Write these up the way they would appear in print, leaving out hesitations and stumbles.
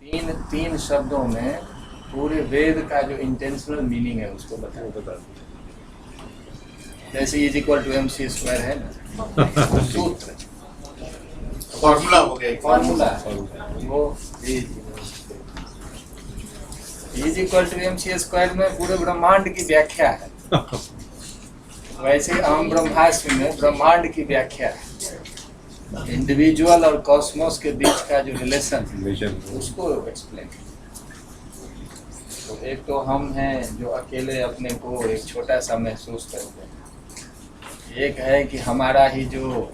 तीन तीन शब्दों में पूरे वेद का जो इंटेंशनल मीनिंग है उसको बताओ। जैसे is equal to MC square है ना, सूत्र फॉर्मूला हो गया, फॉर्मूला वो is equal to MC square में पूरे ब्रह्मांड की व्याख्या है। वैसे अहम ब्रह्मास्मि में ब्रह्मांड की व्याख्या है, इंडिविजुअल और कॉस्मोस के बीच का जो रिलेशन उसको एक्सप्लेन। तो एक तो हम हैं जो अकेले अपने को एक छोटा सा महसूस करते हैं, एक है कि हमारा ही जो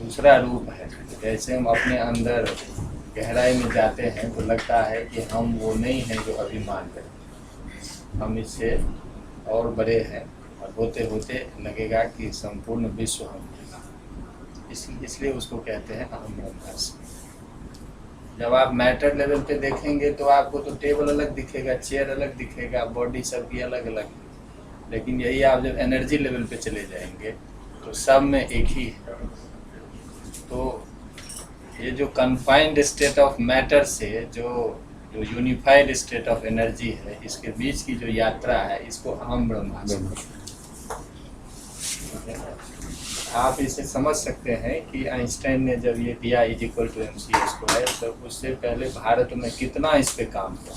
दूसरा रूप है, जैसे हम अपने अंदर गहराई में जाते हैं तो लगता है कि हम वो नहीं हैं जो अभिमान करें, हम इससे और बड़े हैं, और होते होते लगेगा कि संपूर्ण विश्व हम हैं। इसलिए उसको कहते हैं अहम ब्रह्मास्मि। जब आप मैटर लेवल पे देखेंगे तो आपको तो टेबल अलग दिखेगा, चेयर अलग दिखेगा, बॉडी सबकी अलग अलग, लेकिन यही आप जब एनर्जी लेवल पे चले जाएंगे तो सब में एक ही है। तो ये जो कन्फाइंड स्टेट ऑफ मैटर से जो यूनिफाइड स्टेट ऑफ एनर्जी है, इसके बीच की जो यात्रा है, इसको अहम ब्रह्मास्मि। आप इसे समझ सकते हैं कि आइंस्टाइन ने जब ये दिया is equal to MC square, तो उससे पहले भारत में कितना इस पे काम किया।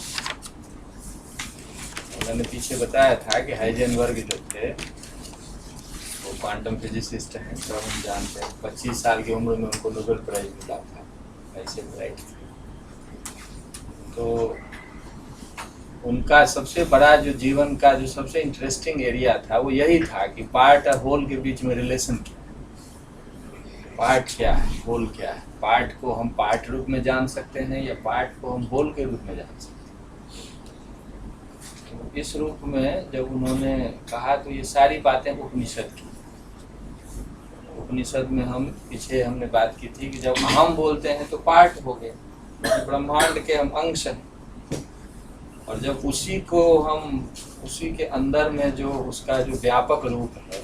मैंने पीछे बताया था कि हाइजेनबर्ग जो थे वो क्वांटम फिजिसिस्ट हैं, तो हम जानते हैं 25 साल की उम्र में उनको नोबेल प्राइज मिला था, ऐसे प्राइज। तो उनका सबसे बड़ा जो जीवन का जो सबसे इंटरेस्टिंग एरिया था वो यही था कि पार्ट और होल के बीच में रिलेशन क्या है, पार्ट क्या है, होल क्या है। पार्ट को हम पार्ट रूप में जान सकते हैं या पार्ट को हम होल के रूप में जान सकते हैं। तो इस रूप में जब उन्होंने कहा तो ये सारी बातें उपनिषद की। उपनिषद में हम पीछे हमने बात की थी कि जब हम बोलते हैं तो पार्ट हो गए, ब्रह्मांड के हम अंश हैं, और जब उसी को हम उसी के अंदर में जो उसका जो व्यापक रूप है,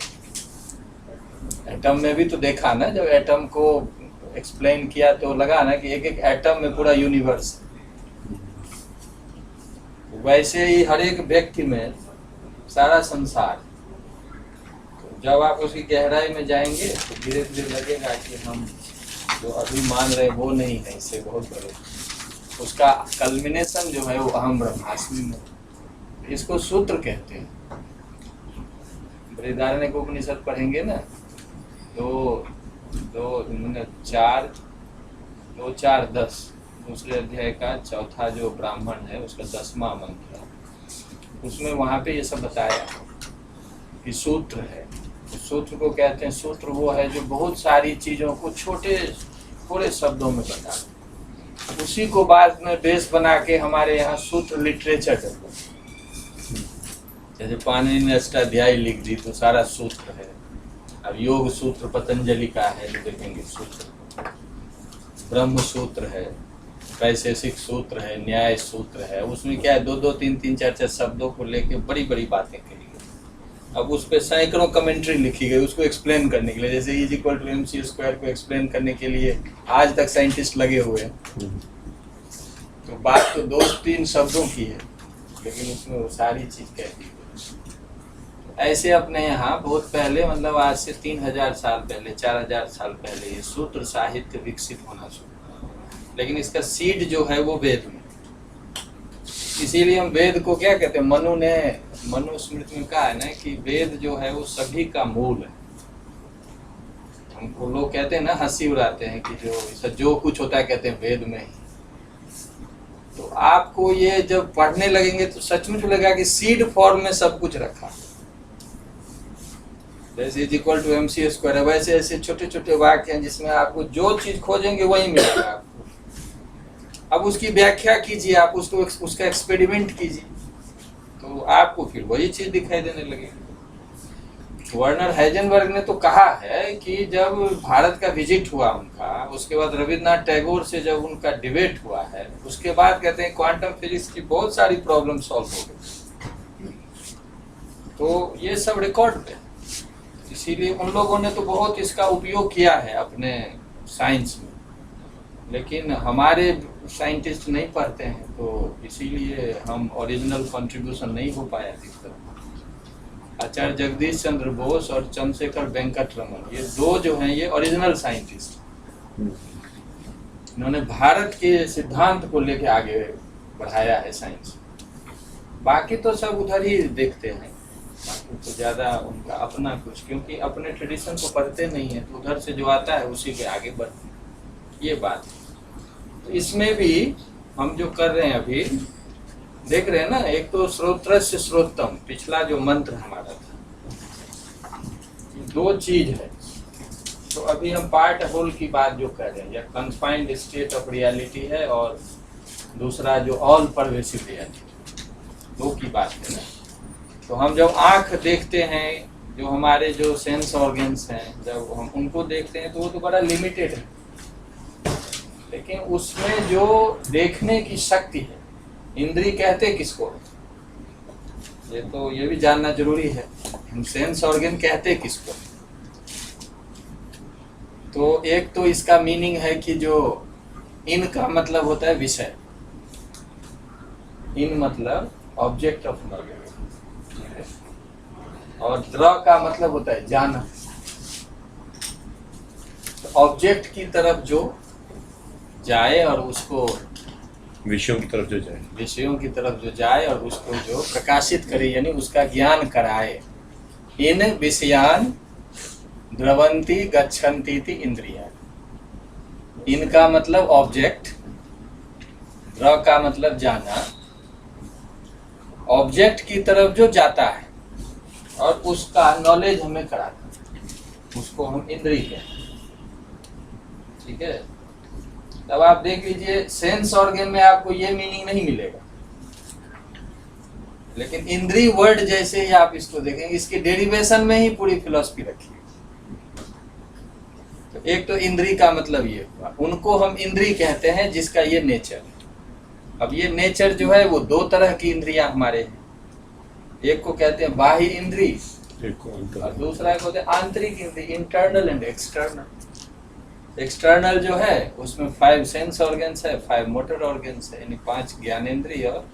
एटम में भी तो देखा ना, जब एटम को एक्सप्लेन किया तो लगा ना कि एक एक एटम में पूरा यूनिवर्स है। वैसे ही हर एक व्यक्ति में सारा संसार। तो जब आप उसकी गहराई में जाएंगे तो धीरे धीरे लगेगा कि हम जो अभी मान रहे वो नहीं है, इससे बहुत बड़े। उसका कल्मिनेशन जो है वो अहम ब्रह्मास्मि में। इसको सूत्र कहते हैं। बृहदारण्यक उपनिषद पढ़ेंगे ना, दो चार 10 दूसरे अध्याय का चौथा जो ब्राह्मण है उसका 10वां मंत्र है, उसमें वहाँ पे ये सब बताया कि सूत्र है। सूत्र को कहते हैं, सूत्र वो है जो बहुत सारी चीज़ों को छोटे थोड़े शब्दों में बता, उसी को बाद में बेस बना के हमारे यहाँ सूत्र लिटरेचर डेवलप। जैसे पाणिनि ने अष्टाध्यायी लिख दी तो सारा सूत्र है। अब योग सूत्र पतंजलि का है, जो देखेंगे सूत्र, ब्रह्म सूत्र है, वैशेषिक सूत्र है, न्याय सूत्र है। उसमें क्या है, 2-2, 3-3, 4-4 शब्दों को लेके बड़ी बड़ी बातें कही गई। अब उस पर सैकड़ों कमेंट्री लिखी गई उसको एक्सप्लेन करने के लिए। जैसे is equal to MC square को एक्सप्लेन करने के लिए आज तक साइंटिस्ट लगे हुए हैं। तो बात तो 2-3 शब्दों की है, लेकिन उसमें वो सारी चीज़ कह दी। ऐसे अपने यहाँ बहुत पहले, मतलब आज से 3000 साल पहले, 4000 साल पहले ये सूत्र साहित्य विकसित होना शुरू, लेकिन इसका सीड जो है वो वेद में। इसीलिए हम वेद को क्या कहते हैं, मनुस्मृति में कहा है ना कि वेद जो है वो सभी का मूल है। हमको लोग कहते हैं ना, हंसी उड़ाते हैं कि जो कुछ होता है कहते हैं वेद में ही। तो आपको ये जब पढ़ने लगेंगे तो सचमुच लगेगा कि सीड फॉर्म में सब कुछ रखा। जैसे is equal to MC square है, वैसे ऐसे छोटे छोटे वाक्य हैं जिसमें आपको जो चीज खोजेंगे वही मिलेगा आपको। अब उसकी व्याख्या कीजिए, आप उसका एक्सपेरिमेंट कीजिए, तो आपको फिर वही चीज दिखाई देने लगेगी। वर्नर हाइजेनबर्ग ने तो कहा है कि जब भारत का विजिट हुआ उनका, उसके बाद रविन्द्रनाथ टैगोर से जब उनका डिबेट हुआ है, उसके बाद कहते हैं क्वांटम फिजिक्स की बहुत सारी प्रॉब्लम सॉल्व हो गई। तो ये सब रिकॉर्ड पे, इसीलिए उन लोगों ने तो बहुत इसका उपयोग किया है अपने साइंस में। लेकिन हमारे साइंटिस्ट नहीं पढ़ते हैं, तो इसीलिए हम ओरिजिनल कंट्रीब्यूशन नहीं हो पाया दिक्कत। आचार्य जगदीश चंद्र बोस और चंद्रशेखर वेंकट रमन, ये दो जो हैं ये ओरिजिनल साइंटिस्ट, इन्होंने भारत के सिद्धांत को लेके आगे बढ़ाया है साइंस। बाकी तो सब उधर ही देखते हैं, बाकी तो ज़्यादा उनका अपना कुछ, क्योंकि अपने ट्रेडिशन को पढ़ते नहीं है, तो उधर से जो आता है उसी पे आगे बढ़ते हैं, ये बात है। तो इसमें भी हम जो कर रहे हैं अभी देख रहे हैं ना, एक तो श्रोत्रस्य श्रोत्तम पिछला जो मंत्र हमारा था, दो चीज है। तो अभी हम पार्ट होल की बात जो कर रहे हैं, या कन्फाइंड स्टेट ऑफ रियलिटी है, और दूसरा जो ऑल परवेसिव रियलिटी, दो की बात है ना। तो हम जब आँख देखते हैं, जो हमारे जो सेंस ऑर्गन्स हैं, जब हम उनको देखते हैं तो वो तो बड़ा लिमिटेड है, लेकिन उसमें जो देखने की शक्ति है, इंद्री कहते किसको, ये भी जानना जरूरी है, हम सेंस ऑर्गन कहते किसको। तो एक तो इसका मीनिंग है कि जो इन का मतलब होता है विषय, इन मतलब ऑब्जेक्ट ऑफ नॉलेज, और द्र का मतलब होता है जाना। तो ऑब्जेक्ट की तरफ जो जाए और उसको, विषयों की तरफ जो जाए, विषयों की तरफ जो जाए और उसको जो प्रकाशित करे, यानी उसका ज्ञान कराए। इन विषयान द्रवंती गच्छन्ति इति इंद्रिया। इनका मतलब ऑब्जेक्ट, द्र का मतलब जाना, ऑब्जेक्ट की तरफ जो जाता है और उसका नॉलेज हमें कराता है, उसको हम इंद्रिय कहते हैं। ठीक है, तब आप देख लीजिए सेंस ऑर्गन में आपको ये मीनिंग नहीं मिलेगा, लेकिन इंद्रिय वर्ड जैसे ही आप इसको देखेंगे, इसके डेरिवेशन में ही पूरी फिलॉसफी रखी है। तो एक तो इंद्रिय का मतलब ये हुआ, उनको हम इंद्रिय कहते हैं जिसका ये नेचर है। अब ये नेचर जो है वो दो तरह की इंद्रियां हमारे हैं, एक को कहते हैं बाह्य इंद्रिय और दूसरा को कहते हैं आंतरिक इंद्रिय, इंटरनल एंड एक्सटर्नल। एक्सटर्नल जो है उसमें 5 सेंस ऑर्गन्स है, 5 मोटर ऑर्गन्स है, यानी 5 ज्ञानेंद्रिय और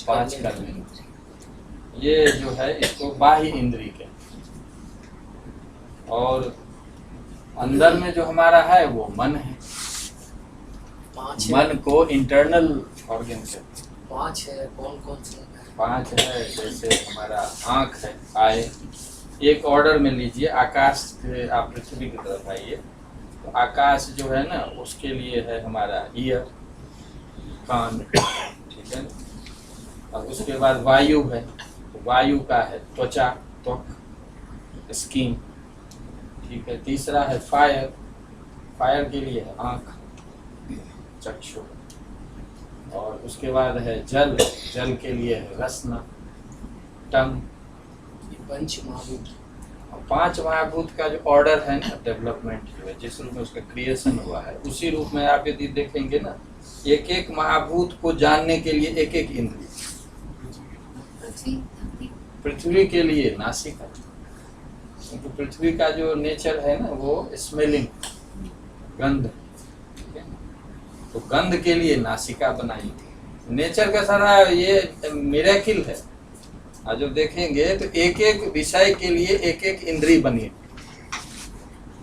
5 कर्मेंद्रिय। ये जो है इसको बाह्य इंद्रिय कहते हैं। और अंदर में जो हमारा है वो मन है, मन को इंटरनल ऑर्गन कहते हैं। 5 है, कौन कौन से? 5 है, जैसे हमारा आँख है, आए, एक ऑर्डर में लीजिए, आकाश से आप पृथ्वी की तरफ आइए, तो आकाश जो है ना उसके लिए है हमारा ईयर, कान, ठीक है। और उसके बाद वायु है, तो वायु का है त्वचा, त्वक, स्किन, ठीक है। तीसरा है फायर, फायर के लिए है आँख, चक्षु। और उसके बाद है जल, जल के लिए है रसना, टंग। पंच महाभूत। 5 महाभूत का जो ऑर्डर है ना, डेवलपमेंट जो है, जिस रूप में उसका क्रिएशन हुआ है, उसी रूप में आप यदि देखेंगे ना, एक एक महाभूत को जानने के लिए एक एक इंद्रिय। पृथ्वी के लिए नासिका, क्योंकि पृथ्वी का जो नेचर है ना वो स्मेलिंग, गंध, तो गंध के लिए नासिका बनाई थी। नेचर का सारा ये मिरेकिल है। और जब देखेंगे तो एक एक विषय के लिए एक एक इंद्रिय बनी।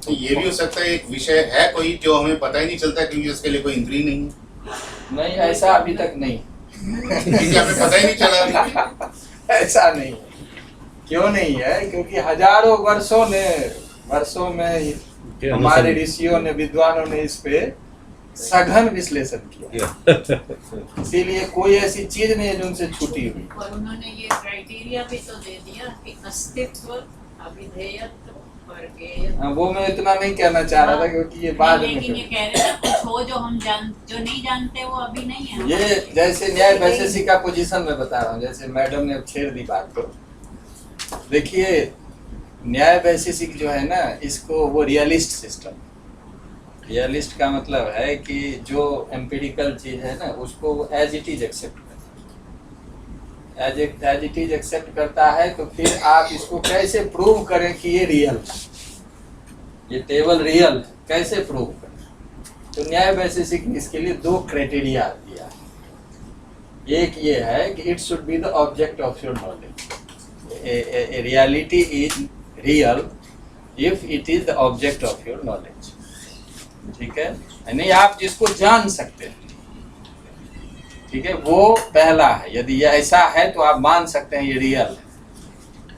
तो ये भी हो सकता है एक विषय है कोई जो हमें पता ही नहीं चलता क्योंकि उसके लिए कोई इंद्रिय नहीं है। नहीं, ऐसा अभी तक नहीं, क्योंकि हमें पता ही नहीं चला। ऐसा नहीं है। क्यों नहीं है? क्योंकि हजारों वर्षों में हमारे ऋषियों ने, विद्वानों ने इस पे सघन विश्लेषण किया। इसीलिए कोई ऐसी चीज नहीं है जो उनसे छूटी हुई। और उन्होंने ये क्राइटेरिया भी तो दे दिया कि अस्तित्व, अविधेयत्व, वर्गेयत्व। वो मैं इतना नहीं कहना चाह रहा था क्योंकि ये बाद में, लेकिन ये कह रहे थे कुछ हो जो हम जो नहीं जानते वो अभी नहीं है। ये जैसे न्याय वैशेषिक का पोजीशन में बता रहा हूँ, जैसे मैडम ने अब छेड़ दी बात को। देखिए न्याय वैशेषिक जो है ना, इसको वो रियलिस्ट सिस्टम, रियलिस्ट का मतलब है कि जो एम्पिरिकल चीज है ना उसको वो एज इट इज एक्सेप्ट करता है, एज इट इज एक्सेप्ट करता है। तो फिर आप इसको कैसे प्रूव करें कि ये रियल है, ये टेबल रियल है, कैसे प्रूव करें? तो न्याय वैशेषिक ने इसके लिए 2 क्राइटेरिया दिया है। एक ये है कि it should be the object of your knowledge. Reality is real if it is the object of your knowledge. ठीक है, यानी आप जिसको जान सकते हैं, ठीक है, वो पहला है। यदि ये ऐसा है तो आप मान सकते हैं ये रियल है।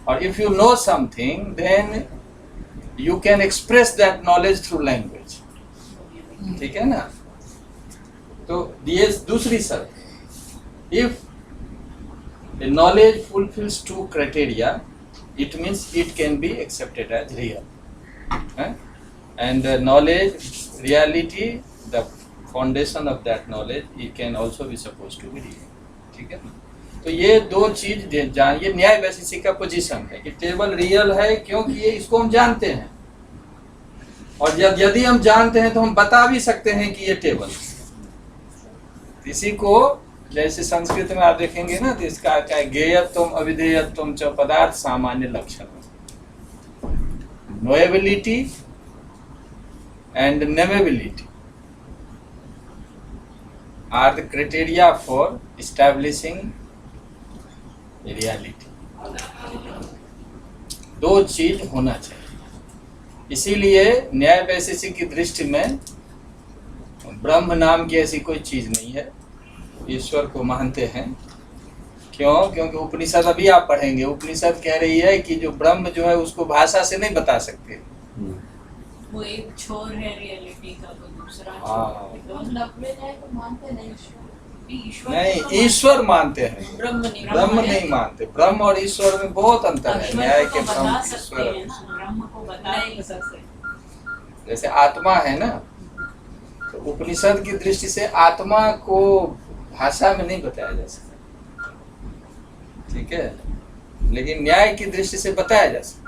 और if you know something then you can express that knowledge through language. ठीक है ना। तो ये दूसरी शर्त, if a knowledge fulfills 2 criteria, it means it can be accepted as real. And knowledge, reality, the foundation of that knowledge, it can also be supposed to be real. ठीक है ना। तो ये 2 चीज ये न्याय वैशेषिक का पोजीशन है कि टेबल रियल है क्योंकि ये इसको हम जानते हैं, और यदि हम जानते हैं तो हम बता भी सकते हैं कि ये टेबल है। इसी को जैसे संस्कृत में आप देखेंगे ना, तो इसका क्या है, ज्ञेयत्वम अविधेयत्वम च पदार्थ सामान्य लक्षण। Knowability and nameability are the criteria for establishing reality. 2 चीज होना चाहिए। इसीलिए न्याय वैशेषिक की दृष्टि में ब्रह्म नाम की ऐसी कोई चीज नहीं है। ईश्वर को मानते हैं। क्यों? क्योंकि उपनिषद अभी आप पढ़ेंगे, उपनिषद कह रही है कि जो ब्रह्म जो है उसको भाषा से नहीं बता सकते। वो एक छोर है रियलिटी का, तो दूसरा नहीं, ईश्वर मानते हैं, ब्रह्म नहीं मानते। ब्रह्म और ईश्वर में बहुत अंतर है। न्याय के ब्रह्म ईश्वर, ब्रह्म को बता नहीं सकते। जैसे आत्मा है ना, तो उपनिषद की दृष्टि से आत्मा को भाषा में नहीं बताया जा सकता। ठीक है, लेकिन न्याय की दृष्टि से बताया जा सकता।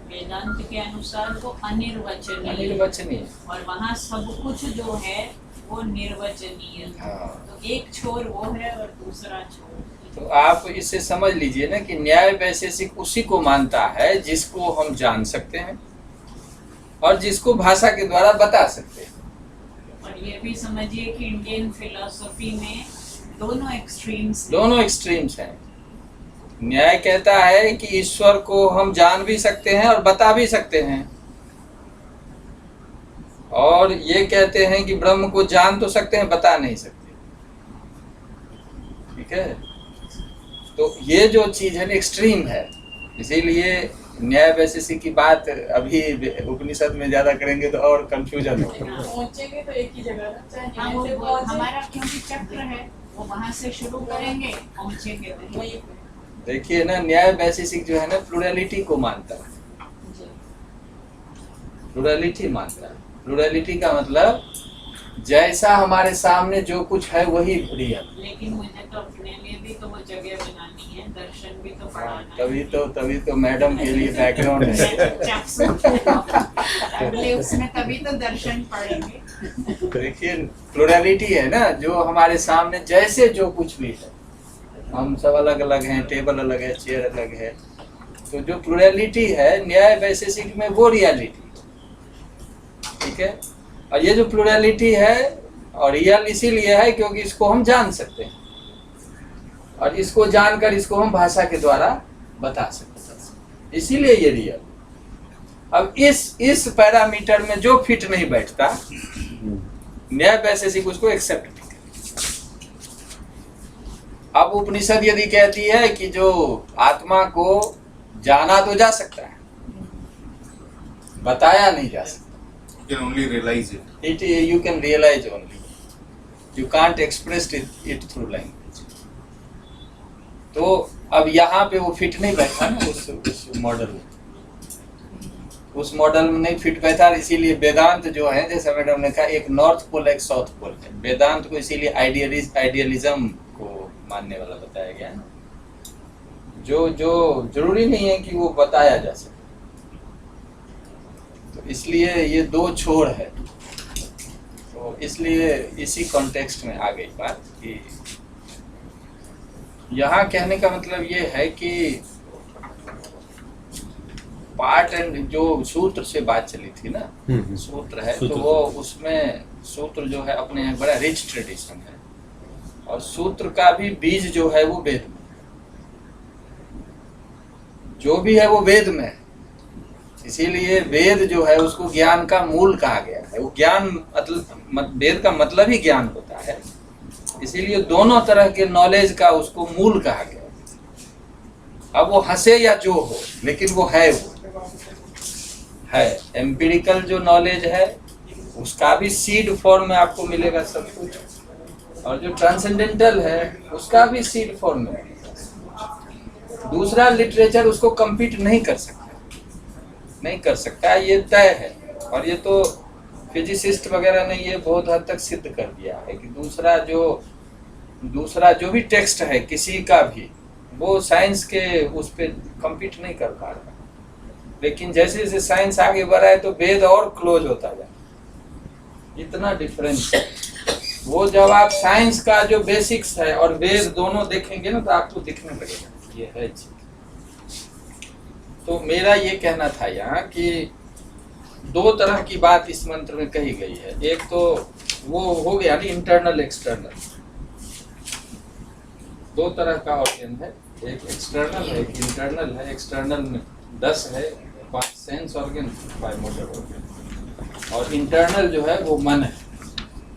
वेदांत के अनुसार वो अनिर्वचनीय, और वहाँ सब कुछ जो है वो निर्वचनीय। हाँ। तो एक छोर वो है और दूसरा छोर। तो आप इससे समझ लीजिए ना कि न्याय वैशेषिक उसी को मानता है जिसको हम जान सकते हैं और जिसको भाषा के द्वारा बता सकते हैं। और ये भी समझिए कि इंडियन फिलॉसफी में दोनों एक्सट्रीम्स हैं। न्याय कहता है कि ईश्वर को हम जान भी सकते हैं और बता भी सकते हैं, और ये कहते हैं कि ब्रह्म को जान तो सकते हैं, बता नहीं सकते। ठीक है, तो ये जो चीज है एक्सट्रीम है। इसीलिए न्याय वैशेषिक की बात अभी उपनिषद में ज्यादा करेंगे तो और कंफ्यूजन होगा। पहुंचेंगे तो एक ही जगह। हाँ, वो हमारा क्योंकि चक्र है, वो वहाँ से शुरू करेंगे, पहुँचेंगे वहीं। देखिए ना, न्याय वैशेषिक जो है ना प्लुरलिटी को मानता है। प्लुरलिटी मानता है। प्लुरलिटी का मतलब जैसा हमारे सामने जो कुछ है वही रियल। लेकिन मुझे तो अपने लिए भी तो वो जगह बनानी है, दर्शन भी तो पढ़ाना है। तभी तो मैडम के लिए बैकग्राउंड है। अगले उसमें तभी तो दर्शन पढ़ेंगे। देखिए प्लुरलिटी है ना, जो हमारे सामने जैसे जो कुछ भी है, हम सब अलग अलग हैं, टेबल अलग है, चेयर अलग है, तो जो प्लुरलिटी है न्याय वैशेषिक में वो रियलिटी। ठीक है, और ये जो प्लुरलिटी है और रियल इसीलिए है क्योंकि इसको हम जान सकते हैं, और इसको जानकर इसको हम भाषा के द्वारा बता सकते हैं, इसीलिए ये रियल। अब इस पैरामीटर में जो फिट नहीं बैठता, न्याय वैशेषिक उसको एक्सेप्ट नहीं करता। अब उपनिषद यदि कहती है कि जो आत्मा को जाना तो जा सकता है, बताया नहीं जा सकता। You can only realize it. You can realize only. You can't express it through language. तो अब यहाँ पे वो फिट नहीं बैठा ना उस मॉडल में, उस मॉडल में नहीं फिट बैठा। इसीलिए वेदांत जो है, जैसे मैडम ने कहा, एक नॉर्थ पोल एक साउथ पोल है। वेदांत को इसीलिए आइडियलिज्म को मानने वाला बताया गया है, जो जरूरी नहीं है कि वो बताया जा सके। तो इसलिए ये 2 छोर है। तो इसलिए इसी कॉन्टेक्स्ट में आ गई बात कि यहाँ कहने का मतलब ये है कि पार्ट एंड जो सूत्र से बात चली थी ना, सूत्र है, तो वो उसमें सूत्र जो है अपने यहाँ बड़ा रिच ट्रेडिशन है, और सूत्र का भी बीज जो है वो वेद में, जो भी है वो वेद में है। इसीलिए वेद जो है उसको ज्ञान का मूल कहा गया है। वो ज्ञान मतलब वेद का मतलब ही ज्ञान होता है, इसीलिए दोनों तरह के नॉलेज का उसको मूल कहा गया है। अब वो हंसे या जो हो, लेकिन वो है एम्पिरिकल जो नॉलेज है उसका भी सीड फॉर्म में आपको मिलेगा सब कुछ, और जो ट्रांसेंडेंटल है उसका भी सीड फॉर्म में मिलेगा। दूसरा लिटरेचर उसको कम्पीट नहीं कर सकता, ये तय है। और ये तो फिजिसिस्ट वगैरह ने ये बहुत हद तक सिद्ध कर दिया है कि दूसरा जो भी टेक्स्ट है किसी का भी, वो साइंस के उस पर कम्पीट नहीं कर पा रहा। लेकिन जैसे जैसे साइंस आगे बढ़ा है तो वेद और क्लोज होता जाए, इतना डिफरेंस है। वो जब आप साइंस का जो बेसिक्स है और वेद दोनों देखेंगे ना तो आपको दिखने लगेगा ये है चीज। तो मेरा ये कहना था यहाँ कि दो तरह की बात इस मंत्र में कही गई है। एक तो वो हो गया ना इंटरनल एक्सटर्नल, दो तरह का ऑर्गन है, एक एक्सटर्नल है एक इंटरनल है। एक्सटर्नल में 10 है, 5 सेंस ऑर्गन 5 मोटर ऑर्गन, और इंटरनल जो है वो मन है,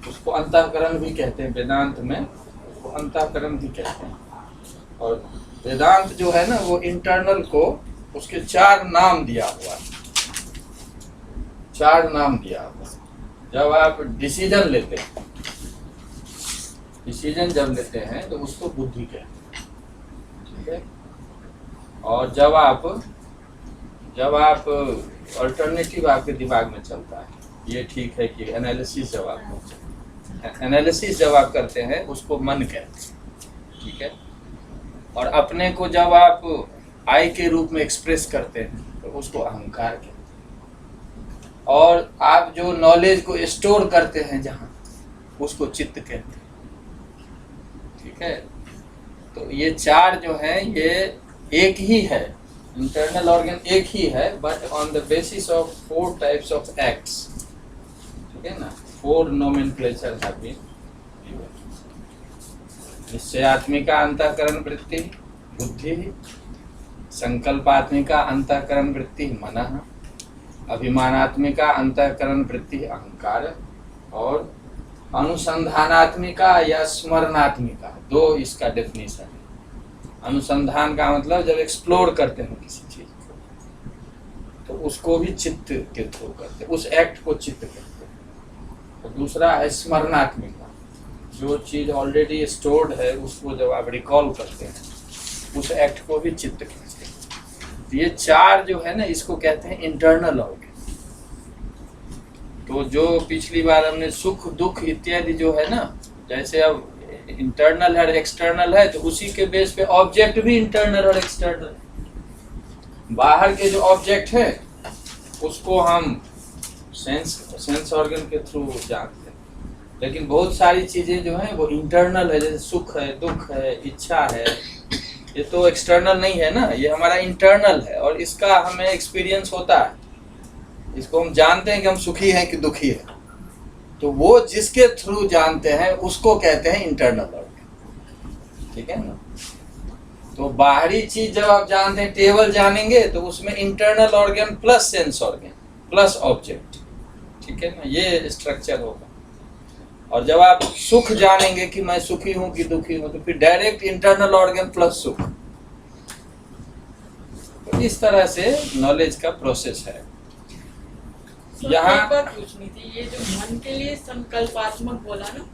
उसको अंतःकरण भी कहते हैं। वेदांत में उसको अंतःकरण भी कहते हैं। और वेदांत जो है ना वो इंटरनल को उसके 4 नाम दिया हुआ है, 4 नाम दिया हुआ। जब आप डिसीजन लेते हैं, डिसीजन जब लेते हैं तो उसको बुद्धि कहते हैं, ठीक है। और जब आप अल्टरनेटिव आपके दिमाग में चलता है, ये ठीक है कि एनालिसिस जब आप करते हैं उसको मन कहते हैं, ठीक है। और अपने को जब आप आई के रूप में एक्सप्रेस करते हैं तो उसको अहंकार कहते हैं। और आप जो नॉलेज को स्टोर करते हैं जहाँ, उसको चित्त कहते हैं, ठीक है। तो ये 4 जो है ये एक ही है, इंटरनल ऑर्गन एक ही है, but on the basis of 4 types of acts, ठीक है ना। 4 नोमेनक्लेचर हैव बीन गिवन। निश्चयात्मिका अंतःकरण वृत्ति बुद्धि, संकल्पात्मिका अंतःकरण वृत्ति मनः, अभिमानात्मिका अंतःकरण वृत्ति अहंकार, और अनुसंधानात्मिका या स्मरणात्मिका, 2 इसका डेफिनेशन है। अनुसंधान का मतलब जब एक्सप्लोर करते हैं किसी चीज को तो उसको भी चित्त के थ्रू करते हैं, उस एक्ट को चित्त कहते हैं। और दूसरा है स्मरणात्मिका, जो चीज ऑलरेडी स्टोर्ड है उसको जब आप रिकॉल करते हैं उस एक्ट को भी चित्त कहते हैं। तो ये 4 जो है ना इसको कहते हैं इंटरनल ऑर्गन। तो जो पिछली बार हमने सुख दुख इत्यादि जो है ना, जैसे अब इंटरनल है और एक्सटर्नल है, तो उसी के बेस पे ऑब्जेक्ट भी इंटरनल और एक्सटर्नल है। बाहर के जो ऑब्जेक्ट है उसको हम सेंस ऑर्गन के थ्रू जानते हैं, लेकिन बहुत सारी चीजें जो हैं वो इंटरनल है, जैसे सुख है, दुख है, इच्छा है, ये तो एक्सटर्नल नहीं है ना, ये हमारा इंटरनल है और इसका हमें एक्सपीरियंस होता है। इसको हम जानते हैं कि हम सुखी हैं कि दुखी है, तो वो जिसके थ्रू जानते हैं उसको कहते हैं इंटरनल ऑर्गन, ठीक है ना। तो बाहरी चीज जब आप जानते हैं, टेबल जानेंगे तो उसमें internal organ plus sense organ plus object, ठीक है ना, ये स्ट्रक्चर होगा। और जब आप सुख जानेंगे कि मैं सुखी हूं कि दुखी हूं, तो फिर डायरेक्ट इंटरनल ऑर्गन प्लस सुख। तो इस तरह से नॉलेज का प्रोसेस है। यहाँ एक बात पूछनी थी, ये जो मन के लिए संकल्पात्मक बोला ना,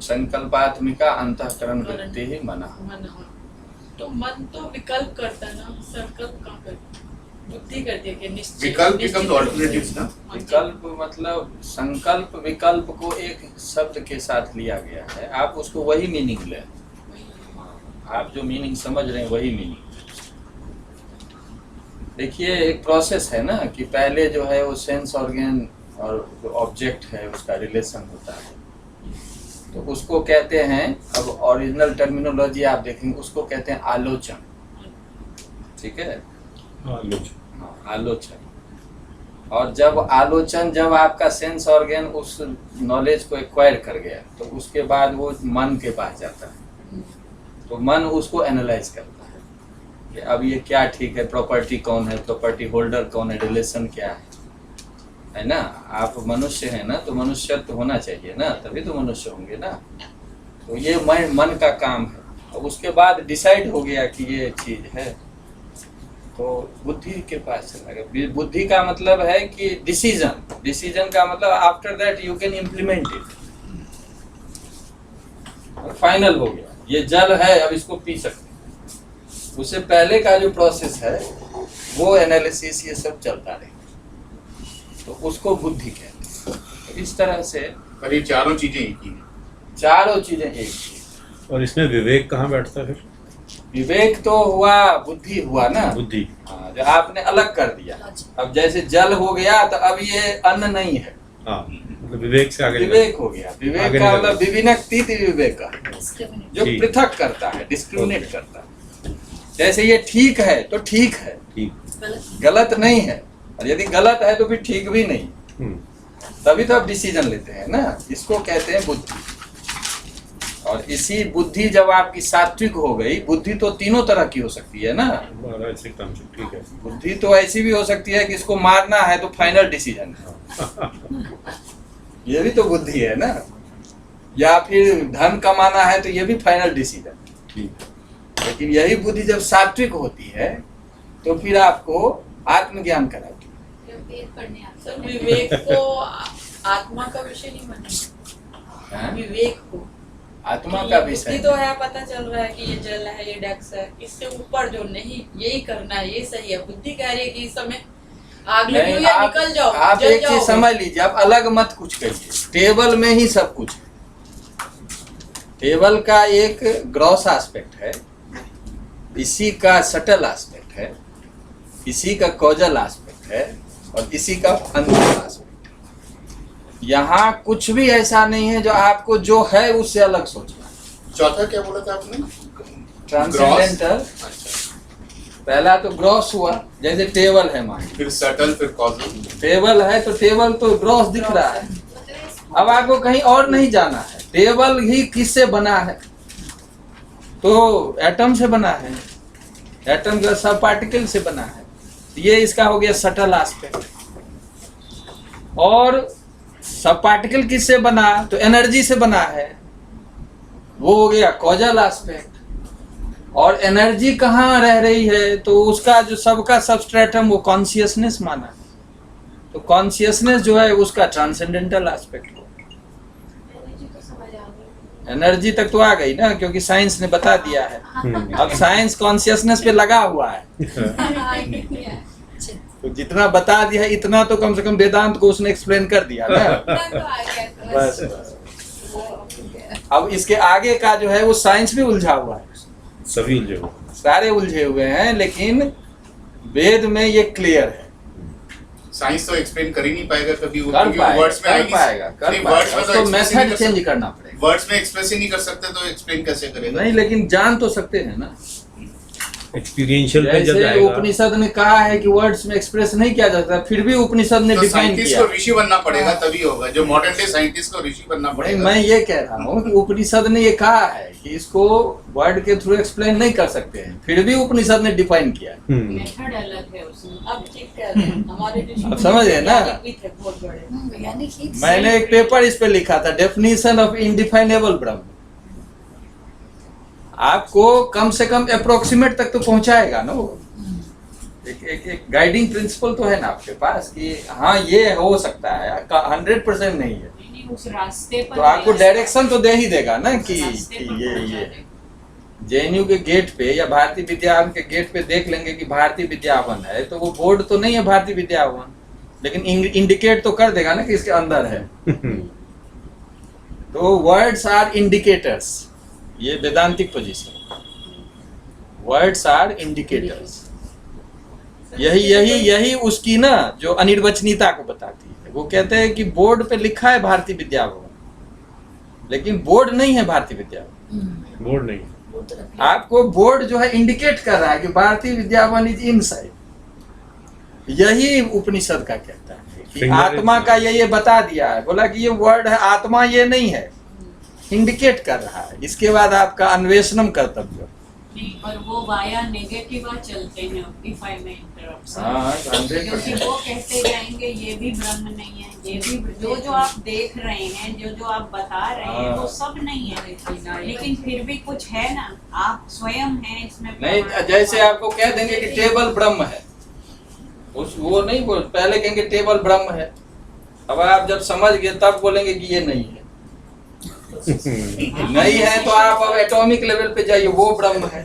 संकल्पात्मिका अंतःकरण वृत्ति ही मना। मन, हाँ। तो मन तो विकल्प करता है ना, संकल्प कहाँ करता है? बुद्धि करती है कि निश्चय। विकल्प becomes alternatives ना? विकल्प मतलब संकल्प विकल्प को एक शब्द के साथ लिया गया है, आप उसको वही मीनिंग लें, आप जो मीनिंग समझ रहे हैं वही मीनिंग। देखिए एक प्रोसेस है ना कि पहले जो है वो सेंस ऑर्गन और जो ऑब्जेक्ट है उसका रिलेशन होता है, तो उसको कहते हैं, अब ओरिजिनल टर्मिनोलॉजी आप देखेंगे उसको कहते हैं आलोचन, ठीक है। हाँ, आलोचन। और जब आलोचन, जब आपका सेंस ऑर्गन उस नॉलेज को एक्वायर कर गया तो उसके बाद वो मन के पास जाता है, तो मन उसको एनालाइज करता है कि अब ये क्या ठीक है, प्रॉपर्टी कौन है, प्रॉपर्टी होल्डर कौन है, रिलेशन क्या है ना। आप मनुष्य हैं ना, तो मनुष्यत्व होना चाहिए ना, तभी तो मनुष्य होंगे ना। तो ये मन का काम है। तो उसके बाद डिसाइड हो गया कि ये चीज है, तो बुद्धि के पास चला गया। बुद्धि का मतलब है कि डिसीजन का मतलब after that you can implement it, final हो गया ये जल है, अब इसको पी सकते हैं। उससे पहले का जो प्रोसेस है वो एनालिसिस ये सब चलता रहे, तो उसको बुद्धि कहते हैं। तो इस तरह से पर ये चारों चीजें एक ही हैं। चारों चीजें एक ही। और इसमें विवेक कहाँ बैठता है फिर? विवेक तो हुआ, बुद्धि हुआ ना, बुद्धि। हाँ, जो आपने अलग कर दिया। अब जैसे जल हो गया तो अब ये अन्न नहीं है, हाँ, मतलब विवेक से आगे विवेक हो गया। विवेक आगे का निकल मतलब विविनक्तीत विवेक का, जो ठीक। पृथक करता है, डिस्क्रिमिनेट करता है। जैसे ये ठीक है तो ठीक है, ठीक। गलत नहीं है, और यदि गलत है तो फिर ठीक भी नहीं, हम्म, तभी तो आप डिसीजन लेते हैं ना। इसको कहते हैं बुद्धि। और इसी बुद्धि जब आपकी सात्विक हो गई, बुद्धि तो तीनों तरह की हो सकती है ना। बड़ा ऐसे काम से ठीक है। बुद्धि तो ऐसी भी हो सकती है कि इसको मारना है तो फाइनल डिसीजन है, ये भी तो बुद्धि है ना। या फिर धन कमाना है तो ये भी फाइनल डिसीजन। ठीक। लेकिन यही बुद्धि जब सात्विक होती है तो फिर आपको आत्मज्ञान कराती है। सर विवेक को आत्मा का विषय नहीं माना, हाँ? विवेक को आत्मा का बुद्धि विषय तो है, पता चल रहा है कि ये जल है, ये डेक्स है, इससे ऊपर जो नहीं यही करना है, ये सही है। बुद्धि कह रही है कि इस समय आग लगी हुई है, निकल जाओ, आप जल एक चीज जाओगे। समझ लीजिए, आप अलग मत कुछ करिए, टेबल में ही सब कुछ है। टेबल का एक ग्रॉस एस्पेक्ट है, इसी का सटल एस्पेक्ट है, इसी का कॉजल एस्पेक्ट है, और इसी का अंतिम एस्पेक्ट। यहाँ कुछ भी ऐसा नहीं है जो आपको जो है उससे अलग सोचना है। चौथा क्या बोला था आपने? ट्रांसेंडेंटल। अच्छा, पहला तो ग्रॉस हुआ, जैसे टेबल है मान, फिर सटल, फिर कॉजल। टेबल है तो टेबल तो ग्रॉस दिख रहा है। अब आपको कहीं और नहीं जाना है, टेबल ही किससे बना है, तो एटम से बना है, एटम का सब पार्टिकल से बना है। ये इसका हो गया सटल एस्पेक्ट। और सब पार्टिकल किससे बना, तो एनर्जी से बना है, वो हो गया कॉजल एस्पेक्ट। और एनर्जी कहाँ रह रही है, तो उसका जो सबका सबस्ट्रेटम वो कॉन्शियसनेस माना है, तो कॉन्शियसनेस जो है उसका ट्रांसेंडेंटल एस्पेक्ट हो। एनर्जी तक तो आ गई ना, क्योंकि साइंस ने बता दिया है। अब साइंस कॉन्शियसनेस पे लगा हुआ है, तो जितना बता दिया है इतना तो कम से कम वेदांत को उसने एक्सप्लेन कर दिया ना। बस अब इसके आगे का जो है वो साइंस भी उलझा हुआ है, सभी जो सारे उलझे हुए हैं, लेकिन वेद में ये क्लियर है। साइंस तो एक्सप्लेन कर ही नहीं पाएगा कभी, कर पाएगा, वर्ड्स में कर पाएगा, कर पाएगा। उसको मेथड चेंज करना पड़ेगा। वर्ड्स में एक्सप्रेस ही नहीं कर सकते तो एक्सप्लेन कैसे करेगा? नहीं, लेकिन जान तो सकते हैं ना। एक्सपीरियंशियल पे जब जैसे जाएगा। उपनिषद ने कहा है कि वर्ड्स में एक्सप्रेस नहीं किया जा सकता, फिर भी उपनिषद ने तो डिफाइन साइंटिस्ट किया। को ऋषि बनना पड़ेगा तभी होगा, जो मॉडर्न डे साइंटिस्ट को ऋषि बनना नहीं, पड़ेगा। मैं ये कह रहा हूँ कि उपनिषद ने ये कहा है कि इसको वर्ड के थ्रू एक्सप्लेन नहीं कर सकते हैं, फिर भी उपनिषद ने डिफाइन किया। मेथड अलग है उसमें। अब ठीक कह रहे हैं, हमारे ऋषि अब समझ गए ना? वैज्ञानिक भी थे बहुत बड़े। मैंने एक पेपर इस पे लिखा था, डेफिनेशन ऑफ इनडिफाइनेबल ब्रह्म। आपको कम से कम अप्रोक्सीमेट तक तो पहुंचाएगा ना वो। एक गाइडिंग प्रिंसिपल तो है ना आपके पास कि हाँ ये हो सकता है, 100% नहीं है, नहीं, उस रास्ते पर तो आपको डायरेक्शन तो दे ही देगा ना कि रास्ते पर ये पहुंचा देगा। जेएनयू के गेट पे या भारतीय विद्याभवन के गेट पे देख लेंगे कि भारतीय विद्याभवन है, तो वो बोर्ड तो नहीं है भारतीय विद्याभवन, लेकिन इंडिकेट तो कर देगा ना कि इसके अंदर है। तो वर्ड्स आर इंडिकेटर्स, ये वेदांतिक पोजीशन, वर्ड्स आर इंडिकेटर्स। यही उसकी ना जो अनिर्वचनीयता को बताती है। वो कहते हैं कि बोर्ड पे लिखा है भारतीय विद्याभवन, लेकिन बोर्ड नहीं है भारतीय विद्याभवन। बोर्ड नहीं, आपको बोर्ड जो है इंडिकेट कर रहा है कि भारतीय विद्याभवन इज इनसाइड, यही उपनिषद का कहता है कि Finger आत्मा is- का ये बता दिया है, बोला कि ये वर्ड है, आत्मा ये नहीं है, इंडिकेट कर रहा है। इसके बाद आपका अन्वेषणम कर्तव्य। नहीं, और वो वाया नेगेटिव चलते हैं, इफ आई मे इंटरप्ट। हाँ, 100%। क्योंकि वो कहते जाएंगे ये भी ब्रह्म नहीं है, ये भी जो जो आप देख रहे हैं, जो जो आप बता रहे हैं, वो हाँ। सब नहीं है, लेकिन फिर भी कुछ है ना, आप स्वयं हैं इसमें। नहीं, जैसे आपको कह देंगे कि टेबल ब्रह्म है, उस वो नहीं बोल, पहले कहेंगे टेबल ब्रह्म है, अब आप जब समझ गए तब बोलेंगे कि ये नहीं है। नहीं है तो आप अब एटॉमिक लेवल पे जाइए, वो ब्रह्म है।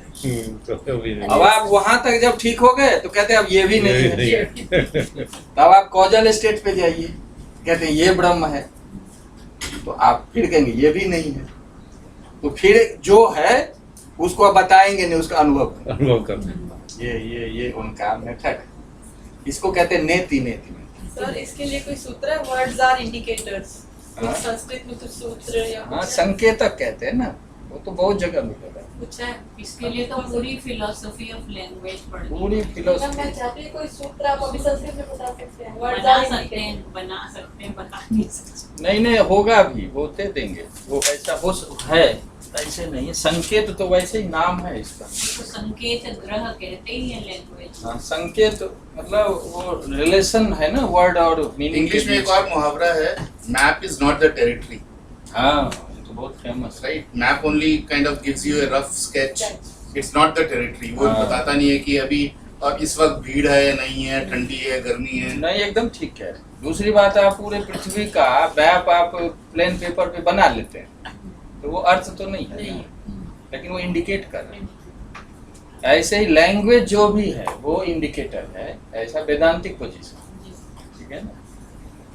तो अभी नहीं। अब आप वहां तक जब ठीक हो गए तो कहते हैं अब ये भी नहीं नहीं है। है। तब आप कॉजल स्टेट पे जाइए, कहते हैं ये ब्रह्म है, तो आप फिर कहेंगे ये भी नहीं है। तो फिर जो है उसको आप बताएंगे नहीं, उसका अनुभव करें। अनुभव करना। ये उनका मेथड, इसको कहते हैं नेति नेति। सर इसके लिए कोई सूत्र है? Words are indicators. हाँ। संस्कृत में कुछ सूत्र या हाँ, कुछ है? संकेतक कहते हैं ना, वो तो बहुत जगह मिलेगा। कुछ है इसके लिए तो पूरी फिलोसफी ऑफ लैंग्वेज पढ़नी पूरी है। मैं फिलोसफी चाहती हूँ कोई सूत्र आप अभी संस्कृत में बता सकते हैं। वर्ड्स बना आर सकते हैं, बता नहीं सकते। नहीं होगा भी, वो दे देंगे, वो ऐसा हो है, ऐसे नहीं है। संकेत तो वैसे ही नाम है इसका। तो संकेत ग्रह कहते ही है लैंग्वेज। हाँ, संकेत मतलब वो रिलेशन है ना वर्ड और मीनिंग। इंग्लिश में एक और मुहावरा है, map is not the territory. हाँ, ये तो बहुत फेमस है। Right, map only kind of gives U A rough sketch, it's not the territory. वो हाँ। बताता नहीं है कि अभी और इस वक्त भीड़ है नहीं है, ठंडी है गर्मी है। नहीं, एकदम ठीक है। दूसरी बात, आप पूरे पृथ्वी का मैप आप प्लेन पेपर पे बना लेते हैं, तो वो अर्थ तो नहीं है नहीं। ना, लेकिन वो इंडिकेट कर रहे हैं। ऐसे ही लैंग्वेज जो भी है वो इंडिकेटर है, ऐसा वेदांतिक पोजीशन, ठीक है ना।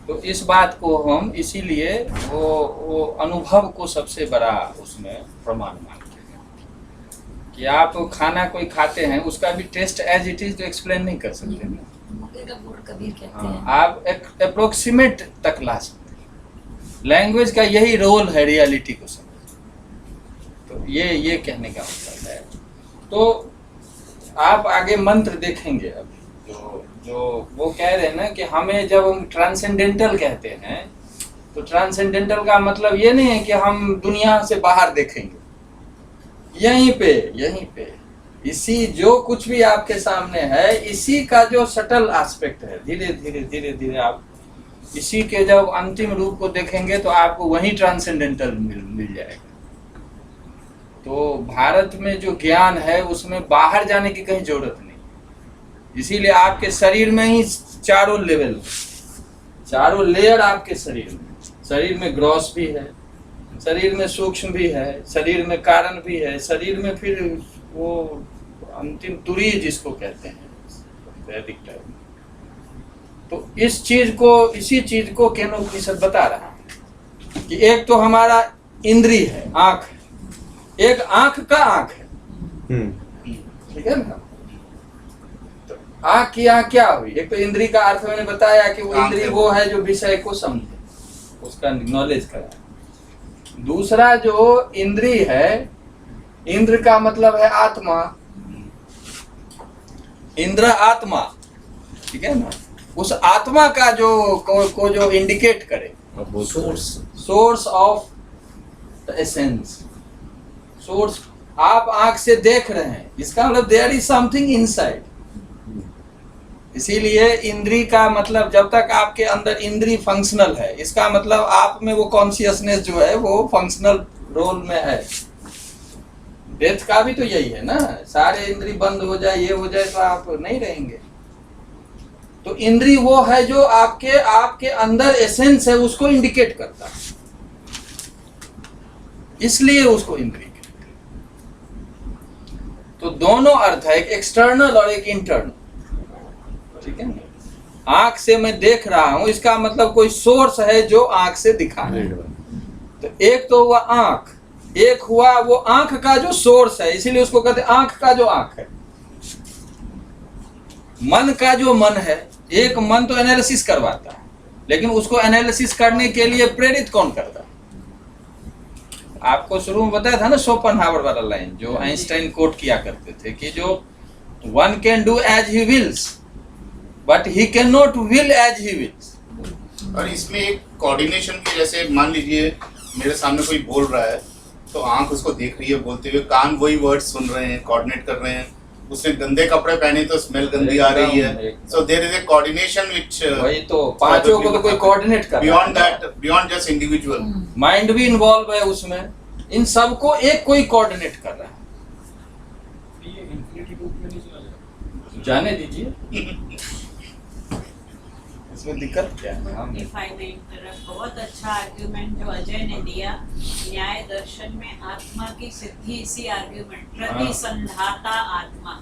तो इस बात को हम इसीलिए वो अनुभव को सबसे बड़ा उसमें प्रमाण मानते हैं कि आप खाना कोई खाते हैं, उसका भी टेस्ट एज इट इज तो एक्सप्लेन नहीं कर सकते ना। मक्के का गुड़ कबीर कहते हाँ, हैं। आप अप्रोक्सीमेट तक ला सकते हैं। लैंग्वेज का यही रोल है रियलिटी को समझ। तो ये कहने का मतलब है। तो आप आगे मंत्र देखेंगे अभी, जो वो कह रहे हैं ना कि हमें जब हम ट्रांसेंडेंटल कहते हैं, तो ट्रांसेंडेंटल का मतलब ये नहीं है कि हम दुनिया से बाहर देखेंगे, यहीं पे इसी जो कुछ भी आपके सामने है, इसी का जो सटल एस्पेक्ट है, धीरे धीरे आप इसी के जब अंतिम रूप को देखेंगे तो आपको वही ट्रांसेंडेंटल मिल जाएगा। तो भारत में जो ज्ञान है उसमें बाहर जाने की कहीं जरूरत नहीं, इसीलिए आपके शरीर में ही चारों लेवल, चारों लेयर आपके शरीर में ग्रॉस भी है, शरीर में सूक्ष्म भी है, शरीर में कारण भी है, शरीर में फिर वो अंतिम तुरी जिसको कहते हैं वैदिक टाइम। तो इसी चीज को केनोपनिषद बता रहा है कि एक तो हमारा इंद्री है, आंख है, एक आंख का आंख है, ठीक है ना। तो आंख की आंख क्या हुई? एक तो इंद्री का अर्थ मैंने बताया कि वो इंद्री वो है जो विषय को समझे, उसका नॉलेज कराए। दूसरा जो इंद्री है, इंद्र का मतलब है आत्मा, इंद्र आत्मा, ठीक है ना। उस आत्मा का को जो इंडिकेट करे, source of the essence, source आप आंख से देख रहे हैं, इसका मतलब देयर इज समथिंग इनसाइड। इसीलिए इंद्री का मतलब जब तक आपके अंदर इंद्री फंक्शनल है, इसका मतलब आप में वो कॉन्शियसनेस जो है वो फंक्शनल रोल में है। डेथ का भी तो यही है ना, सारे इंद्री बंद हो जाए, ये हो जाए तो आप नहीं रहेंगे। तो इंद्री वो है जो आपके अंदर एसेंस है उसको इंडिकेट करता है, इसलिए उसको इंद्री कहते हैं। तो दोनों अर्थ है, एक एक्सटर्नल और एक इंटरनल, ठीक है ना। आंख से मैं देख रहा हूं, इसका मतलब कोई सोर्स है जो आंख से दिखा रहा है। तो एक तो हुआ आंख, एक हुआ वो आंख का जो सोर्स है, इसीलिए उसको कहते हैं आंख का जो आंख है। मन का जो मन है, एक मन तो एनालिसिस करवाता है, लेकिन उसको एनालिसिस करने के लिए प्रेरित कौन करता है? आपको शुरू में बताया था ना शोपेनहावर वाला लाइन जो आइंस्टाइन कोट किया करते थे कि जो one can do as he wills, but he cannot will as he wills. और इसमें एक कोऑर्डिनेशन की, जैसे मान लीजिए मेरे सामने कोई बोल रहा है तो आंख उसको देख रही है बोलते हुए, कान वही वर्ड सुन रहे हैं, कोऑर्डिनेट कर रहे हैं। उसने गंदे कपड़े पहने तो स्मेल गंदी आ रही है। So there is a coordination which, वही तो पांचों को तो कोई कोऑर्डिनेट कर रहा है। Beyond that, beyond just individual, mind भी इन्वॉल्व है उसमें, इन सबको एक कोई कोऑर्डिनेट कर रहा है। जाने दीजिए इसमें दिक्कत क्या है। हम If I may interrupt, बहुत अच्छा आर्ग्यूमेंट जो अजय ने दिया। न्याय दर्शन में आत्मा की सिद्धि इसी आर्ग्यूमेंट, प्रतिसंधाता आत्मा,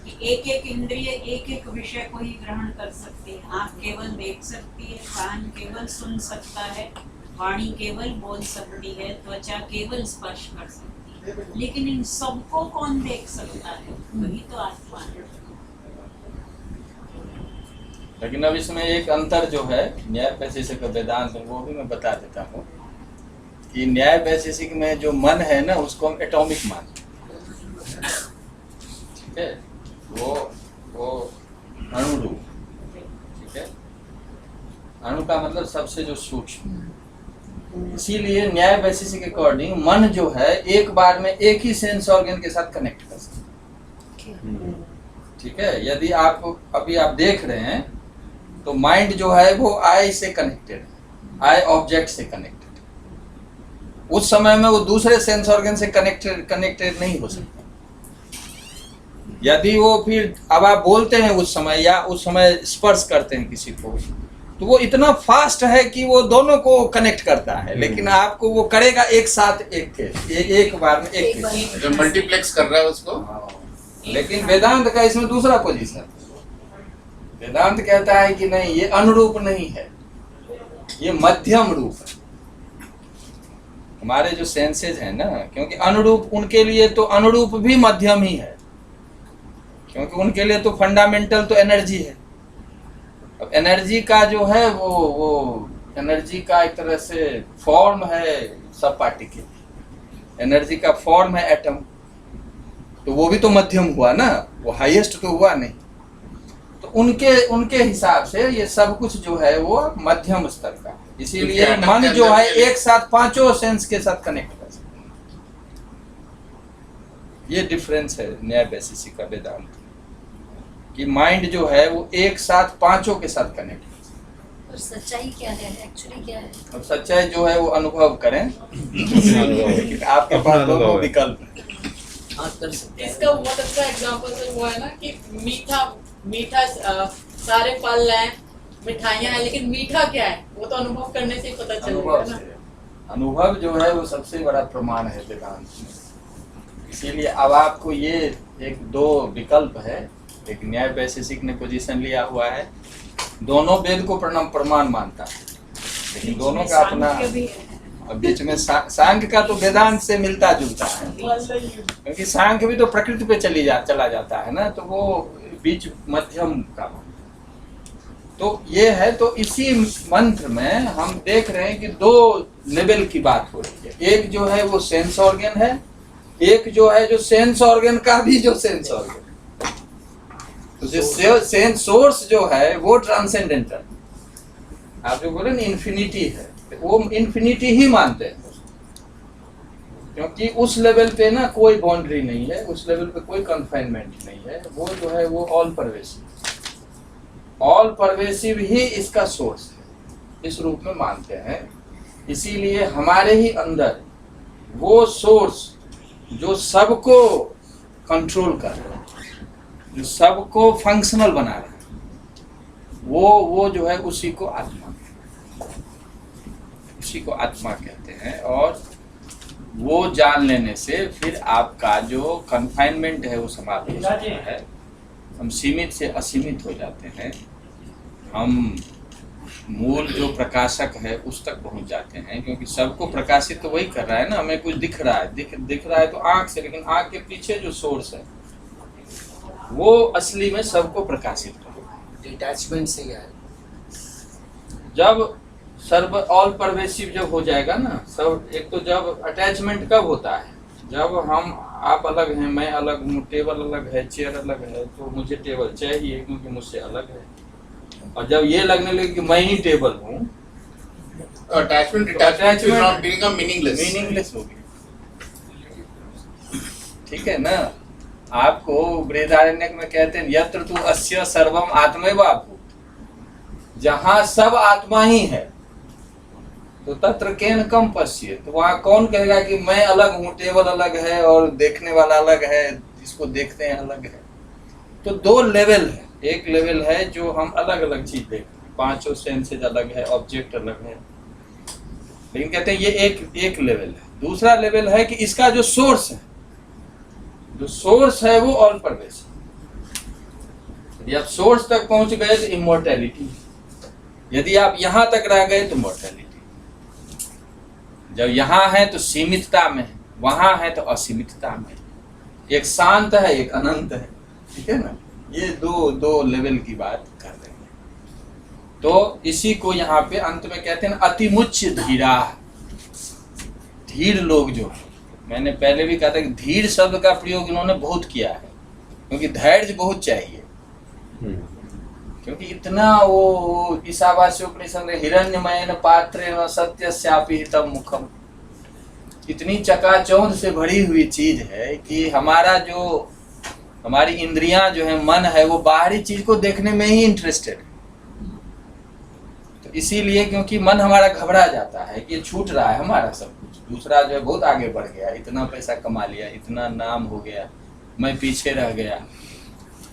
कि एक एक इंद्रिय एक एक विषय को ही ग्रहण कर सकती है। आँख केवल देख सकती है, कान केवल सुन सकता है, वाणी केवल बोल सकती है, त्वचा केवल स्पर्श कर सकती है, लेकिन इन सबको कौन देख सकता है? वही तो आत्मा है। लेकिन अब इसमें एक अंतर जो है न्याय वैशेषिक और वेदांत, वो भी मैं बता देता हूँ कि न्याय वैशेषिक में जो मन है ना उसको हम एटॉमिक मानते हैं, ठीक है, वो अणुरूप, ठीक है, अणु का मतलब सबसे जो सूक्ष्म। इसीलिए न्याय वैशेषिक के अकॉर्डिंग मन जो है एक बार में एक ही सेंस ऑर्गन के साथ कनेक्ट कर सकता है, ठीक है। यदि आप अभी आप देख रहे हैं तो माइंड जो है वो आई से कनेक्टेड है, आई ऑब्जेक्ट से कनेक्टेड। उस समय में वो दूसरे सेंस ऑर्गन से कनेक्टेड नहीं हो सकता। यदि वो फिर अब आप बोलते हैं उस समय या उस समय स्पर्श करते हैं किसी को, तो वो इतना फास्ट है कि वो दोनों को कनेक्ट करता है, लेकिन आपको वो करेगा एक साथ एक बार में एक केस। जो मल्टीप्लेक्स कर रहा है उसको। लेकिन वेदांत का इसमें दूसरा पोजीशन, वेदांत कहता है कि नहीं, ये अनुरूप नहीं है, ये मध्यम रूप है। हमारे जो सेंसेस हैं ना, क्योंकि अनुरूप उनके लिए तो अनुरूप भी मध्यम ही है, क्योंकि उनके लिए तो फंडामेंटल तो एनर्जी है। अब एनर्जी का जो है वो एनर्जी का एक तरह से फॉर्म है सब पार्टिकल, एनर्जी का फॉर्म है एटम, तो वो भी तो मध्यम हुआ ना, वो हाईएस्ट तो हुआ नहीं। तो उनके हिसाब से ये सब कुछ जो है वो मध्यम स्तर का, इसीलिए मन जो है एक साथ पांचों सेंस के साथ कनेक्ट कर सकता है। ये डिफरेंस है न्याय वैशेषिक का वेदांत, कि माइंड जो है वो एक साथ पांचों के साथ कनेक्ट कर सकता है। और सच्चाई क्या है, एक्चुअली क्या है? अब सच्चाई जो है वो अनुभव करें, लेकिन आपके पास दोनों विकल्प है। हाँ, कर सकते हैं। इसका बहुत अच्छा एग्जांपल तो वो है ना कि मीठा सारे फल हैं, मिठाइयाँ हैं, लेकिन मीठा क्या है वो तो अनुभव करने से ही पता चलेगा अनुभव ना। से, अनुभव जो है वो सबसे बड़ा प्रमाण है वेदांत में। इसीलिए अब आपको ये एक दो विकल्प है, एक न्याय वैशेषिक ने पोजीशन लिया हुआ है, दोनों वेद को प्रमाण मानता है, लेकिन दोनों का अपना, और बीच में सांख्य का तो वेदांत से मिलता जुलता है, क्योंकि सांख्य भी तो प्रकृति पे चला जाता है ना, तो वो बीच मध्यम का। तो ये है, तो इसी मंत्र में हम देख रहे हैं कि दो लेवल की बात हो रही है। एक जो है वो सेंस ऑर्गन है, एक जो है जो सेंस ऑर्गन का भी जो सेंस ऑर्गन, तो जो सेंस सोर्स जो है वो ट्रांसेंडेंटल, आप जो बोले ना इन्फिनिटी है, वो इन्फिनिटी ही मानते हैं, क्योंकि उस लेवल पे ना कोई बाउंड्री नहीं है, उस लेवल पे कोई कन्फाइनमेंट नहीं है। वो जो है वो ऑल परवेसिव ही इसका सोर्स है, इस रूप में मानते हैं। इसीलिए हमारे ही अंदर वो सोर्स जो सबको कंट्रोल कर रहा है, जो सबको फंक्शनल बना रहा है, वो जो है उसी को आत्मा कहते हैं। और वो जान लेने से फिर आपका जो कन्फाइनमेंट है वो समाप्त हो जाता है, हम सीमित से असीमित हो जाते हैं, हम मूल जो प्रकाशक है उस तक पहुंच जाते हैं, क्योंकि सबको प्रकाशित तो वही कर रहा है ना। हमें कुछ दिख रहा है, दिख रहा है तो आंख से, लेकिन आंख के पीछे जो सोर्स है वो असली में सबको प्रकाशित कर रहा है। डिटैचमेंट से क्या है? जब सर्व ऑल परवेसिव जब हो जाएगा ना सब, एक तो जब अटैचमेंट कब होता है, जब हम आप अलग हैं, मैं अलग हूँ, टेबल अलग है, चेयर अलग है, तो मुझे टेबल चाहिए क्योंकि मुझसे अलग है। और जब ये लगने लगे कि मैं ही टेबल हूँ, अटैचमेंट तो detachment will attachment not become meaningless. Meaningless हो गया। ठीक है ना। आपको बृहदारण्यक में कहते हैं यत्र तु अस्य सर्वम आत्मैव अभूत्, जहाँ सब आत्मा ही है तो तत्र केन कम पश्ये, तो वहाँ कौन कहेगा कि मैं अलग हूँ, टेबल अलग है और देखने वाला अलग है, जिसको देखते हैं अलग है। तो दो लेवल है, एक लेवल है जो हम अलग अलग चीज देखते हैं, पांचों सेंसेज अलग है, ऑब्जेक्ट अलग है, लेकिन कहते हैं ये एक लेवल है। दूसरा लेवल है कि इसका जो सोर्स है, जो सोर्स है वो ऑल परवेसिव। यदि आप सोर्स तक पहुंच गए तो इमोर्टैलिटी, यदि आप यहां तक रह गए तो मोर्टैलिटी। जब यहाँ है तो सीमितता में है, वहां है तो असीमितता में है। एक शांत है, एक अनंत है, ठीक है ना। ये दो लेवल की बात कर रहे हैं। तो इसी को यहाँ पे अंत में कहते हैं अतिमुच्च धीरा, धीर लोग जो है। मैंने पहले भी कहा था कि धीर शब्द का प्रयोग इन्होंने बहुत किया है, क्योंकि धैर्य बहुत चाहिए। क्योंकि इतना वो ईशावास्य उपनिषद में हिरण्यमयन पात्रेण सत्यस्यापि हितम मुखम, इतनी चकाचौंध से भरी हुई चीज है कि हमारी इंद्रियां जो है, मन है, वो बाहरी चीज को देखने में ही इंटरेस्टेड है। तो इसीलिए क्योंकि मन हमारा घबरा जाता है कि ये छूट रहा है हमारा सब कुछ, दूसरा जो है बहुत आगे बढ़ गया, इतना पैसा कमा लिया, इतना नाम हो गया, मैं पीछे रह गया।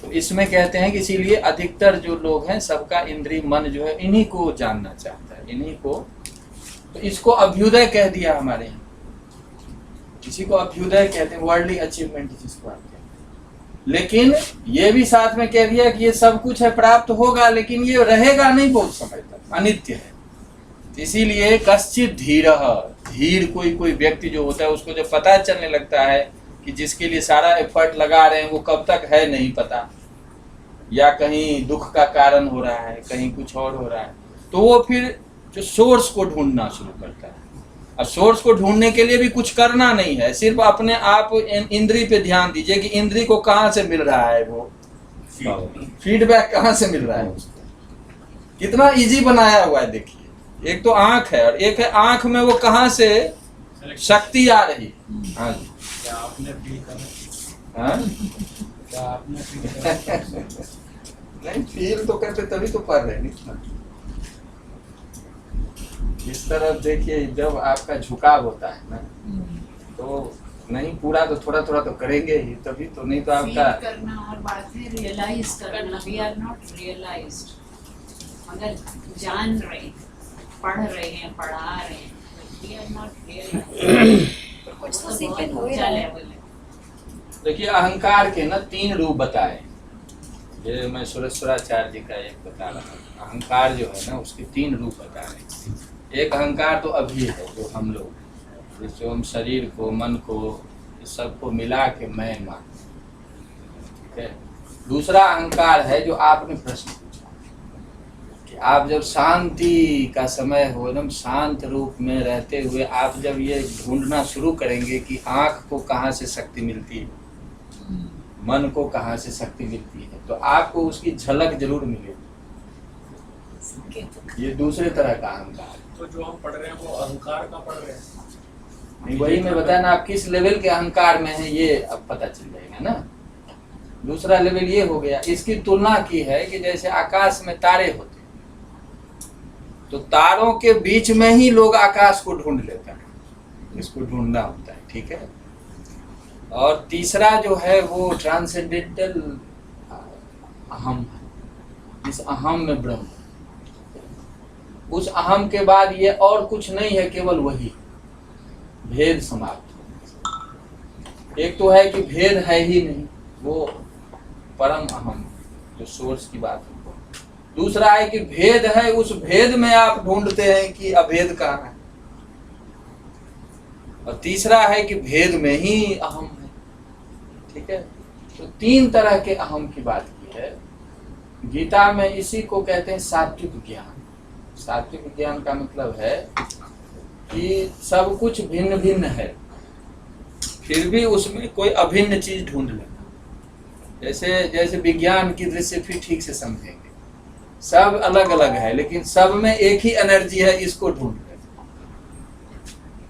तो इसमें कहते हैं कि इसीलिए अधिकतर जो लोग हैं सबका इंद्रिय मन जो है इन्हीं को जानना चाहता है, इन्हीं को। तो इसको अभ्युदय कह दिया हमारे यहाँ, इसी को अभ्युदय कहते हैं, वर्ल्डली अचीवमेंट जिसको आते हैं। लेकिन ये भी साथ में कह दिया कि ये सब कुछ है, प्राप्त होगा, लेकिन ये रहेगा नहीं बहुत समय तक, अनित्य है। इसीलिए कश्चित धीर, धीर कोई व्यक्ति जो होता है उसको जब पता चलने लगता है कि जिसके लिए सारा एफर्ट लगा रहे हैं वो कब तक है नहीं पता, या कहीं दुख का कारण हो रहा है, कहीं कुछ और हो रहा है, तो वो फिर जो सोर्स को ढूंढना शुरू करता है। अब सोर्स को ढूंढने के लिए भी कुछ करना नहीं है, सिर्फ अपने आप इंद्री पे ध्यान दीजिए कि इंद्री को कहाँ से मिल रहा है, वो फीडबैक कहाँ से मिल रहा है उसको। कितना इजी बनाया हुआ है देखिए। एक तो आंख है और एक है आंख में वो कहाँ से शक्ति आ रही है। हाँ जी, क्या आपने फील करा? हाँ? क्या आपने फील करा? नहीं, फील तो करते तभी तो पढ़ रहे नहीं। इस तरफ देखिए, जब आपका झुकाव होता है ना, तो नहीं पूरा तो थोड़ा थोड़ा तो करेंगे ही, तभी तो, नहीं तो आपका फील करना और बात है रियलाइज करना। वी आर नॉट रियलाइज्ड, अगर जान रहे हैं, पढ़ रहे हैं, पढ़ा रहे हैं, वी आर नॉट रियलाइज्ड। कुछ तो सीखने हो ही रहा है। देखिए अहंकार के ना 3 रूप बताए। ये मैं सुरेश्वराचार्य जी का एक बता रहा हूँ। अहंकार जो है ना उसके 3 रूप बता रहे हैं। एक अहंकार तो अभी है जो हम लोग, जिससे हम शरीर को, मन को, इस सबको मिला के मैं मानते हैं, ठीक है। दूसरा अहंकार है जो आपने प्रश्न पूछा कि आप जब शांति का समय हो, एकदम शांत रूप में रहते हुए आप जब ये ढूंढना शुरू करेंगे कि आँख को कहाँ से शक्ति मिलती है, मन को कहाँ से शक्ति मिलती है, तो आपको उसकी झलक जरूर मिलेगी। ये दूसरे तरह का अहंकार है। तो जो हम पढ़ रहे हैं वो अहंकार का पढ़ रहे हैं। नहीं, वही मैं बताया ना, आप किस लेवल के अहंकार में है ये अब पता चल जाएगा ना। दूसरा लेवल ये हो गया। इसकी तुलना की है कि जैसे आकाश में तारे होते हैं, तो तारों के बीच में ही लोग आकाश को ढूंढ लेते हैं, इसको ढूंढना होता है, ठीक है। और तीसरा जो है वो ट्रांसेंडेंटल अहम है। इस अहम में ब्रह्म, उस अहम के बाद ये और कुछ नहीं है, केवल वही भेद समाप्त। एक तो है कि भेद है ही नहीं, वो परम अहम जो सोर्स की बात है। दूसरा है कि भेद है, उस भेद में आप ढूंढते हैं कि अभेद कहाँ है। और तीसरा है कि भेद में ही अहम है, ठीक है। तो 3 तरह के अहम की बात की है गीता में। इसी को कहते हैं सात्विक ज्ञान। सात्विक ज्ञान का मतलब है कि सब कुछ भिन्न भिन्न है, फिर भी उसमें कोई अभिन्न चीज ढूंढ लेना। जैसे विज्ञान की दृष्टि फिर ठीक से समझेंगे सब अलग अलग है, लेकिन सब में एक ही एनर्जी है, इसको ढूंढ रहे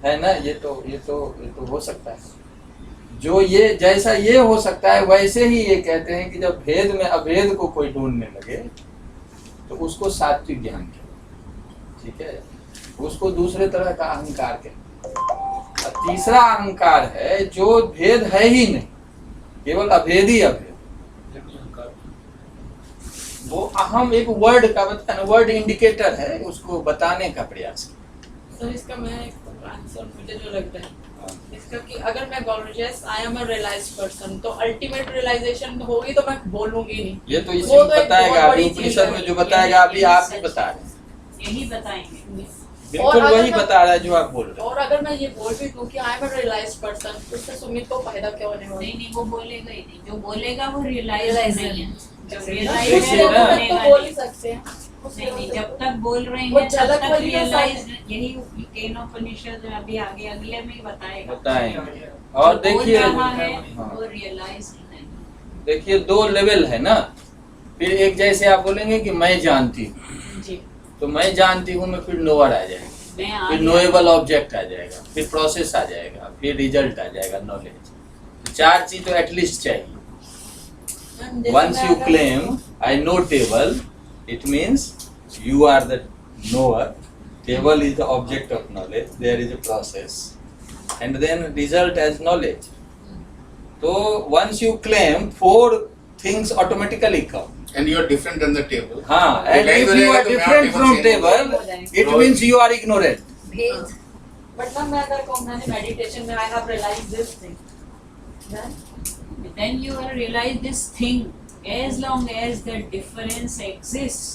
है ना। ये तो हो सकता है। जो ये जैसा ये हो सकता है, वैसे ही ये कहते हैं कि जब भेद में अभेद को कोई ढूंढने लगे तो उसको सात्विक ज्ञान कहते, ठीक है। उसको दूसरे तरह का अहंकार कहते। और तीसरा अहंकार है जो भेद है ही नहीं, केवल अभेद ही अभेद। वो अहम एक वर्ड का बताना, वर्ड इंडिकेटर है, उसको बताने का प्रयास किया। सर इसका मैं एक आंसर मुझे जो लगता है इसका कि अगर मैं gorgeous I am a realised person तो अल्टीमेट रियलाइजेशन होगी तो मैं बोलूंगी नहीं। ये तो इसी वो में तो एक बताएगा, बहुत अभी बड़ी चीज़ उपनिषद है। में जो बताएगा अभी आप ही बता रहे हैं, यही बताएंगे। बिल्कुल और अगर वही मैं- बता रहा है जो आप बोल रहे हैं। और अगर मैं ये बोल भी दूं कि I am a realised person तो उससे सुमित को फायदा क्या होने वाला है? नहीं वो बोलेगा ही नहीं, जो बोलेगा वो रियलाइज Realize नहीं है। जब देखिए रियलाइज ना, तो बोल ही सकते हैं। नहीं, जब तक बोल रहे वो हैं तब झलक तक वाली तो रियलाइज, यही केनोपनिषद में अभी आगे अगले में बताएगा। बताएंगे। और जो देखिए, बोल रहा है हाँ। वो रियलाइज नहीं। देखिए 2 लेवल है ना। फिर एक जैसे आप बोलेंगे कि मैं जानती हूँ, जी तो मैं जानती हूँ में फिर नोअर आ जाएगा, मैं फिर आगे नोएबल ऑब्जेक्ट आ जाएगा, फिर प्रोसेस आ जाएगा, फिर रिजल्ट आ जाएगा, नॉलेज। 4 चीज तो एटलीस्ट चाहिए। Once you claim I know table, it means you are the knower. Table is the object of knowledge. There is a process, and then result as knowledge. So once you claim, 4 things automatically come. And you are different than the table. हाँ, and Realize if you हो are जाएगा तो different मेरा from table same table, हो जाएगा। it means you are ignorant. भेद but मैं अगर कहूँ मैंने मेडिटेशन में I have realised this thing then you will realize this thing. As long as the difference exists,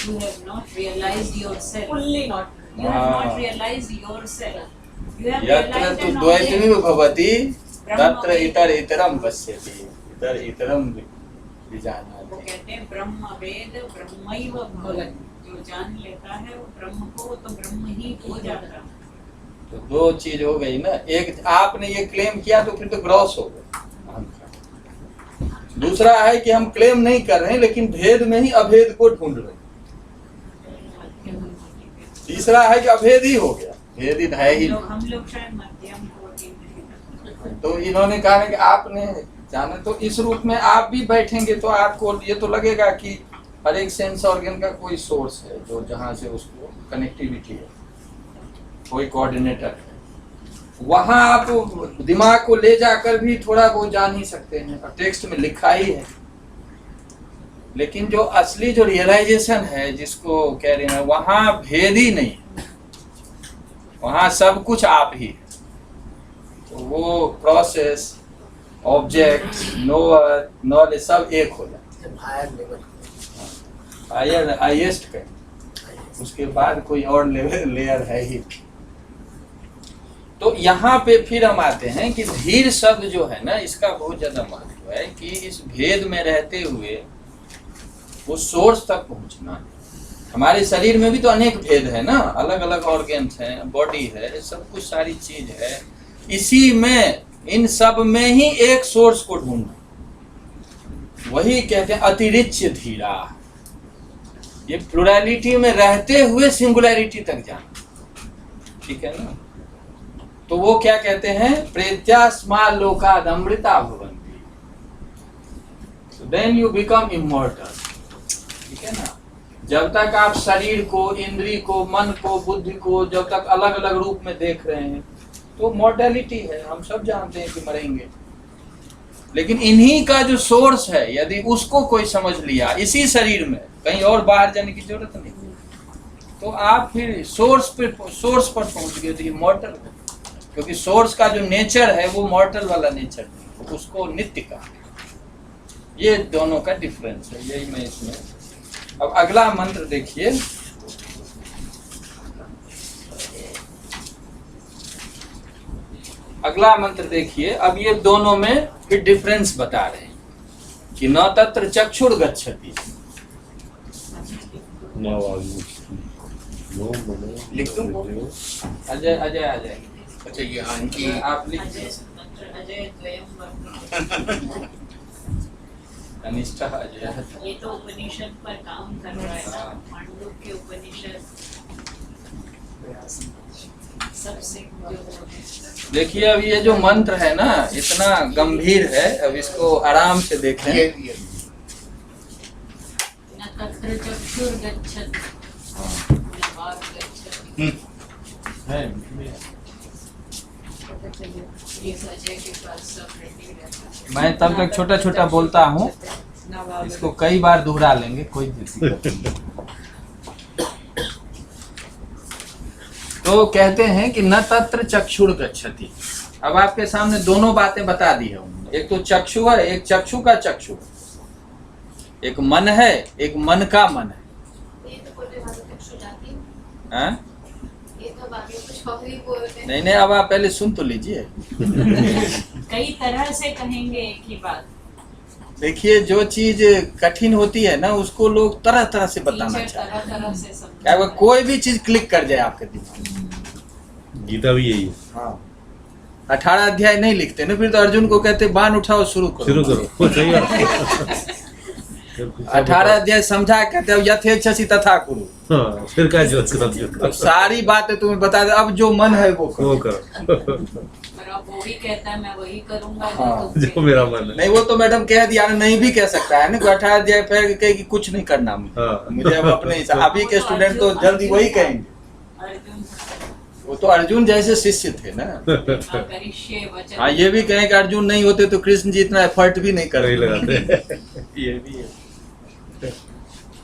you have not realized yourself. Fully not You have Ah. not realized yourself. You have यत्र realized तु an द्वैतमिव object. भवति तत्र ब्रह्म इतर इतरम पश्यति, इतर इतरम वो विजानाति। कहते हैं ब्रह्म वेद ब्रह्मैव भवति। जो जान लेता है वो ब्रह्म को, तो ब्रह्म ही हो जाता है। तो 2 चीज हो गई ना। एक आपने ये क्लेम किया तो फिर तो ग्रॉस हो गया अहंकार। दूसरा है कि हम क्लेम नहीं कर रहे हैं, लेकिन भेद में ही अभेद को ढूंढ रहे हैं। तीसरा है कि अभेद ही हो गया, भेदित है ही नहीं। हम लोग शायद मध्यम कोटि में। तो इन्होंने कहा है कि आपने जाना, तो इस रूप में आप भी बैठेंगे तो आपको ये तो लगेगा कि हर एक सेंस ऑर्गन का कोई सोर्स है जो जहाँ से उसको कनेक्टिविटी है, कोई कोऑर्डिनेटर है। वहाँ आप दिमाग को ले जाकर भी थोड़ा बहुत जान ही सकते हैं, और टेक्स्ट में लिखा ही है। लेकिन जो असली जो रियलाइजेशन है जिसको कह रहे हैं, वहाँ भेद ही नहीं है, वहाँ सब कुछ आप ही है। तो वो प्रोसेस, ऑब्जेक्ट, नोअर, नॉलेज सब एक हो जाए। हायर लेवल हाईएस्ट का, उसके बाद कोई और लेयर है ही। तो यहाँ पे फिर हम आते हैं कि धीर शब्द जो है ना, इसका बहुत ज्यादा महत्व है कि इस भेद में रहते हुए वो सोर्स तक पहुंचना। हमारे शरीर में भी तो अनेक भेद है ना, अलग अलग ऑर्गन्स हैं, बॉडी है, सब कुछ सारी चीज है। इसी में, इन सब में ही एक सोर्स को ढूंढना, वही कहते हैं अतिरिच्य धीरा। ये प्लुरैलिटी में रहते हुए सिंगुलैरिटी तक जाना, ठीक है ना। तो वो क्या कहते हैं, प्रेत्यास्मा लोकाद अमृता भवन्ति, so then you become immortal, ठीक है ना। जब तक आप शरीर को, इंद्री को, मन को, बुद्धि को जब तक अलग अलग रूप में देख रहे हैं तो मॉर्टेलिटी है, हम सब जानते हैं कि मरेंगे। लेकिन इन्हीं का जो सोर्स है, यदि उसको कोई समझ लिया इसी शरीर में, कहीं और बाहर जाने की जरूरत नहीं, तो आप फिर सोर्स पर पहुंच गए, तो इमॉर्टल है। क्योंकि सोर्स का जो नेचर है वो मॉर्टल वाला नेचर नहीं, उसको नित्य का। ये दोनों का डिफरेंस है, यही मैं इसमें। अब अगला मंत्र देखिए, अगला मंत्र देखिए। अब ये दोनों में फिर डिफरेंस बता रहे हैं कि न तत्र चक्षुर गच्छति। लिख दो अजय, अजय आ जाएंगे। अच्छा ये हाँ इनकी आप लिख अजय द्वयं वर्णम। अनिष्ट अजय। ये तो उपनिषद पर काम कर रहा है ना, मांडुक्य उपनिषद सबसे जो देखिए अब ये जो मंत्र है ना इतना गंभीर है, अब इसको आराम से देखें। ये न तत्र चक्षुर्गच्छति न वाक् गच्छति। है ये अजय के पास सब रेडी रहता है। मैं तब तक छोटा छोटा बोलता हूँ, इसको कई बार दोहरा लेंगे, कोई दिक्कत नहीं। तो कहते हैं कि न तत्र चक्षुर गच्छति। अब आपके सामने दोनों बातें बता दी है उन्होंने। एक तो चक्षु है, एक चक्षु का चक्षु है, एक मन है, एक मन का मन है। ये तो बोलते वाले चक्षु जाती है। हैं? ये तो बाकी कुछ और ही बोलते हैं। नहीं, अब आप पहले सुन तो लीजिए। कई तरह से कहेंगे एक ही बात। देखिए जो चीज कठिन होती है ना उसको लोग तरह तरह से बताना टीचर चाहते हैं। तरह तरह से समझाते क्या वो हैं। कोई भी चीज क्लिक कर जाए आपके दिमाग में। गीता भी यही है। हाँ 18 अध्याय नहीं लिखते ना, फिर तो अर्जुन को कहते बाण उठाओ शुरू करो। शुरू करो, वो सही बात है। 18 अध्याय समझा कहते अब यथेच्छसि तथा कुरु। हाँ, फिर क्या जो अब सारी बातें तुम्हें बता दे, अब जो मन है वो करो। वो करो पर अब वो भी कहता है मैं वही करूंगा हाँ, जो मेरा मन है। नहीं वो तो मैडम कह दिया ना, नहीं भी कह सकता है ना। 18 अध्याय फिर कहे कि कुछ नहीं करना हाँ। मुझे अब अपने हिसाब। अभी के स्टूडेंट तो जल्दी वही कहेंगे। अर्जुन वो तो अर्जुन जैसे शिष्य थे ना। करिष्ये वचन। हाँ ये भी कहें कि अर्जुन नहीं होते तो कृष्ण जी इतना एफर्ट भी नहीं कर नहीं लगाते। ये भी है।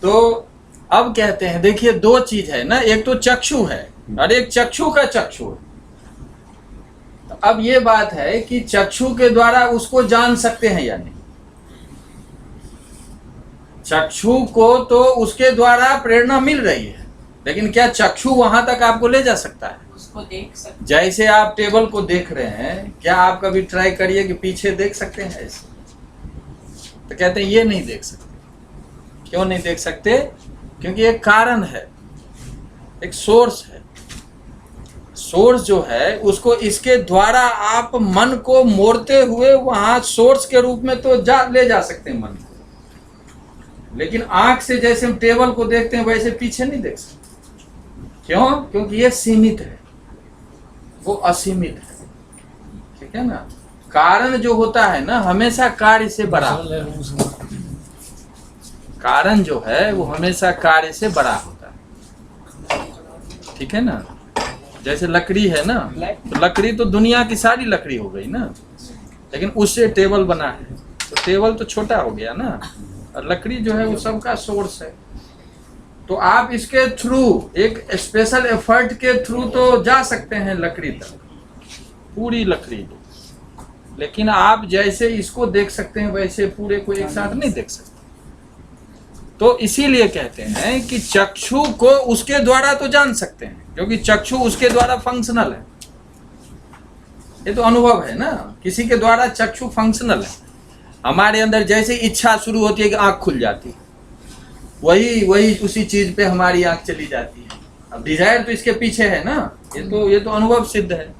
तो अब कहते हैं देखिए दो चीज है ना, एक तो चक्षु है और एक चक्षु का चक्षु है। तो अब ये बात है कि चक्षु के द्वारा उसको जान सकते हैं या नहीं। चक्षु को तो उसके द्वारा प्रेरणा मिल रही है, लेकिन क्या चक्षु वहां तक आपको ले जा सकता है? उसको देख सकते। जैसे आप टेबल को देख रहे हैं, क्या आप कभी ट्राई करिए कि पीछे देख सकते हैं ऐसे? तो कहते हैं ये नहीं देख सकते। क्यों नहीं देख सकते? क्योंकि एक कारण है, एक सोर्स है। सोर्स जो है उसको इसके द्वारा आप मन को मोड़ते हुए वहां सोर्स के रूप में तो ले जा सकते हैं मन को, लेकिन आंख से जैसे हम टेबल को देखते हैं वैसे पीछे नहीं देख सकते। क्यों? क्योंकि ये सीमित है, वो असीमित है। ठीक है ना। कारण जो होता है ना हमेशा कार्य से बड़ा होता है। कारण जो है वो हमेशा कार्य से बड़ा होता है। ठीक है ना। जैसे लकड़ी है ना, तो लकड़ी तो दुनिया की सारी लकड़ी हो गई ना, लेकिन उससे टेबल बना है तो टेबल तो छोटा हो गया ना, और लकड़ी जो है वो सबका सोर्स है। तो आप इसके थ्रू एक स्पेशल एफर्ट के थ्रू तो जा सकते हैं लकड़ी तक, पूरी लकड़ी। लेकिन आप जैसे इसको देख सकते हैं वैसे पूरे को एक साथ नहीं देख सकते। तो इसीलिए कहते हैं कि चक्षु को उसके द्वारा तो जान सकते हैं, क्योंकि चक्षु उसके द्वारा फंक्शनल है। ये तो अनुभव है ना, किसी के द्वारा चक्षु फंक्शनल है। हमारे अंदर जैसे इच्छा शुरू होती है कि आंख खुल जाती है, वही उसी चीज पे हमारी आंख चली जाती है। अब डिजायर तो इसके पीछे है ना, ये तो अनुभव सिद्ध है।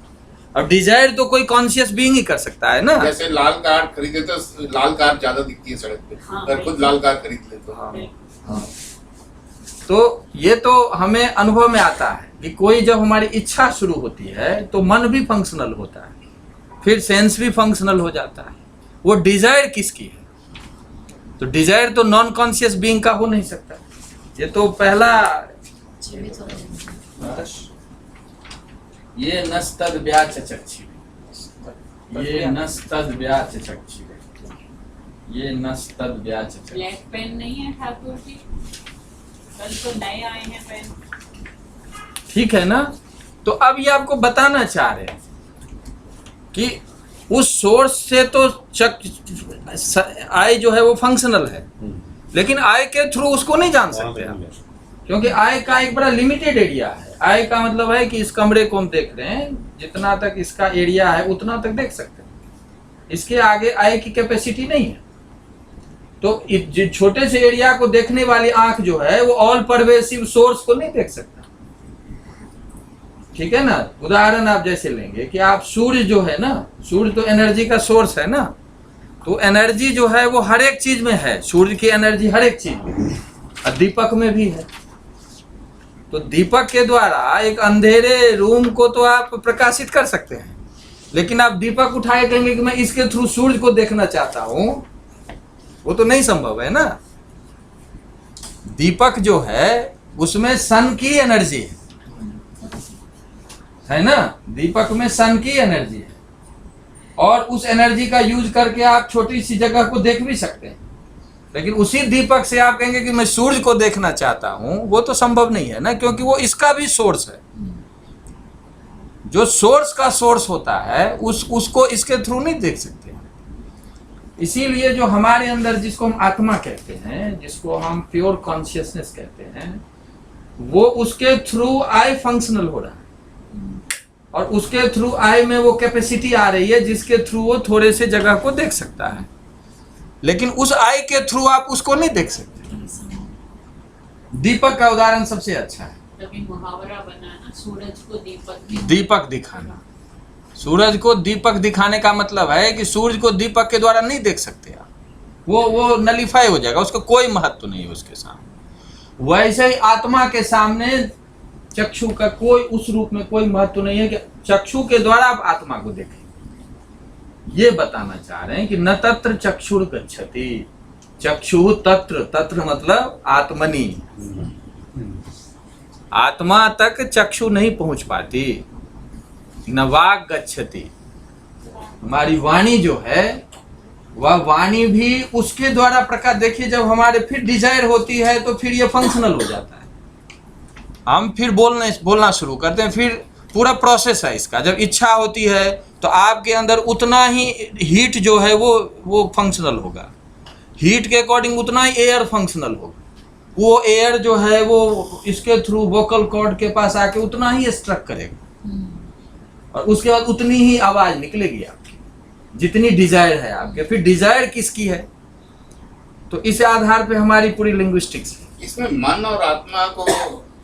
अब डिजायर तो कोई कॉन्शियस बीइंग ही कर सकता है ना। जैसे लाल कार खरीदे तो लाल कार ज्यादा दिखती है सड़क पे, हाँ, अगर खुद लाल कार खरीद ले तो। हाँ। तो ये तो हमें अनुभव में आता है कि कोई जब हमारी इच्छा शुरू होती है तो मन भी फंक्शनल होता है, फिर सेंस भी फंक्शनल हो जाता है। वो डिजायर किसकी है? तो डिजायर तो नॉन कॉन्शियस बीइंग का हो नहीं सकता। ये तो पहला ये नस्तद व्याच चक्षी, ये नस्तद व्याच चक्षी, ये नस्तद व्याच चक्षी। ब्लैक पेन नहीं है ठाकुर जी, कल तो नए आए हैं पेन। ठीक है ना। तो अब ये आपको बताना चाह रहे हैं कि उस सोर्स से तो आई जो है वो फंक्शनल है, लेकिन आई के थ्रू उसको नहीं जान सकते आप, क्योंकि आई का एक बड़ा लिमिटेड एरिया है। आई का मतलब है कि इस कमरे को हम देख रहे हैं, जितना तक इसका एरिया है उतना तक देख सकते हैं, इसके आगे आई की कैपेसिटी नहीं है। तो छोटे से एरिया को देखने वाली आंख जो है वो ऑल परवेसिव सोर्स को नहीं देख सकता। ठीक है ना। उदाहरण आप जैसे लेंगे कि आप सूर्य जो है ना, सूर्य तो एनर्जी का सोर्स है ना। तो एनर्जी जो है वो हर एक चीज में है, सूर्य की एनर्जी हर एक चीज में है, और दीपक में भी है। तो दीपक के द्वारा एक अंधेरे रूम को तो आप प्रकाशित कर सकते हैं, लेकिन आप दीपक उठाए कहेंगे कि मैं इसके थ्रू सूर्य को देखना चाहता हूं, वो तो नहीं संभव है ना। दीपक जो है उसमें सन की एनर्जी है ना, दीपक में सन की एनर्जी है, और उस एनर्जी का यूज करके आप छोटी सी जगह को देख भी सकते हैं। लेकिन उसी दीपक से आप कहेंगे कि मैं सूर्य को देखना चाहता हूं, वो तो संभव नहीं है ना, क्योंकि वो इसका भी सोर्स है। जो सोर्स का सोर्स होता है उसको इसके थ्रू नहीं देख सकते। इसीलिए जो हमारे अंदर, जिसको हम आत्मा कहते हैं, जिसको हम प्योर कॉन्शियसनेस कहते हैं, वो उसके थ्रू आई फंक्शनल हो रहा है, और उसके थ्रू आई में वो कैपेसिटी आ रही है जिसके थ्रू वो थोड़े से जगह को देख सकता है। लेकिन उस आई के थ्रू आप उसको नहीं देख सकते। दीपक का उदाहरण सबसे अच्छा है। तभी मुहावरा बनाना, सूरज को दीपक दिखाना। सूरज को दीपक दिखाने का मतलब है कि सूरज को दीपक के द्वारा नहीं देख सकते आप, वो नलीफाई हो जाएगा, उसका कोई महत्व नहीं है उसके सामने। वैसे ही आत्मा के सामने चक्षु का कोई उस रूप में कोई महत्व नहीं है कि चक्षु के द्वारा आप आत्मा को देखें। ये बताना चाह रहे हैं कि न तत्र चक्षुर गच्छति, चक्षु तत्र, तत्र मतलब आत्मनि, आत्मा तक चक्षु नहीं पहुंच पाती। न वाग गच्छति, हमारी वाणी जो है वह वाणी भी उसके द्वारा प्रकाश। देखिए जब हमारे फिर डिजायर होती है तो फिर ये फंक्शनल हो जाता है, हम फिर बोलना शुरू करते हैं, फिर पूरा प्रोसेस है इसका। जब इच्छा होती है तो आपके अंदर उतना ही हीट जो है वो फंक्शनल होगा, हीट के अकॉर्डिंग उतना ही एयर फंक्शनल होगा। वो एयर जो है वो इसके थ्रू वोकल कॉर्ड के पास आके उतना ही स्ट्रक करेगा, और उसके बाद उतनी ही आवाज निकलेगी आपकी, जितनी डिजायर है आपके। फिर डिजायर किसकी है, तो इस आधार पे हमारी पूरी लिंग्विस्टिक्स है। इसमें मन और आत्मा को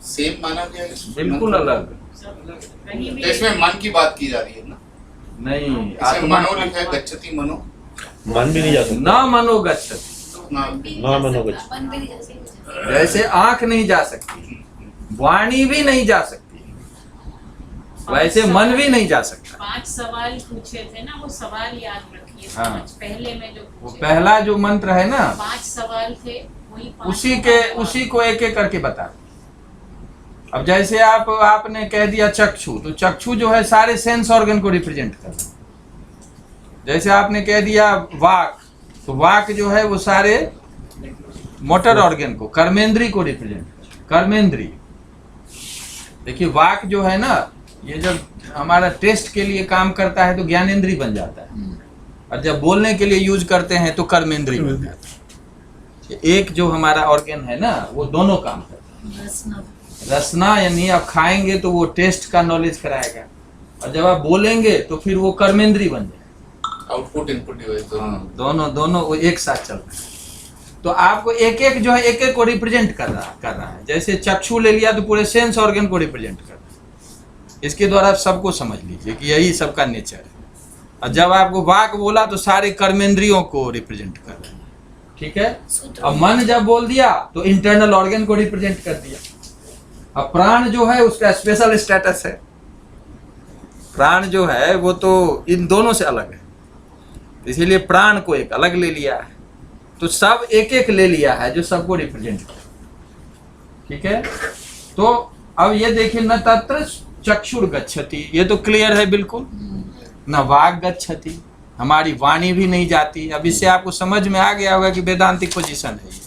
सेम माना गया है? बिल्कुल अलग। तो इसमें मन की बात की जा रही है ना? नहीं, आत्मा मनो लिखा है, गच्छति मनो, मन भी नहीं जा सकता, ना मनो गच्छति, ना मनो गच्छति। जैसे आंख नहीं जा सकती, वाणी भी नहीं जा सकती, वैसे मन भी नहीं जा सकता। 5 सवाल पूछे थे ना, वो सवाल याद रखिए। हाँ। पहले में जो वो पहला जो मंत्र है ना, 5 सवाल थे, वही उसी को एक एक करके बता। अब जैसे आपने कह दिया चक्षु, तो चक्षु जो है सारे सेंस ऑर्गन को रिप्रेजेंट कर रहा है। जैसे आपने कह दिया वाक, तो वाक जो है वो सारे मोटर ऑर्गन को, कर्मेंद्री को रिप्रेजेंट कर, कर्मेंद्री। देखिए वाक जो है ना, ये जब हमारा टेस्ट के लिए काम करता है तो ज्ञानेंद्री बन जाता है, और जब बोलने के लिए यूज करते हैं तो कर्मेंद्री बन जाता है। एक जो हमारा ऑर्गन है ना, वो दोनों काम करता है। रसना यानी आप खाएंगे तो वो टेस्ट का नॉलेज कराएगा, और जब आप बोलेंगे तो फिर वो कर्मेंद्री बन जाएगा। आउटपुट इनपुट डिवाइस दोनों वो एक साथ चल रहा है। तो आपको एक एक जो है एक एक को रिप्रेजेंट कर रहा है। जैसे चक्षु ले लिया तो पूरे सेंस ऑर्गन को रिप्रेजेंट कर रहा है। इसके द्वारा आप सबको समझ लीजिए कि यही सबका नेचर है। और जब आपको वाक बोला तो सारे कर्मेंद्रियों को रिप्रेजेंट कर रहे हैं, ठीक है। अब मन जब बोल दिया तो इंटरनल ऑर्गन को रिप्रेजेंट कर दिया। अब प्राण जो है उसका स्पेशल स्टेटस है, प्राण जो है वो तो इन दोनों से अलग है, इसीलिए प्राण को एक अलग ले लिया है। तो सब एक एक ले लिया है जो सबको रिप्रेजेंट करे, ठीक है। तो अब ये देखिए, न तत्र चक्षुर गच्छति, ये तो क्लियर है बिल्कुल। न वाग गच्छति, हमारी वाणी भी नहीं जाती। अब इससे आपको समझ में आ गया होगा कि वेदांतिक पोजीशन है ये।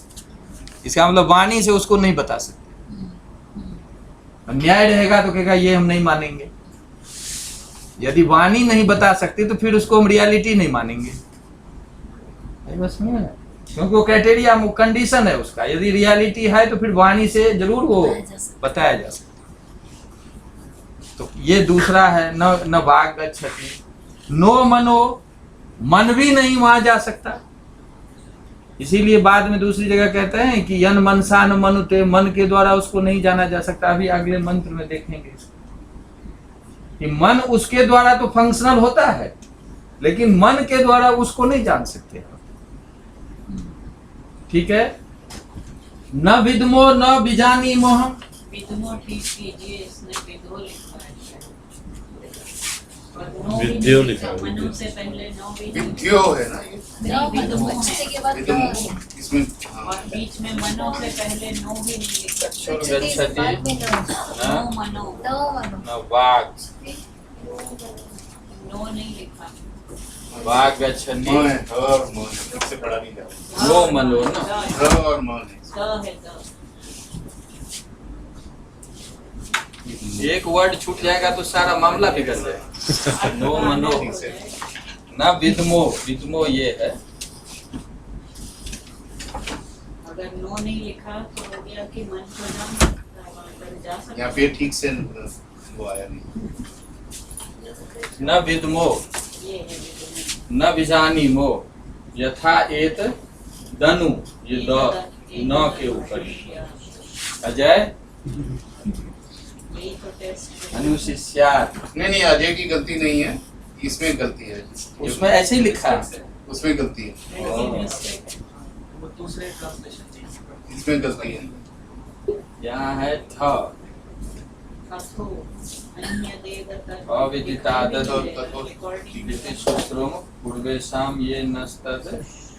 इसका मतलब वाणी से उसको नहीं बता सकते। न्याय रहेगा तो कहेगा ये हम नहीं मानेंगे। यदि वाणी नहीं बता सकती तो फिर उसको हम रियलिटी नहीं मानेंगे, बस में, क्योंकि वो क्राइटेरिया, वो कंडीशन है उसका। यदि रियलिटी है तो फिर वाणी से जरूर वो बताया जा सकता। तो ये दूसरा है, न वाग गच्छति, नो मनो, मन भी नहीं वहां जा सकता। इसीलिए बाद में दूसरी जगह कहते हैं कि यन मनसा न मनुते, मन के द्वारा उसको नहीं जाना जा सकता। अभी अगले मंत्र में देखेंगे इसको कि मन उसके द्वारा तो फंक्शनल होता है, लेकिन मन के द्वारा उसको नहीं जान सकते आप। ठीक है, न विद्मो न बीजानी मोह। विद्मो ठीक कीजिए, इसने विदो लिखा है। और नो भी विद्यो नहीं लिखा है, मनो विद्यो। से पहले नो भी नहीं विद्यो है ना ये, नहीं, विद्मो है। विद्मो, इसमें और बीच में मनो से पहले नो भी नहीं लिखा। चक्षुर्गच्छति नो मनो, न वाक्, नो नहीं लिखा। वाक् गच्छति, म है, और म है, सबसे बड़ा नहीं जाता। नो मनो ना। ध और म है। द है द। एक वर्ड छूट जाएगा तो सारा मामला बिगड़ जाएगा। नो मनो, ठीक से। न विद्मो, विद्मो ये है। अगर नो नहीं लिखा तो हो गया कि मन को जान सकता है, वहाँ पर जा सकता यहाँ है। पे ठीक से वो आया नहीं। न विद्मो ये है विद्मो। न बीजानी मो यथा एत दनु, ये द न के ऊपर अजय यही तो टेस्ट है। अनुशिष्यात्, नहीं अजय की गलती नहीं है, इसमें गलती है। उसमें ऐसे ही लिखा है। उसमें गलती है, Printing mistake है। वो दूसरे ट्रांसलेशन इसमें गलती है। यहाँ है थ अथो अन्य देवता अविदितादत रिकॉर्डिंग इति सूत्रम पूर्वेशाम ये नस्तद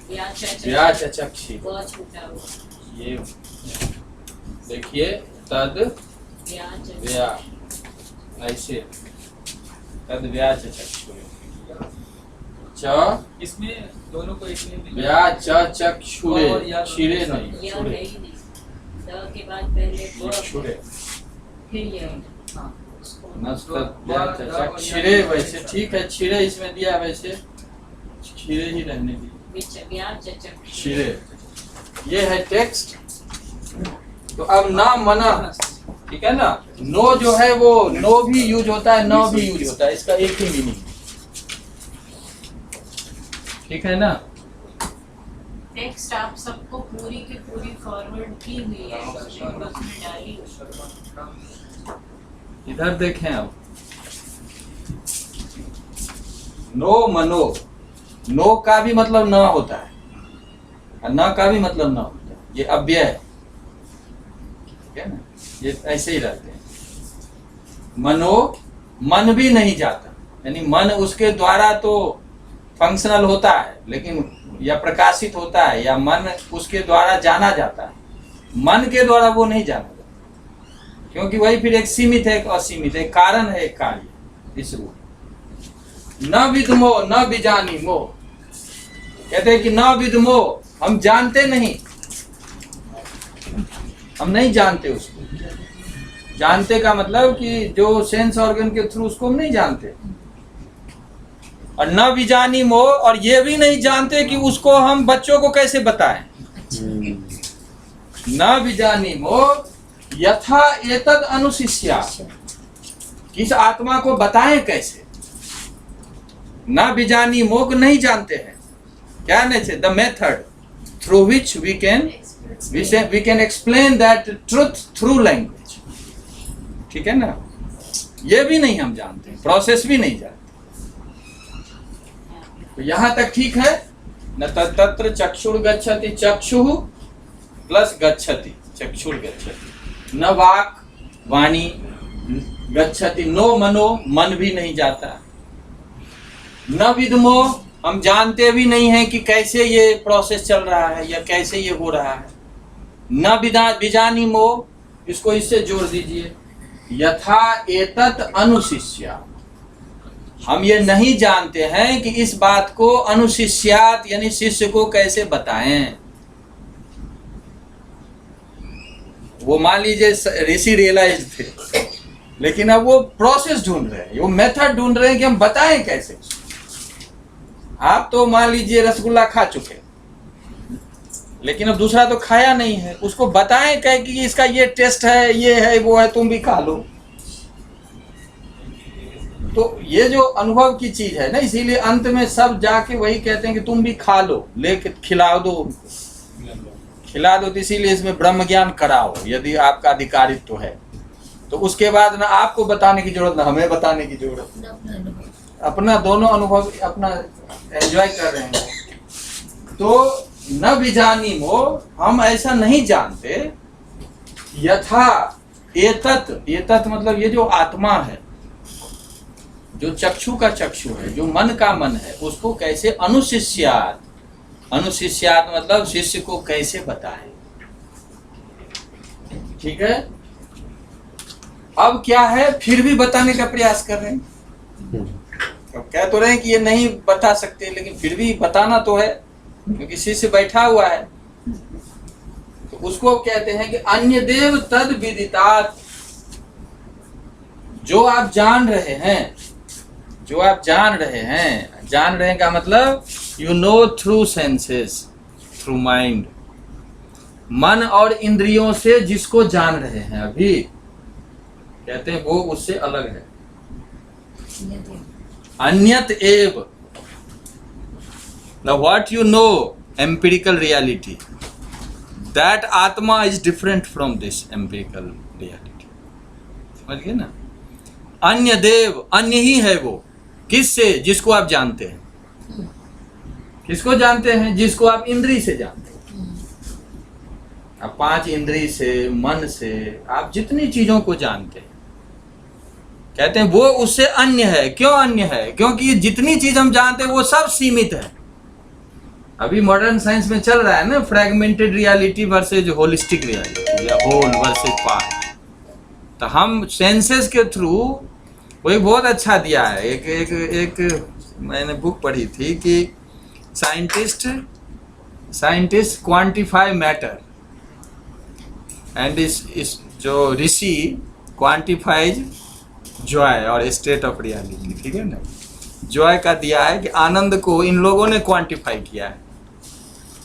व्याचच व्याचचक्षि। व छूटा हुआ ये देखिए, तद व्याच व्या, ऐसे तद व्याचचक्षु च इसमें दोनों को एक नहीं व्याचचक्षुरे, क्षीरे नहीं, यह क्षुरे, है ही नहीं। द के बाद पहले व क्षुरे फिर यह। हाँ, उसको नस्तद व्याचचक्षिरे। वैसे ठीक है, क्षीरे इसमें दिया, वैसे क्षीरे ही रहने दी, व्याचच क्षीरे। ये है टेक्स्ट। तो अब ना मना, ठीक है ना। नो जो है वो नो भी यूज होता है, न भी यूज होता है, इसका एक ही मीनिंग। ठीक है ना। टेक्स्ट आप सबको पूरी की पूरी फॉरवर्ड की हुई है, बॉक्स में डाली। इधर देखें अब, नो मनो, नो का भी मतलब न होता है और न का भी मतलब न होता है, ये अव्यय है। ठीक है ना, ये ऐसे ही रहते हैं। मनो, मन भी नहीं जाता, यानी मन उसके द्वारा तो फंक्शनल होता है, लेकिन या प्रकाशित होता है, या मन उसके द्वारा जाना जाता है। मन के द्वारा वो नहीं जाना जाता, क्योंकि वही फिर एक सीमित है, एक असीमित है, एक कारण है, एक कार्य। इस रूप न विद्मो न बीजानी मो, कहते हैं कि न विद्मो, हम जानते नहीं, हम नहीं जानते उसको। जानते का मतलब कि जो सेंस ऑर्गन के थ्रू उसको हम नहीं जानते। और न बीजानी मो, और ये भी नहीं जानते कि उसको हम बच्चों को कैसे बताएं। न बीजानी मो यथा एतद अनुशिष्या, किस आत्मा को बताएं कैसे। न बीजानी मो को नहीं जानते हैं, क्या नहीं थे, the method through which we can explain that truth through language. ठीक है ना, ये भी नहीं हम जानते, प्रोसेस भी नहीं जानते। तो यहां तक ठीक है न। तत्र चक्षुर गच्छति, चक्षु प्लस गच्छति, चक्षुर गच्छति। न वाक, वाणी गच्छति। नो मनो, मन भी नहीं जाता। न विद्मो, हम जानते भी नहीं हैं कि कैसे ये प्रोसेस चल रहा है या कैसे ये हो रहा है। न बीजानी मो, इसको इससे जोड़ दीजिए, यथा एतत् अनुशिष्या, हम ये नहीं जानते हैं कि इस बात को अनुशिष्यात यानी शिष्य को कैसे बताएं। वो मान लीजिए ऋषि रियलाइज थे, लेकिन अब वो प्रोसेस ढूंढ रहे हैं, वो मेथड ढूंढ रहे हैं कि हम बताएं कैसे। आप तो मान लीजिए रसगुल्ला खा चुके, लेकिन अब दूसरा तो खाया नहीं है, उसको बताएं क्या कि इसका ये टेस्ट है, ये है, वो है, तुम भी खा लो। तो ये जो अनुभव की चीज है ना, इसीलिए अंत में सब जाके वही कहते हैं कि तुम भी खा लो, लेके खिला दो, खिला दो। तो इसीलिए इसमें ब्रह्म ज्ञान कराओ यदि आपका अधिकारित्व है, तो उसके बाद ना आपको बताने की जरूरत, ना हमें बताने की जरूरत। अपना दोनों अनुभव अपना एंजॉय कर रहे हैं, तो न विजानीमो, हम ऐसा नहीं जानते, यथा एतत् मतलब ये जो आत्मा है, जो चक्षु का चक्षु है, जो मन का मन है, उसको कैसे अनुशिष्यात मतलब शिष्य को कैसे बताए। ठीक है, अब क्या है, फिर भी बताने का प्रयास कर रहे हैं। अब कह तो रहे हैं कि ये नहीं बता सकते, लेकिन फिर भी बताना तो है, क्योंकि शिष्य बैठा हुआ है। तो उसको कहते हैं कि अन्य देव तद विदितात्, जो आप जान रहे हैं, जो आप जान रहे हैं का मतलब you know through senses, through mind, मन और इंद्रियों से जिसको जान रहे हैं अभी, कहते हैं वो उससे अलग है। अन्यत एव, now what you know empirical reality, that atma is different from this empirical reality, समझ गए ना। अन्य देव, अन्य ही है वो, किससे, जिसको आप जानते हैं। किसको जानते हैं? जिसको आप इंद्री से जानते हैं। आप 5 इंद्री से, मन से, आप जितनी चीजों को जानते हैं, कहते हैं वो उससे अन्य है। क्यों अन्य है? क्योंकि जितनी चीज हम जानते हैं वो सब सीमित है। अभी मॉडर्न साइंस में चल रहा है ना, fragmented reality versus holistic reality, या होल वर्सेज पार्ट। तो हम सेंसेस के थ्रू, वो एक बहुत अच्छा दिया है, एक मैंने बुक पढ़ी थी कि साइंटिस्ट क्वांटिफाई मैटर एंड इस जो ऋषि क्वांटिफाइज जॉय और स्टेट ऑफ रियलिटी। ठीक है ना, जॉय का दिया है कि आनंद को इन लोगों ने क्वांटिफाई किया है,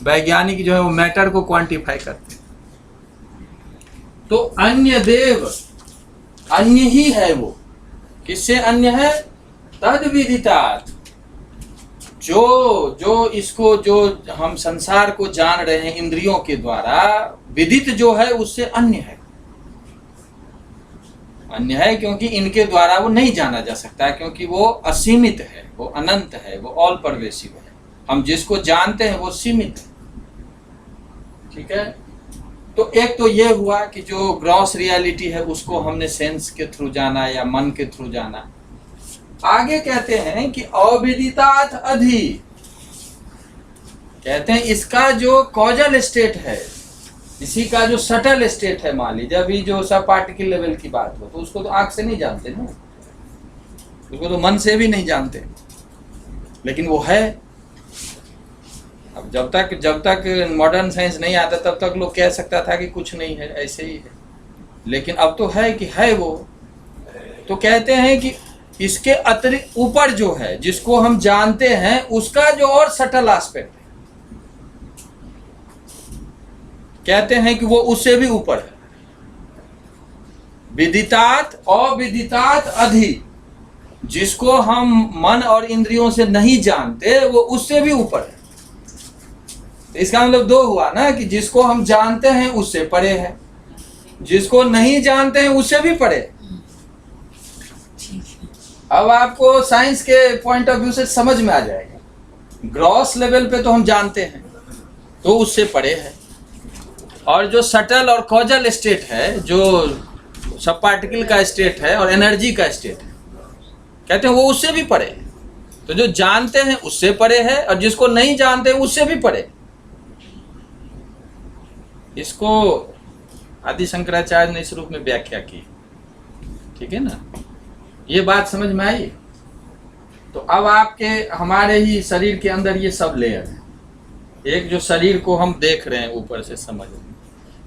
वैज्ञानिक जो है वो मैटर को क्वांटिफाई करते हैं। तो अन्य देव, अन्य ही है वो। किससे अन्य है? तद विदितात्, जो इसको, जो हम संसार को जान रहे हैं इंद्रियों के द्वारा, विदित जो है उससे अन्य है। अन्य है क्योंकि इनके द्वारा वो नहीं जाना जा सकता है, क्योंकि वो असीमित है, वो अनंत है, वो ऑल परवेसिव है। हम जिसको जानते हैं वो सीमित है। ठीक है, तो एक तो ये हुआ कि जो ग्रॉस रियलिटी है उसको हमने सेंस के थ्रू जाना या मन के थ्रू जाना। आगे कहते हैं कि अविदितात् अधि, कहते हैं इसका जो कॉजल स्टेट है, इसी का जो सटल स्टेट है, मान लीजिए अभी जो सब पार्टिकल लेवल की बात हो, तो उसको तो आंख से नहीं जानते ना, उसको तो मन से भी नहीं जानते, लेकिन वो है। अब जब तक मॉडर्न साइंस नहीं आता तब तक लोग कह सकता था कि कुछ नहीं है, ऐसे ही है, लेकिन अब तो है कि है वो। तो कहते हैं कि इसके अतिरिक्त ऊपर जो है, जिसको हम जानते हैं, उसका जो और सटल एस्पेक्ट है, कहते हैं कि वो उससे भी ऊपर है। विदितात् अविदितात् अधि, जिसको हम मन और इंद्रियों से नहीं जानते वो उससे भी ऊपर है। तो इसका मतलब 2 हुआ ना, कि जिसको हम जानते हैं उससे परे है, जिसको नहीं जानते हैं उससे भी परे। अब आपको साइंस के पॉइंट ऑफ व्यू से समझ में आ जाएगा। ग्रॉस लेवल पे तो हम जानते हैं, तो उससे परे है। और जो सटल और कॉजल स्टेट है, जो सब पार्टिकल का स्टेट है और एनर्जी का स्टेट है, कहते हैं वो उससे भी परे है। तो जो जानते हैं उससे परे है, और जिसको नहीं जानते उससे भी परे। इसको आदि शंकराचार्य ने इस रूप में व्याख्या की। ठीक है ना, ये बात समझ में आई। तो अब आपके हमारे ही शरीर के अंदर ये सब लेयर है। एक जो शरीर को हम देख रहे हैं ऊपर से समझ रहे हैं,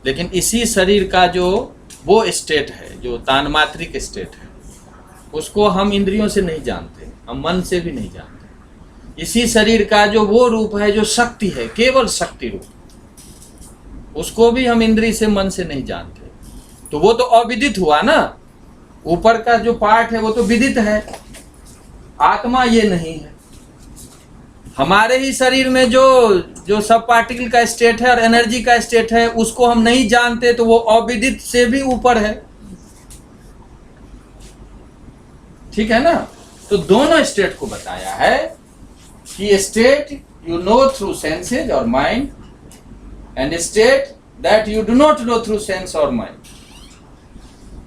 लेकिन इसी शरीर का जो वो स्टेट है, जो तान्मात्रिक स्टेट है, उसको हम इंद्रियों से नहीं जानते, हम मन से भी नहीं जानते। इसी शरीर का जो वो रूप है, जो शक्ति है, केवल शक्ति रूप, उसको भी हम इंद्रिय से, मन से नहीं जानते। तो वो तो अविदित हुआ ना। ऊपर का जो पार्ट है वो तो विदित है, आत्मा ये नहीं है। हमारे ही शरीर में जो सब पार्टिकल का स्टेट है और एनर्जी का स्टेट है, उसको हम नहीं जानते, तो वो अविदित से भी ऊपर है। ठीक है ना। तो दोनों स्टेट को बताया है कि state you know through senses और mind, and state that you do not know through sense और माइंड.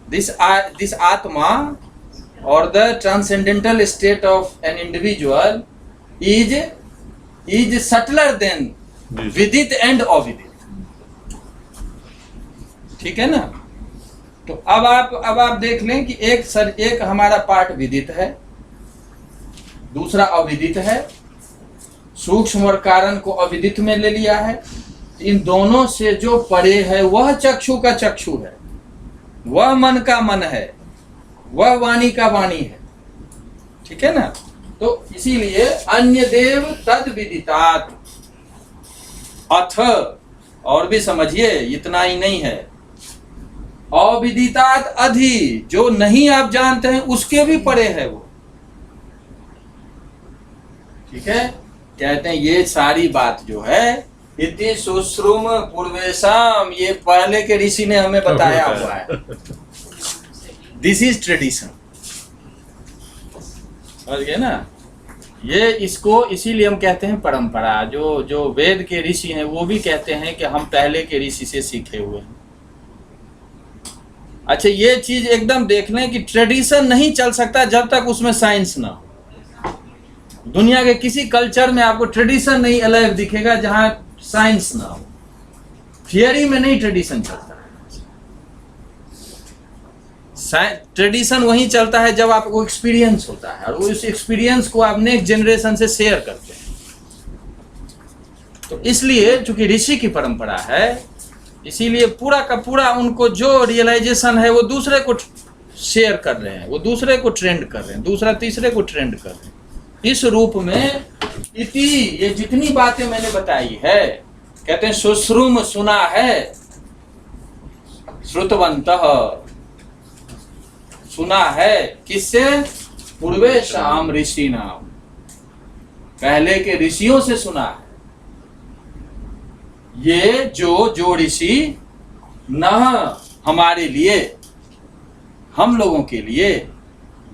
दिस आत्मा और the transcendental state of an individual is subtler than vidit and avidit. ठीक है ना. तो अब आप देख लें कि एक हमारा पार्ट विदित है, दूसरा अविदित है. सूक्ष्म और कारण को अविदित में ले लिया है. इन दोनों से जो परे है वह चक्षु का चक्षु है, वह मन का मन है, वह वाणी का वाणी है. ठीक है ना. तो इसीलिए अन्य देव तद विदितात, अथ और भी समझिए, इतना ही नहीं है, अविदितात अधि, जो नहीं आप जानते हैं उसके भी परे है वो. ठीक है. कहते हैं ये सारी बात जो है इति सुश्रुम पूर्वेशम, ये पहले के ऋषि ने हमें बताया हुआ है. This is tradition. समझ गए ना. ये इसको इसीलिए हम कहते हैं परंपरा. जो वेद के ऋषि हैं वो भी कहते हैं कि हम पहले के ऋषि से सीखे हुए हैं. अच्छा, ये चीज एकदम देख लें कि ट्रेडिशन नहीं चल सकता जब तक उसमें साइंस ना हो. दुनिया के किसी कल्चर में आपको ट्रेडिशन नहीं अलाइव दिखेगा जहां साइंस ना हो. थियरी में नहीं ट्रेडिशन चलता है. ट्रेडिशन वहीं चलता है जब आपको एक्सपीरियंस होता है, और उस एक्सपीरियंस को आप नेक्स्ट जनरेशन से शेयर करते हैं. तो इसलिए चूंकि ऋषि की परंपरा है, इसीलिए पूरा का पूरा उनको जो रियलाइजेशन है वो दूसरे को शेयर कर रहे हैं, वो दूसरे को ट्रेंड कर रहे हैं, दूसरा तीसरे को ट्रेंड कर रहे हैं. इस रूप में इति, ये जितनी बातें मैंने बताई है, कहते हैं सुश्रुम, सुना है, श्रुतवन्तः, सुना है. किससे? पूर्वेशाम ऋषि नाम, पहले के ऋषियों से सुना है. ये जो ऋषि न हमारे लिए, हम लोगों के लिए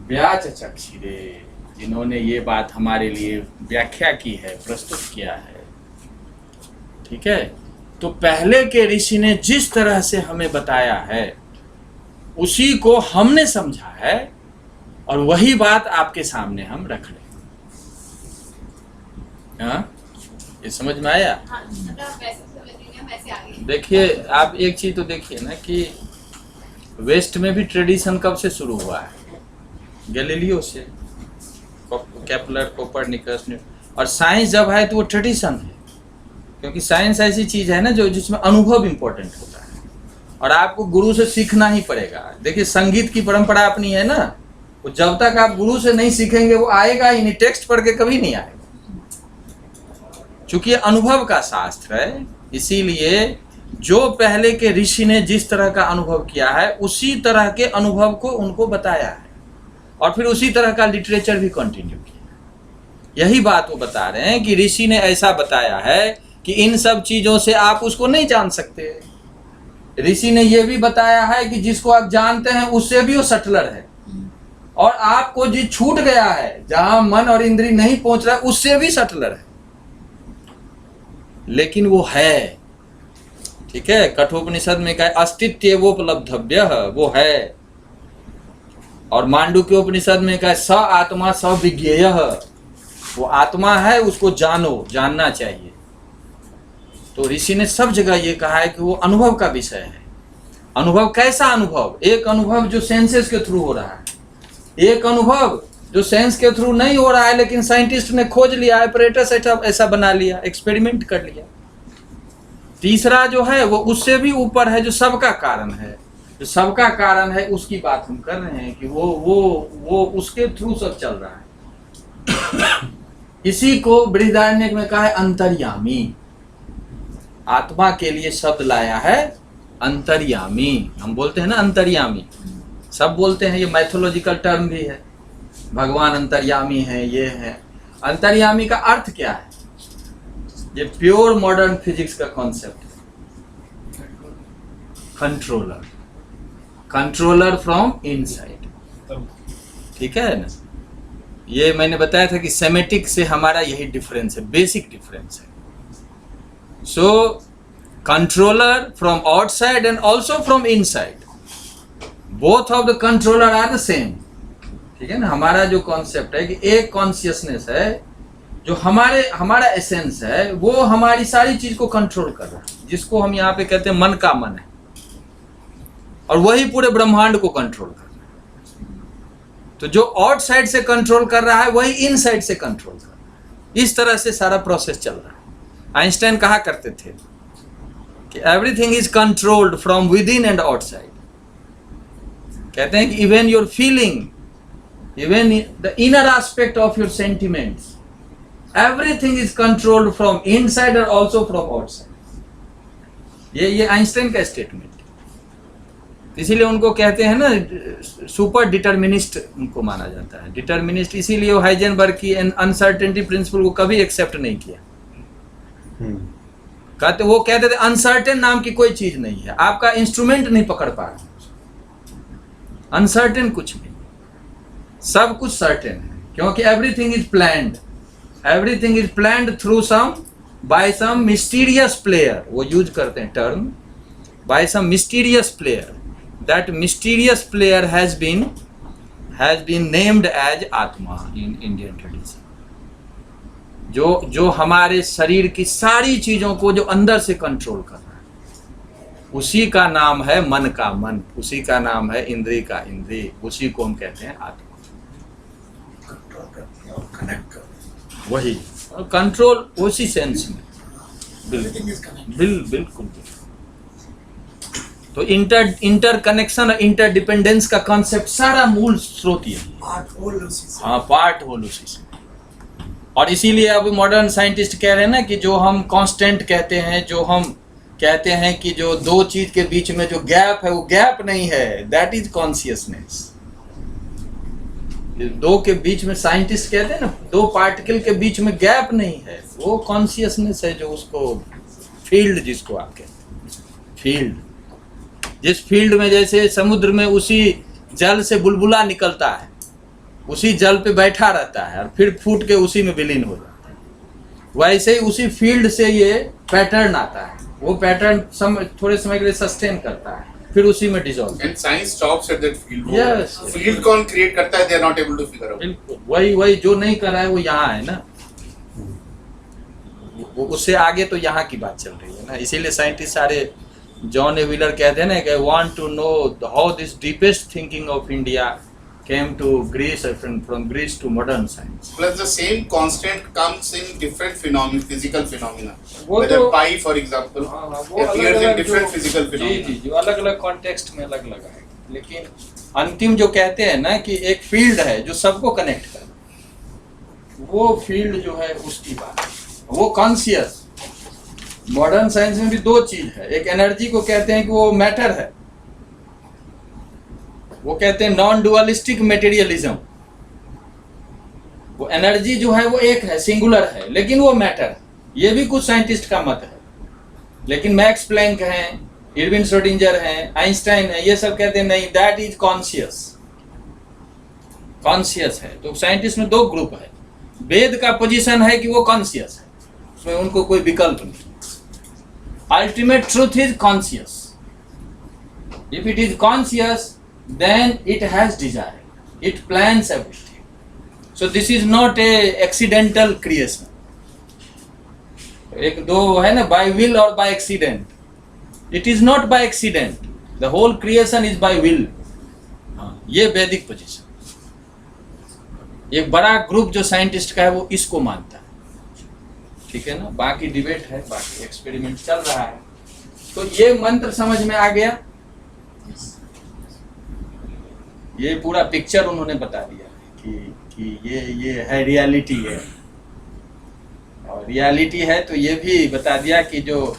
व्याच चक्षिरे, जिन्होंने ये बात हमारे लिए व्याख्या की है, प्रस्तुत किया है. ठीक है. तो पहले के ऋषि ने जिस तरह से हमें बताया है उसी को हमने समझा है, और वही बात आपके सामने हम रख रहे हैं. हाँ, ये समझ में आया? देखिए, आप एक चीज तो देखिए ना कि वेस्ट में भी ट्रेडिशन कब से शुरू हुआ है? गैलीलियो से, केपलर, कोपरनिकस. और साइंस जब है तो वो ट्रेडिशन है, क्योंकि साइंस ऐसी चीज है ना जो जिसमें अनुभव इंपॉर्टेंट होता है, और आपको गुरु से सीखना ही पड़ेगा. देखिए, संगीत की परंपरा अपनी है ना, वो जब तक आप गुरु से नहीं सीखेंगे वो आएगा ही नहीं, टेक्स्ट पढ़ के कभी नहीं आएगा. चूंकि ये अनुभव का शास्त्र है, इसीलिए जो पहले के ऋषि ने जिस तरह का अनुभव किया है उसी तरह के अनुभव को उनको बताया है, और फिर उसी तरह का लिटरेचर भी कंटिन्यू किया. यही बात वो बता रहे हैं कि ऋषि ने ऐसा बताया है कि इन सब चीजों से आप उसको नहीं जान सकते. ऋषि ने यह भी बताया है कि जिसको आप जानते हैं उससे भी वो सटलर है, और आपको जो छूट गया है, जहां मन और इंद्री नहीं पहुंच रहा है, उससे भी सटलर है, लेकिन वो है. ठीक है. कठोपनिषद में कहा अस्तित्वोपलब्धव्य, वो है. और मांडुक्य उपनिषद में कहा स आत्मा स विज्ञेय, वो आत्मा है, उसको जानो, जानना चाहिए. तो ऋषि ने सब जगह ये कहा है कि वो अनुभव का विषय है. अनुभव कैसा अनुभव? एक अनुभव जो सेंसेस के थ्रू हो रहा है, एक अनुभव जो सेंस के थ्रू नहीं हो रहा है, लेकिन साइंटिस्ट ने खोज लिया, ऑपरेटर्स ऐसा बना लिया, एक्सपेरिमेंट कर लिया. तीसरा जो है वो उससे भी ऊपर है, जो सबका कारण है. जो सबका कारण है उसकी बात हम कर रहे हैं कि वो उसके थ्रू सब चल रहा है. इसी को बृहदारण्यक में कहा है अंतर्यामी. आत्मा के लिए शब्द लाया है अंतर्यामी. हम बोलते हैं ना अंतर्यामी, सब बोलते हैं, ये मैथोलॉजिकल टर्म भी है. भगवान अंतर्यामी है, ये है. अंतर्यामी का अर्थ क्या है? ये प्योर मॉडर्न फिजिक्स का कॉन्सेप्ट है. Controller from inside. ठीक है ना. ये मैंने बताया था कि सेमेटिक से हमारा यही डिफरेंस है, बेसिक डिफरेंस है। So controller from outside and also from inside, both of the controller are the same. ठीक है ना, हमारा जो कॉन्सेप्ट है कि एक कॉन्शियसनेस है जो हमारा एसेंस है, वो हमारी सारी चीज को कंट्रोल कर रहा है, जिसको हम यहाँ पे कहते हैं मन का मन है, और वही पूरे ब्रह्मांड को कंट्रोल कर रहा है। तो जो आउटसाइड से कंट्रोल कर रहा है वही इनसाइड से कंट्रोल कर रहा है। इस तरह से सारा प्रोसेस चल रहा है। आइंस्टाइन कहा करते थे कि everything is controlled from with in and outside. कहते हैं कि even your feeling, even the inner aspect of your sentiments, everything is controlled from inside and also from outside। ये आइंस्टाइन का स्टेटमेंट। इसीलिए उनको कहते हैं ना सुपर डिटर्मिनिस्ट, उनको माना जाता है डिटर्मिनिस्ट। इसीलिए वो हाइजेनबर्ग की अनसर्टेनिटी प्रिंसिपल को कभी एक्सेप्ट नहीं किया। वो कहते थे अनसर्टेन नाम की कोई चीज नहीं है, आपका इंस्ट्रूमेंट नहीं पकड़ पा रहा। अनसर्टेन कुछ नहीं, सब कुछ सर्टेन है, क्योंकि everything is planned. Everything is planned through by some mysterious player। वो यूज करते हैं term by some mysterious player। That mysterious player has been named as आत्मा in Indian tradition। जो हमारे शरीर की सारी चीजों को जो अंदर से कंट्रोल कर रहा है, उसी का नाम है मन का मन, उसी का नाम है इंद्रिय का इंद्रिय, उसी को हम कहते हैं आत्मा। कंट्रोल करते हैं और कनेक्ट करते हैं, वही कंट्रोल उसी सेंस में। बिल्कुल। तो इंटर कनेक्शन और इंटरडिपेंडेंस का कॉन्सेप्ट सारा मूल स्रोत ये, पार्ट होल उसी से। और इसीलिए अब मॉडर्न साइंटिस्ट कह रहे हैं ना कि जो हम कांस्टेंट कहते हैं, जो हम कहते हैं कि जो दो चीज के बीच में जो गैप है वो गैप नहीं है, दैट इज कॉन्शियसनेस। दो के बीच में साइंटिस्ट कहते हैं ना, दो पार्टिकल के बीच में गैप नहीं है, वो कॉन्शियसनेस है, जो उसको फील्ड, जिसको आप कहते हैं फील्ड। जिस फील्ड में जैसे समुद्र में उसी जल से बुलबुला निकलता है, उसी जल पे बैठा रहता है और फिर फूट के उसी में विलीन हो जाता है, वैसे ही उसी फील्ड से ये पैटर्न आता है। वो पैटर्न थोड़े समय के लिए सस्टेन करता है, फिर उसी में dissolve. And science stops at that field. Yes, field कौन क्रिएट करता है, they are not able to figure out. बिल्कुल, वही जो नहीं कर रहा है वो यहाँ है ना, वो उससे आगे तो यहाँ की बात चल रही है ना। इसीलिए साइंटिस्ट सारे, जॉन ए व्हीलर कहते हैं ना कि I want to know how this deepest thinking of India came to Greece, from Greece to modern science। Plus the same constant comes in different phenomena, physical phenomena। वो Whether तो pi, for example, वो appears in अलग-अलग different जो- physical phenomena। जी, जो अलग-अलग context में अलग-अलग है, लेकिन अंतिम जो कहते हैं ना कि एक फील्ड है जो सबको कनेक्ट कर, वो फील्ड जो है उसकी बात है, वो कॉन्शियस। मॉडर्न साइंस में भी दो चीज है, एक एनर्जी को कहते हैं कि वो मैटर है, वो कहते हैं नॉन डुअलिस्टिक मेटेरियलिज्म। वो एनर्जी जो है वो एक है, सिंगुलर है, लेकिन वो मैटर है। ये भी कुछ साइंटिस्ट का मत है, लेकिन मैक्स प्लैंक हैं, इरविन श्रोडिंगर हैं, आइंस्टाइन है, ये सब कहते हैं नहीं, दैट इज कॉन्शियस। कॉन्शियस है। तो साइंटिस्ट में दो ग्रुप है। वेद का पोजीशन है कि वो कॉन्शियस है, उसमें उनको कोई विकल्प नहीं। Ultimate truth is conscious. If it is conscious, then it has desire, it plans everything। so this is not a accidental creation। एक दो है ना, by will or by accident, it is not by accident, the whole creation is by will। ये वैदिक position. एक बड़ा group जो scientist का है वो इसको मानता है, ठीक है ना। बाकी डिबेट है, बाकी एक्सपेरिमेंट चल रहा है। तो ये मंत्र समझ में आ गया, ये पूरा पिक्चर उन्होंने बता दिया कि ये है, रियलिटी है। और रियलिटी है तो ये भी बता दिया कि जो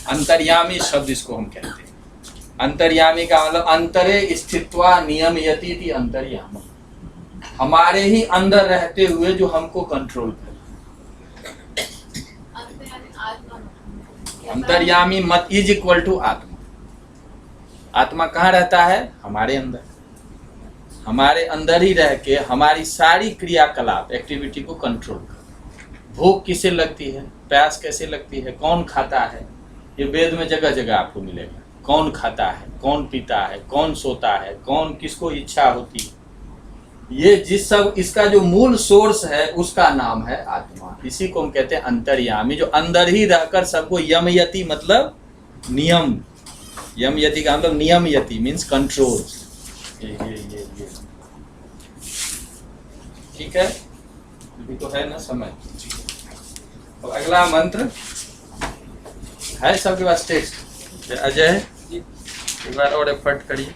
अंतर्यामी शब्द इसको हम कहते हैं। अंतर्यामी का मतलब अंतरे स्थित्वा नियमयति इति अंतर्यामी, हमारे ही अंदर रहते हुए जो हमको कंट्रोल करे। अंतर्यामी मत इज इक्वल टू आत्मा। आत्मा कहाँ रहता है? हमारे अंदर। हमारे अंदर ही रह के हमारी सारी क्रियाकलाप एक्टिविटी को कंट्रोल कर। भूख किसे लगती है, प्यास कैसे लगती है, कौन खाता है, ये वेद में जगह जगह आपको मिलेगा। कौन खाता है, कौन पीता है, कौन सोता है, कौन किसको इच्छा होती है, ये जिस सब इसका जो मूल सोर्स है उसका नाम है आत्मा। इसी को हम कहते हैं अंतर्यामी, जो अंदर ही रहकर सबको यमयति मतलब नियम, यमयति का मतलब नियमयति मीन्स कंट्रोल। ये ठीक है, अभी तो है ना समय। तो अगला मंत्र है सबके पास टेक्स्ट। अजय एक बार और एफर्ट करिए।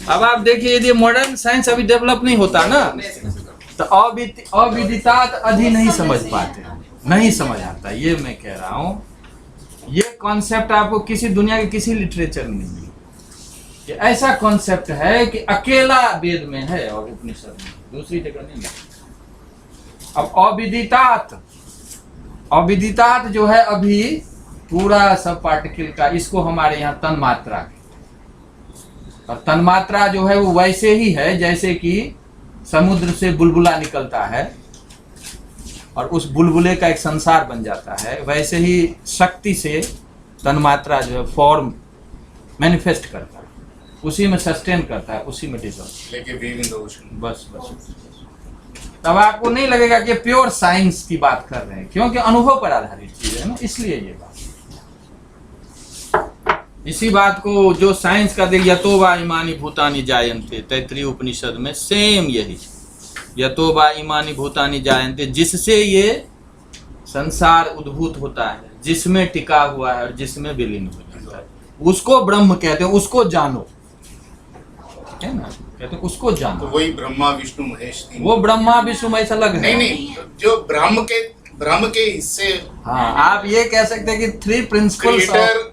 अब आप देखिए यदि मॉडर्न साइंस अभी डेवलप नहीं होता ना तो अविदितात अधि नहीं समझ पाते, नहीं समझ आता। ये मैं कह रहा हूँ, ये कॉन्सेप्ट आपको किसी दुनिया के किसी लिटरेचर में नहीं मिलेगा। ये ऐसा कॉन्सेप्ट है कि अकेला वेद में है और उपनिषद में, दूसरी जगह नहीं मिलेगा। अब अविदितात जो है अभी पूरा सब पार्टिकल का, इसको हमारे यहाँ तन्मात्रा है। और तन्मात्रा जो है वो वैसे ही है जैसे कि समुद्र से बुलबुला निकलता है और उस बुलबुले का एक संसार बन जाता है, वैसे ही शक्ति से तन्मात्रा जो है फॉर्म मैनिफेस्ट करता है, उसी में सस्टेन करता है, उसी में डिसॉल्व। बस तब आपको नहीं लगेगा कि प्योर साइंस की बात कर रहे हैं, क्योंकि अनुभव पर आधारित चीज है ना, इसलिए ये बात। इसी बात को जो साइंस का देख, यतो वा इमानि भूतानि जायन्ते, तैत्तिरीय उपनिषद में सेम यही, यतो वा इमानि भूतानि जायन्ते, जिससे ये संसार उद्भूत होता है, जिसमें टिका हुआ है और जिसमें विलीन हो जाता है, उसको ब्रह्म कहते हैं। उसको जानो, है ना, कहते हैं उसको जानो। तो वही ब्रह्मा विष्णु महेश, वो ब्रह्मा विष्णु महेश अलग है। नहीं, जो ब्रह्म के हिस्से। हाँ, आप ये कह सकते हैं कि 3 प्रिंसिपल्स,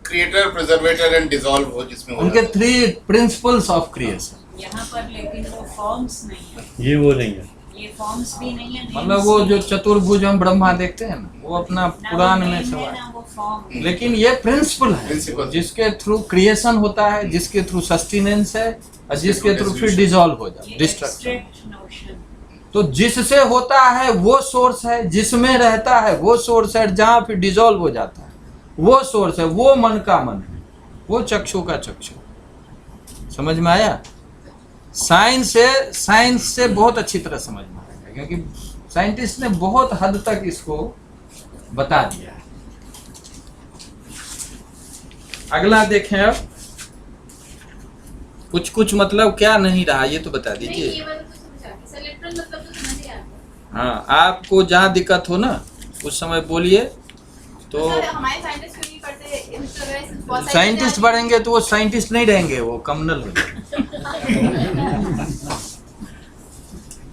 क्रिएटर, प्रिजर्वेटर एंड डिसॉल्व हो, जिसमें उनके 3 प्रिंसिपल्स ऑफ क्रिएशन। यहाँ पर लेकिन वो फॉर्म्स नहीं है, ये वो नहीं है, ये फॉर्म्स भी नहीं है। मतलब वो जो चतुर्भुज हम ब्रह्मा देखते हैं ना, वो अपना पुराण में सब है, लेकिन ये प्रिंसिपल है जिसके थ्रू क्रिएशन होता है, जिसके थ्रू सस्टेनेंस है और जिसके थ्रू फिर डिसॉल्व हो जाता है, डिस्ट्रक्शन। तो जिससे होता है वो सोर्स है, जिसमें रहता है वो सोर्स है, जहाँ फिर डिसॉल्व हो जाता है वो सोर्स है, वो मन का मन है, वो चक्षु का चक्षु। समझ में आया? साइंस से बहुत अच्छी तरह समझ में आएगा, क्योंकि साइंटिस्ट ने बहुत हद तक इसको बता दिया है। अगला देखें, अब कुछ मतलब क्या नहीं रहा ये तो बता दीजिए। हाँ, आपको जहाँ दिक्कत हो ना उस समय बोलिए। तो साइंटिस्ट बढ़ेंगे तो वो साइंटिस्ट नहीं रहेंगे, वो कम्युनल हो जाएंगे।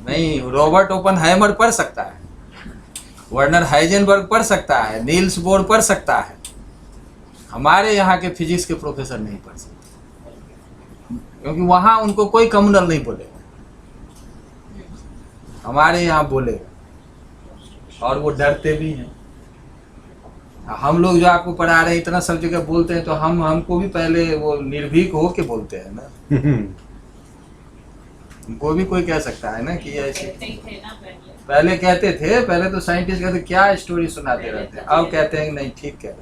नहीं, रॉबर्ट ओपनहाइमर पढ़ सकता है, वर्नर हाइजेनबर्ग पढ़ सकता है, नील्स बोर पढ़ सकता है, हमारे यहाँ के फिजिक्स के प्रोफेसर नहीं पढ़ सकते, क्योंकि वहाँ उनको कोई कम्युनल नहीं बोलेगा, हमारे यहाँ बोलेगा, और वो डरते भी हैं। हम लोग जो आपको पढ़ा रहे हैं इतना सब जगह बोलते हैं, तो हमको भी पहले वो निर्भीक हो के बोलते हैं ना। उनको भी कोई कह सकता है ना कि ऐसे पहले कहते थे, पहले तो साइंटिस्ट कहते क्या स्टोरी सुनाते रहते हैं, अब कहते हैं नहीं ठीक कह रहे,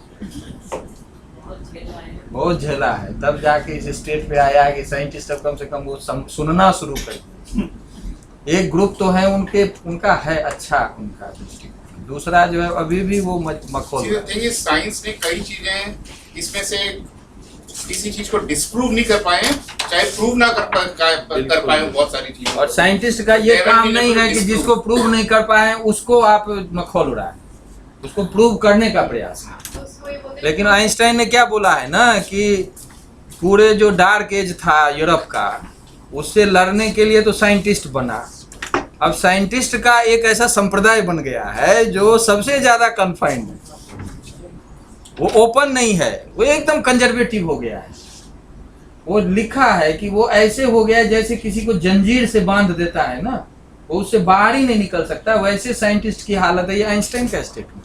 बहुत झेला है, तब जाके इस स्टेज पे आया कि साइंटिस्ट अब कम से कम वो सुनना शुरू कर। एक ग्रुप तो है उनका है अच्छा, उनका दृष्टिकोण, दूसरा जो है अभी भी वो मखौल। देखिए, साइंस ने कई चीजें इसमें से किसी चीज को डिस्प्रूव नहीं कर पाए, चाहे प्रूव ना कर पाए बहुत सारी चीजें। और साइंटिस्ट का ये काम नहीं है कि जिसको प्रूव नहीं कर पाए उसको आप मखौल उड़ाएं, उसको प्रूव करने का प्रयास है। लेकिन आइंस्टाइन ने क्या बोला है ना कि पूरे जो डार्क एज था यूरोप का, उससे लड़ने के लिए तो साइंटिस्ट बना। अब साइंटिस्ट का एक ऐसा संप्रदाय बन गया है जो सबसे ज्यादा कन्फाइंड है, वो ओपन नहीं है, वो एकदम कंजर्वेटिव हो गया है। वो लिखा है कि वो ऐसे हो गया है जैसे किसी को जंजीर से बांध देता है ना, वो उससे बाहर ही नहीं निकल सकता, वैसे साइंटिस्ट की हालत है। ये आइंस्टाइन का स्टेटमेंट।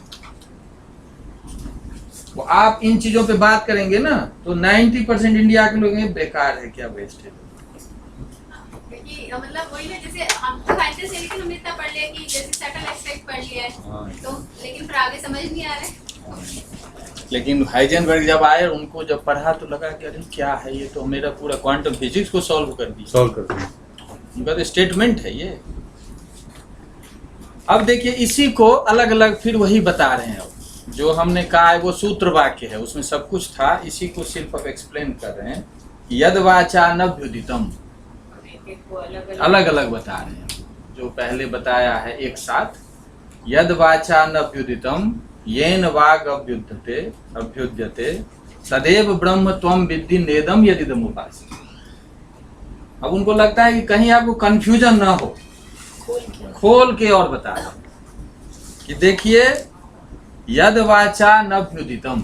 वो आप इन चीजों पे बात करेंगे ना तो 90% इंडिया के लोग बेकार है, क्या वेस्ट है। का मतलब वही ना, जैसे हम तो साइंटिस्ट है लेकिन हमने इतना पढ़ लिया कि जैसे सटल एस्पेक्ट पढ़ लिया है, तो लेकिन फिर आगे समझ नहीं आ रहा है। लेकिन हाइजेनबर्ग जब आए, उनको जब पढ़ा तो लगा कि अरे क्या है ये, तो मेरा पूरा क्वांटम फिजिक्स को सॉल्व कर दिया। सॉल्व कर दिया। उनका तो स्टेटमेंट है ये। अब देखिए इसी को अलग अलग फिर वही बता रहे हैं। अब जो हमने कहा है वो सूत्र वाक्य है, उसमें सब कुछ था, इसी को सिर्फ अब एक्सप्लेन कर रहे हैं। यद वाचा नभ्युदितम, अलग अलग बता रहे हैं। जो पहले बताया है एक साथ, यद वाचा नभ्युदितम येन वाग अभ्युद्यते सदैव ब्रह्म त्वं विद्धि नेदम यदिदम उपास्य। अब उनको लगता है कि कहीं आपको कंफ्यूजन ना हो, खोल के और बता रहे कि देखिए यद वाचा नभ्युदितम,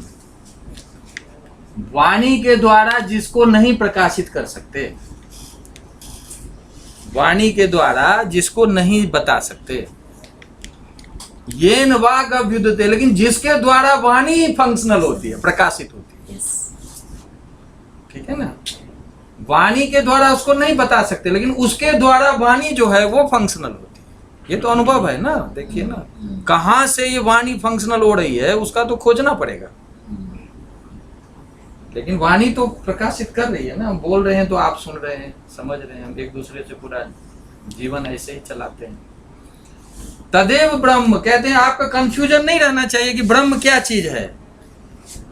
वाणी के द्वारा जिसको नहीं प्रकाशित कर सकते, वाणी के द्वारा जिसको नहीं बता सकते, येन वाग अभ्युद्यते, लेकिन जिसके द्वारा वाणी फंक्शनल होती है, प्रकाशित होती है। ठीक है ना, वाणी के द्वारा उसको नहीं बता सकते, लेकिन उसके द्वारा वाणी जो है वो फंक्शनल होती है। ये तो अनुभव है ना, देखिए ना कहां से ये वाणी फंक्शनल हो रही है, उसका तो खोजना पड़ेगा। लेकिन वाणी तो प्रकाशित कर रही है ना, हम बोल रहे हैं तो आप सुन रहे हैं, समझ रहे हैं, हम एक दूसरे से पूरा जीवन ऐसे ही चलाते हैं। तदेव ब्रह्म कहते हैं, आपका कंफ्यूजन नहीं रहना चाहिए कि ब्रह्म क्या चीज है।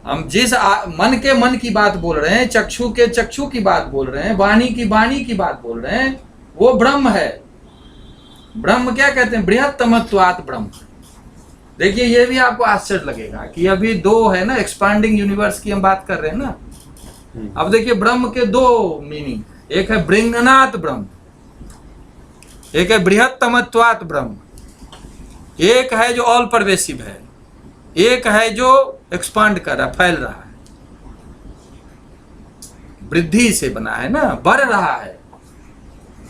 हम जिस मन के मन की बात बोल रहे हैं, चक्षु के चक्षु की बात बोल रहे हैं, वाणी की वाणी की बात बोल रहे हैं, वो ब्रह्म है। ब्रह्म क्या कहते हैं, बृहत्तमत्वात् ब्रह्म। देखिए ये भी आपको आश्चर्य लगेगा कि अभी दो है ना, एक्सपांडिंग यूनिवर्स की हम बात कर रहे हैं ना। अब देखिए ब्रह्म के दो मीनिंग, एक है बृंगनात् ब्रह्म, एक है बृहत्तमत्वात् ब्रह्म। एक है जो ऑल परवेसिव है, एक है जो एक्सपांड कर रहा, फैल रहा है, वृद्धि से बना है ना, बढ़ रहा है।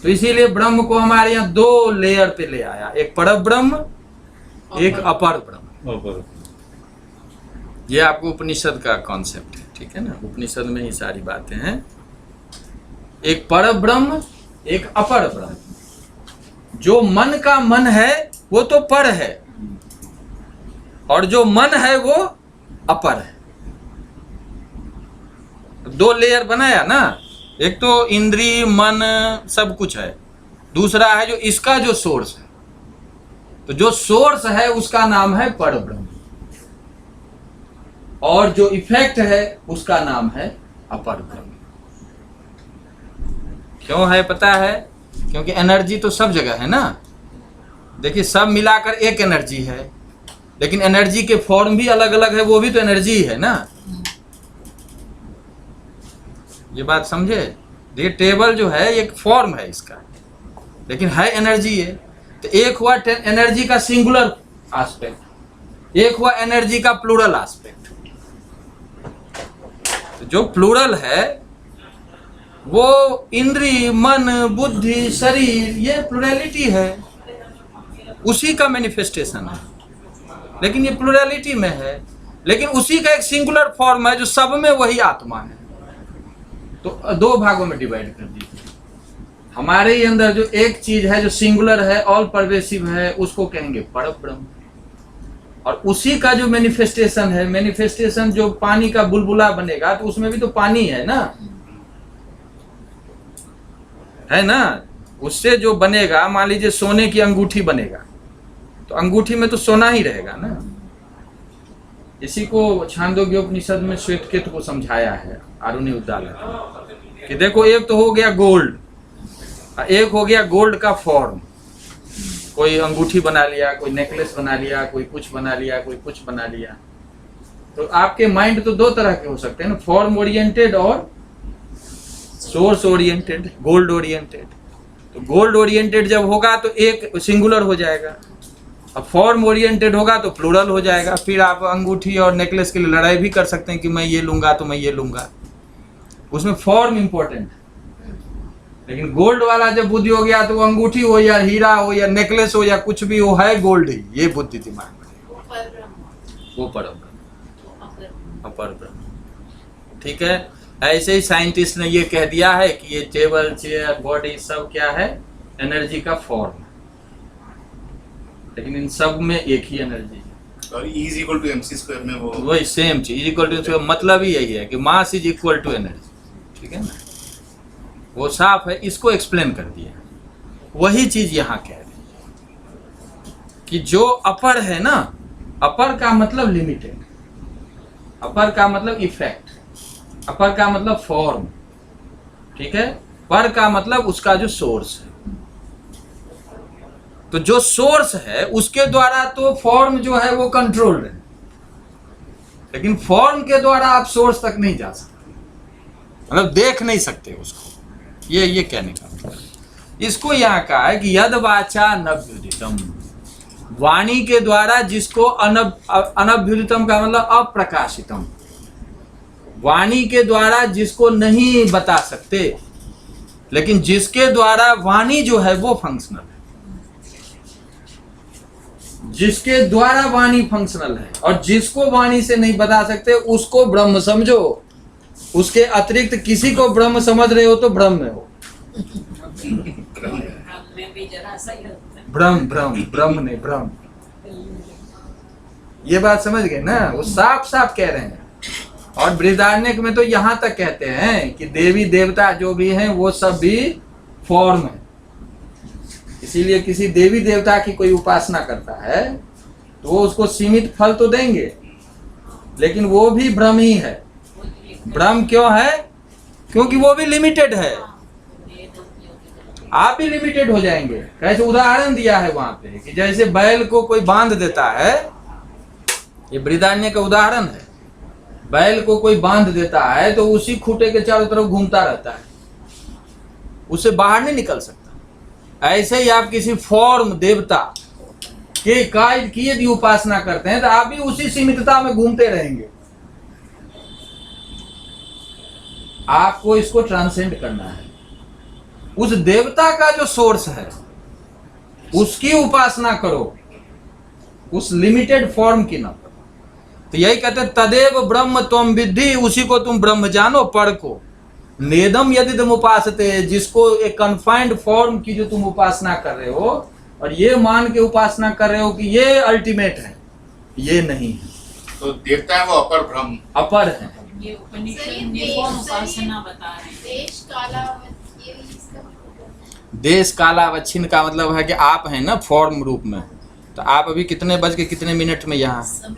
तो इसीलिए ब्रह्म को हमारे यहाँ दो लेयर पे ले आया, एक पर ब्रह्म, एक अपर ब्रह्म। ये आपको उपनिषद का कॉन्सेप्ट है, ठीक है ना, उपनिषद में ही सारी बातें हैं। एक पर ब्रह्म, एक अपर ब्रह्म। जो मन का मन है वो तो पर है, और जो मन है वो अपर है। दो लेयर बनाया ना, एक तो इंद्रिय मन सब कुछ है, दूसरा है जो इसका जो सोर्स है। तो जो सोर्स है उसका नाम है पर ब्रह्म, और जो इफेक्ट है उसका नाम है अपर ब्रह्म। क्यों है पता है? क्योंकि एनर्जी तो सब जगह है ना। देखिए सब मिलाकर एक एनर्जी है, लेकिन एनर्जी के फॉर्म भी अलग अलग है, वो भी तो एनर्जी है ना। ये बात समझे? ये टेबल जो है एक फॉर्म है इसका, लेकिन है एनर्जी है। तो एक हुआ एनर्जी का सिंगुलर एस्पेक्ट, एक हुआ एनर्जी का प्लूरल एस्पेक्ट। तो जो प्लूरल है वो इंद्रिय, मन, बुद्धि, शरीर, ये प्लूरलिटी है, उसी का मैनिफेस्टेशन है। लेकिन ये प्लूरलिटी में है, लेकिन उसी का एक सिंगुलर फॉर्म है जो सब में वही आत्मा है। तो दो भागों में डिवाइड कर दीजिए। हमारे ही अंदर जो एक चीज है जो सिंगुलर है, ऑल परवेसिव है, उसको कहेंगे पर ब्रह्म। और उसी का जो मैनिफेस्टेशन है, मैनिफेस्टेशन जो पानी का बुलबुला बनेगा तो उसमें भी तो पानी है ना, उससे जो बनेगा, मान लीजिए सोने की अंगूठी बनेगा, तो अंगूठी में तो सोना ही रहेगा ना। इसी को छांदोग्योपनिषद में श्वेतकेतु को समझाया है आरुणि उद्दालक कि देखो एक तो हो गया गोल्ड, एक हो गया गोल्ड का फॉर्म। कोई अंगूठी बना लिया, कोई नेकलेस बना लिया, कोई कुछ बना लिया, कोई कुछ बना लिया। तो आपके माइंड तो दो तरह के हो सकते हैं ना, फॉर्म ओरिएंटेड और सोर्स ओरिएंटेड, गोल्ड ओरिएंटेड। तो गोल्ड ओरिएंटेड जब होगा तो एक सिंगुलर हो जाएगा, अब फॉर्म ओरिएंटेड होगा तो प्लूरल हो जाएगा। फिर आप अंगूठी और नेकलेस के लिए लड़ाई भी कर सकते हैं कि मैं ये लूंगा तो मैं ये लूंगा, उसमें फॉर्म इंपॉर्टेंट। लेकिन गोल्ड वाला जब बुद्धि हो गया तो वो अंगूठी हो या हीरा हो या नेकलेस हो या कुछ भी हो, है गोल्ड ही। ये बुद्धि दिमाग में, वो पर ब्रह्म, अपर ब्रह्म। ठीक है, ऐसे ही साइंटिस्ट ने ये कह दिया है कि ये टेबल, चेयर, बॉडी सब क्या है, एनर्जी का फॉर्म है, लेकिन इन सब में एक ही एनर्जी है। और E is equal to mc² में वो वही सेम चीज इक्वल टू, मतलब ही यही है कि mass is equal to energy, ठीक है ना, वो साफ है, इसको एक्सप्लेन कर दिया। वही चीज यहाँ कह रहे हैं कि जो अपर है ना, अपर का मतलब लिमिटेड, अपर का मतलब इफेक्ट, अपर का मतलब फॉर्म, ठीक है, पर का मतलब उसका जो सोर्स है। तो जो सोर्स है उसके द्वारा तो फॉर्म जो है वो कंट्रोल्ड है, लेकिन फॉर्म के द्वारा आप सोर्स तक नहीं जा सकते, मतलब देख नहीं सकते उसको। ये कहने का मतलब। इसको यहाँ कहा है कि यद वाचा नभ्युदितम, वाणी के द्वारा जिसको अनभ्युदितम का मतलब अप्रकाशितम, वाणी के द्वारा जिसको नहीं बता सकते, लेकिन जिसके द्वारा वाणी जो है वो फंक्शनल है, जिसके द्वारा वाणी फंक्शनल है, और जिसको वाणी से नहीं बता सकते उसको ब्रह्म समझो। उसके अतिरिक्त किसी को ब्रह्म समझ रहे हो तो ब्रह्म में हो। में भी जरा सा ही होता है। ब्रह्म नहीं, ब्रह्म। ये बात समझ गए ना, वो साफ साफ कह रहे हैं। और बृहदारण्यक में तो यहाँ तक कहते हैं कि देवी देवता जो भी हैं वो सब भी फॉर्म है। इसीलिए किसी देवी देवता की कोई उपासना करता है तो वो उसको सीमित फल तो देंगे, लेकिन वो भी ब्रह्म ही है। ब्रह्म क्यों है? क्योंकि वो भी लिमिटेड है, आप भी लिमिटेड हो जाएंगे। कैसे उदाहरण दिया है वहां पे कि जैसे बैल को कोई बांध देता है, ये बृहदारण्य का उदाहरण है। बैल को कोई बांध देता है तो उसी खूंटे के चारों तरफ घूमता रहता है, उससे बाहर नहीं निकल सकता। ऐसे ही आप किसी फॉर्म देवता के कायद की यदि उपासना करते हैं तो आप भी उसी सीमितता में घूमते रहेंगे। आपको इसको ट्रांसेंड करना है। उस देवता का जो सोर्स है उसकी उपासना करो, उस लिमिटेड फॉर्म की ना करो। तो यही कहते हैं तदेव ब्रह्म त्वम विद्धि, उसी को तुम ब्रह्म जानो, पढ़ को। नेदम यदि तुम उपासते, जिसको एक कन्फाइंड फॉर्म की जो तुम उपासना कर रहे हो और ये मान के उपासना कर रहे हो कि ये अल्टीमेट है, ये नहीं है। तो देवता है वो अपर ब्रह्म, अपर है। ये उपनिषद निर्गुण उपासना बता रहे हैं। देश कालावत ये इसका देश कालावच्छिन्न का मतलब है कि आप हैं ना फॉर्म रूप में, तो आप अभी कितने बज के कितने मिनट में यहाँ हैं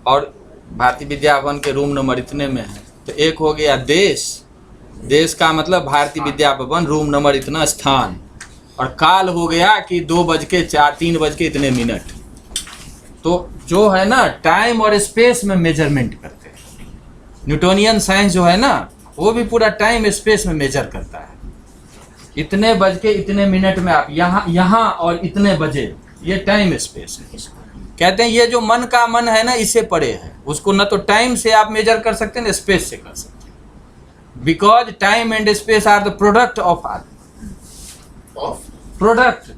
और भारतीय विद्या भवन के रूम नंबर इतने में है, तो एक हो गया देश। देश का मतलब भारतीय विद्या भवन रूम नंबर इतना स्थान, और काल हो गया कि 2:04 3:00 तो जो है ना टाइम और स्पेस में मेजरमेंट करते हैं। न्यूटोनियन साइंस जो है ना वो भी पूरा टाइम स्पेस में मेजर करता है। इतने बज के इतने मिनट में आप यहाँ और इतने बजे, ये टाइम स्पेस है। कहते हैं ये जो मन का मन है ना इससे परे है, उसको न तो टाइम से आप मेजर कर सकते हैं न स्पेस से कर सकते हैं, because time and space are the product of product.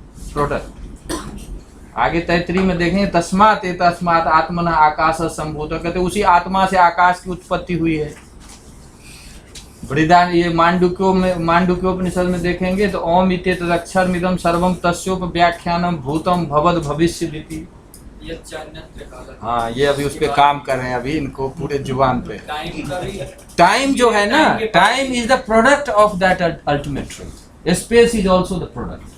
आगे 33 में देखेंगे तस्मात् एतस्मात् आत्मनः आकाश संभूत, कहते उसी आत्मा से आकाश की उत्पत्ति हुई है। बृहदारण्यक ये मांडुक्योपनिषद में देखेंगे तो ओम इत्येतदक्षरमिदं सर्वं तस्योपव्याख्यानं भूतं भवद भविष्यदिति। हाँ, ये अभी उस पे काम कर रहे हैं, अभी इनको पूरे जुबान पे। टाइम जो है ना, time is the product of that ultimate truth, space is also the product.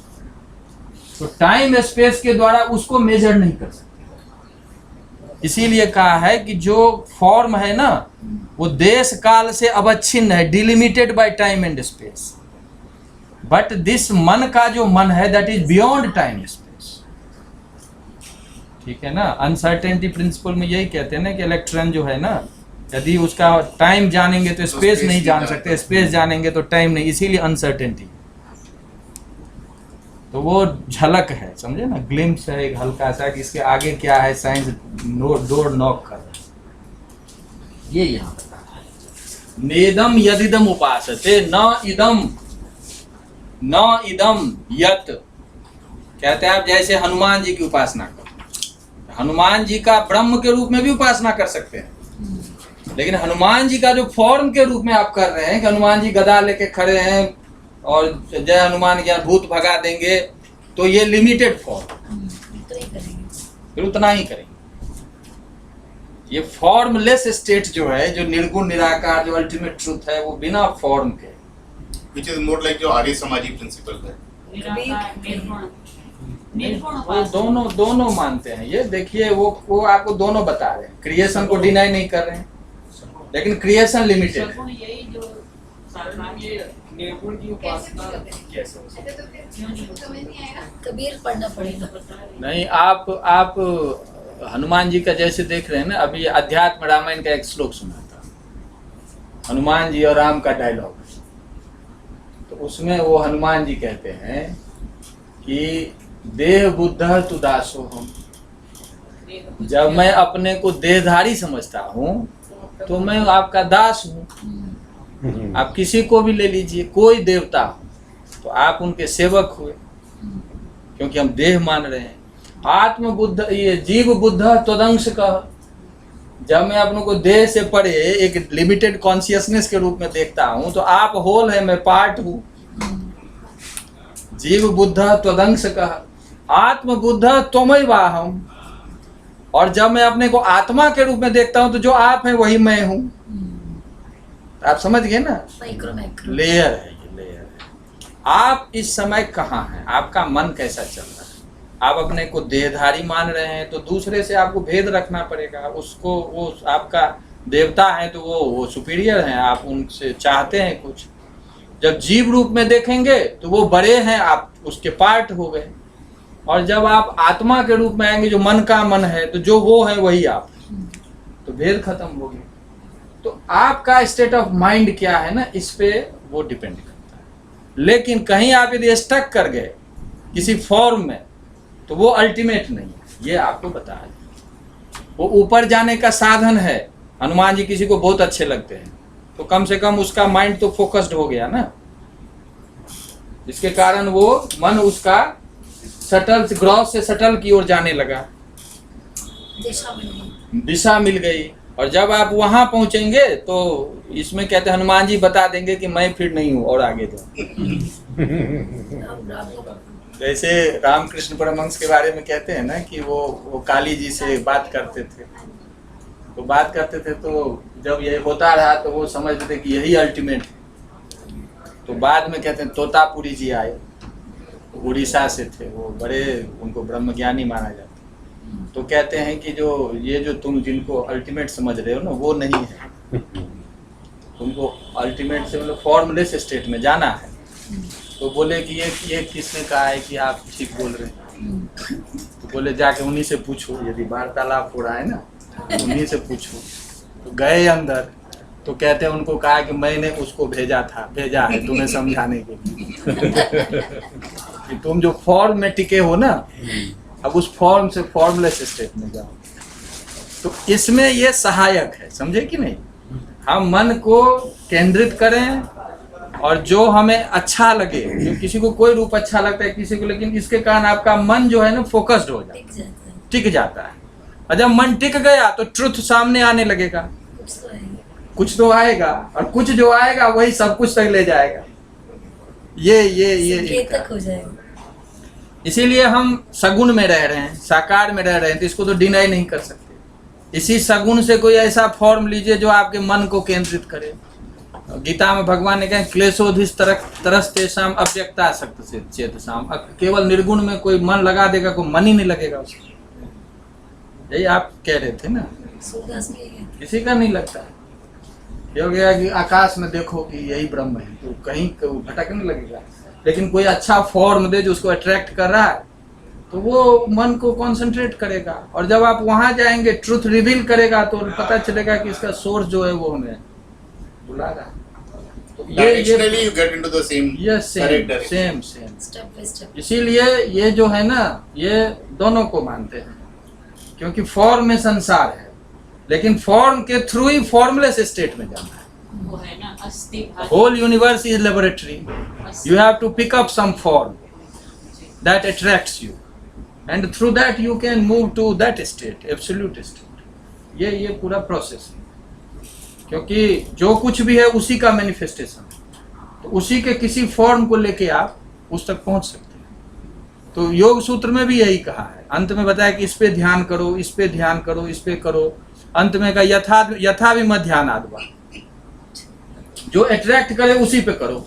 तो टाइम स्पेस के द्वारा उसको मेजर नहीं कर सकते। इसीलिए कहा है कि जो फॉर्म है ना वो देश काल से अवच्छिन्न है, delimited by time and space. But this मन का जो मन है that is beyond time space. ठीक है ना, अनसर्टेनिटी प्रिंसिपल में यही कहते हैं ना कि इलेक्ट्रॉन जो है ना, यदि उसका टाइम जानेंगे तो स्पेस नहीं जान सकते, स्पेस जानेंगे तो टाइम नहीं, इसीलिए अनसर्टेनिटी। तो वो झलक है, समझे ना, ग्लिम्स है एक हल्का सा कि इसके आगे क्या है, साइंस डोर नॉक कर रहा है। ये यहाँ नेदम यदिदम उपासते न इदम यत। कहते हैं आप जैसे हनुमान जी की उपासना करो, हनुमान जी का ब्रह्म के रूप में भी उपासना कर सकते हैं, लेकिन हनुमान जी का जो फॉर्म के रूप में आप कर रहे हैं कि हनुमान जी गदा लेके खड़े हैं, और जय हनुमान ज्ञान भूत भगा देंगे, तो ये लिमिटेड फॉर्म, तो ही करेंगे। फिर उतना ही करेंगे। ये फॉर्मलेस स्टेट जो है, जो निर्गुण निराकार, जो अल्टीमेट ट्रूथ है, वो बिना फॉर्म के, विच इज मोर लाइक जो आर्य समाजी प्रिंसिपल है। निराकार, निर्गुण वो दोनों मानते हैं। ये देखिए, वो आपको दोनों बता रहे हैं, क्रिएशन को डिनाई नहीं कर रहे हैं, लेकिन क्रिएशन लिमिटेड है। सगुण यही जो साकार ये निर्गुण की उपासना कैसे हो सकती ऐसे तो फिर समझ नहीं आएगा। कबीर पढ़ना पड़ेगा। नहीं, आप हनुमान जी का जैसे देख रहे हैं ना, अभी अध्यात्म रामायण का एक श्लोक सुना था, हनुमान जी और राम का डायलॉग। तो उसमें वो हनुमान जी कहते हैं कि देह बुद्ध तु दासो हम, जब मैं अपने को देहधारी समझता हूँ तो मैं आपका दास हूँ। आप किसी को भी ले लीजिए, कोई देवता हो तो आप उनके सेवक हुए, क्योंकि हम देह मान रहे हैं। आत्म बुद्ध, ये जीव बुद्ध त्वदंश का, जब मैं अपने को देह से परे एक लिमिटेड कॉन्शियसनेस के रूप में देखता हूँ तो आप होल है, मैं पार्ट हूँ। जीव बुद्ध त्वदंश का, आत्म बुद्ध त्वमैवाहम्। और जब मैं अपने को आत्मा के रूप में देखता हूँ तो जो आप है वही मैं हूँ। आप समझ गए ना, माइक्रो मैक्रो लेयर है, ये लेयर है। आप इस समय कहाँ हैं, आपका मन कैसा चल रहा है? आप अपने को देहधारी मान रहे हैं तो दूसरे से आपको भेद रखना पड़ेगा। उसको, वो आपका देवता है तो वो सुपीरियर हैं, आप उनसे चाहते हैं कुछ। जब जीव रूप में देखेंगे तो वो बड़े हैं, आप उसके पार्ट हो गए। और जब आप आत्मा के रूप में आएंगे, जो मन का मन है, तो जो वो है वही आप, तो भेद खत्म हो गया। तो आपका स्टेट ऑफ माइंड क्या है ना, इस पे वो डिपेंड करता है। लेकिन कहीं आप यदि स्टक कर गए किसी फॉर्म में तो वो अल्टीमेट नहीं है, ये आपको बता दें। वो ऊपर जाने का साधन है। हनुमान जी किसी को बहुत अच्छे लगते हैं तो कम से कम उसका माइंड तो फोकस्ड हो गया ना, जिसके कारण वो मन उसका सटल, ग्रॉस से सटल की ओर जाने लगा, दिशा मिल गई। और जब आप वहां पहुंचेंगे तो इसमें कहते हैं हनुमान जी बता देंगे कि मैं फिर नहीं हूं और आगे दो। जैसे रामकृष्ण परमहंस के बारे में कहते हैं ना कि वो काली जी से बात करते थे, तो बात करते थे तो जब ये होता रहा तो वो समझते थे कि यही अल्टीमेट है। तो बाद में कहते हैं तोतापुरी जी आए, उड़ीसा से थे, वो बड़े, उनको ब्रह्मज्ञानी माना जाता। तो कहते हैं कि जो तुम जिनको अल्टीमेट समझ रहे हो ना, वो नहीं है, तुमको अल्टीमेट से मतलब फॉर्मलेस स्टेट में जाना है। तो बोले कि ये किसने कहा है कि आप ठीक बोल रहे हैं? तो बोले जाके उन्हीं से पूछो, यदि वार्तालाप हो रहा है ना उन्हीं से पूछो। तो गए अंदर, तो कहते हैं उनको कहा कि मैंने उसको भेजा है तुम्हें समझाने के लिए कि तुम जो फॉर्म में टिके हो ना, अब उस फॉर्म से फॉर्मलेस स्टेट में जाओ। तो इसमें ये सहायक है, समझे कि नहीं? हम मन को केंद्रित करें और जो हमें अच्छा लगे, जो किसी को कोई रूप अच्छा लगता है किसी को, लेकिन इसके कारण आपका मन जो है ना फोकस्ड हो जाता है, टिक जाता है। और जब मन टिक गया तो ट्रुथ सामने आने लगेगा, कुछ तो आएगा, और कुछ जो आएगा वही सब कुछ तक ले जाएगा। ये तक हो जाएगा। इसीलिए हम सगुण में रह रहे हैं, साकार में रह रहे हैं, तो इसको तो डिनाई नहीं कर सकते। इसी सगुण से कोई ऐसा फॉर्म लीजिए जो आपके मन को केंद्रित करे। गीता में भगवान ने कहा क्लेशोधिस तरस्तेषाम अव्यक्तासक्त से चेतसाम। केवल निर्गुण में कोई मन लगा देगा, कोई मन ही नहीं लगेगा उसको। यही आप कह रहे थे ना, किसी का नहीं लगता। ये हो गया कि आकाश में देखो कि यही ब्रह्म है, तो कहीं भटकने लगेगा। लेकिन कोई अच्छा फॉर्म दे जो उसको अट्रैक्ट कर रहा है, तो वो मन को कंसंट्रेट करेगा। और जब आप वहां जाएंगे, ट्रुथ रिवील करेगा, तो पता चलेगा कि इसका सोर्स जो है वो हमें बुला रहा है। तो Directionally you get into the same correct direction. Same. इसीलिए ये जो है ना, ये दोनों को मानते हैं, क्योंकि फॉर्म में संसार है, लेकिन फॉर्म के थ्रू ही फॉर्मलेस स्टेट में जाना है। वो है ना अस्थि भाती। Whole universe is laboratory. You have to pick up some form that attracts you, and through that you can move to that state, absolute state. ये पूरा प्रोसेस है, क्योंकि जो कुछ भी है उसी का मैनिफेस्टेशन है। तो तो उसी के किसी फॉर्म को लेके आप उस तक पहुंच सकते हैं। तो योग सूत्र में भी यही कहा है, अंत में बताया कि इस पे ध्यान करो, इस पे ध्यान करो, इस पे करो। अंत में कहा यथा विमत ध्यानाद्वा, जो अट्रैक्ट करे उसी पे करो,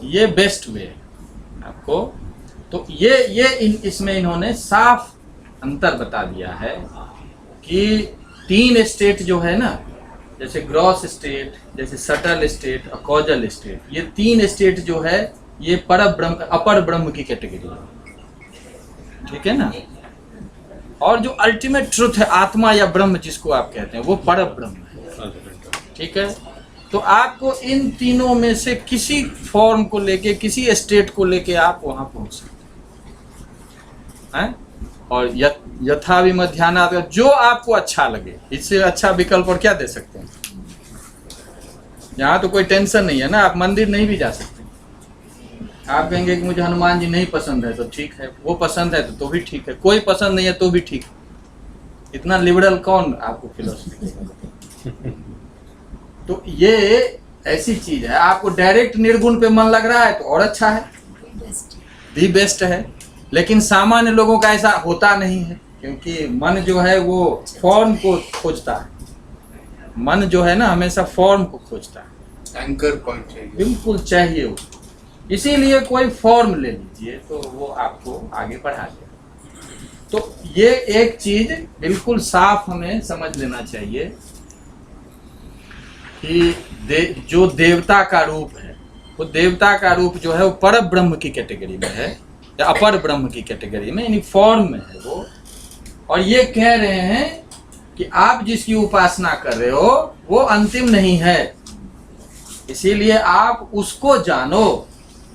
ये बेस्ट वे है आपको। तो इसमें इन्होंने साफ अंतर बता दिया है कि 3 स्टेट जो है ना, जैसे ग्रॉस स्टेट, जैसे सटल स्टेट और कॉजल स्टेट, ये 3 स्टेट जो है ये पर ब्रह्म, अपर ब्रह्म की कैटेगरी है, ठीक है ना। और जो अल्टीमेट ट्रुथ है, आत्मा या ब्रह्म जिसको आप कहते हैं, वो पर ब्रह्म है, ठीक है। तो आपको इन तीनों में से किसी फॉर्म को लेके, किसी स्टेट को लेके आप वहां पहुंच सकते हैं। और यथा विमत ध्यानात्, जो आपको अच्छा लगे, इससे अच्छा विकल्प और क्या दे सकते हैं। यहाँ तो कोई टेंशन नहीं है ना, आप मंदिर नहीं भी जा सकते। आप कहेंगे कि मुझे हनुमान जी नहीं पसंद है, तो ठीक है, वो पसंद है तो भी ठीक है, कोई पसंद नहीं है तो भी ठीक है। इतना लिबरल कौन आपको फिलोसफी देगा। तो ये ऐसी चीज है, आपको डायरेक्ट निर्गुण पे मन लग रहा है तो और अच्छा है, दी बेस्ट है। लेकिन सामान्य लोगों का ऐसा होता नहीं है, क्योंकि मन जो है वो फॉर्म को खोजता है। मन जो है ना हमेशा फॉर्म को खोजता है, एंकर पॉइंट चाहिए, बिल्कुल चाहिए वो। इसीलिए कोई फॉर्म ले लीजिए तो वो आपको आगे बढ़ा देगा। तो ये एक चीज बिल्कुल साफ हमें समझ लेना चाहिए कि जो देवता का रूप है, वो देवता का रूप जो है वो पर ब्रह्म की कैटेगरी में है या अपर ब्रह्म की कैटेगरी में, यानी फॉर्म में है वो। और ये कह रहे हैं कि आप जिसकी उपासना कर रहे हो वो अंतिम नहीं है, इसीलिए आप उसको जानो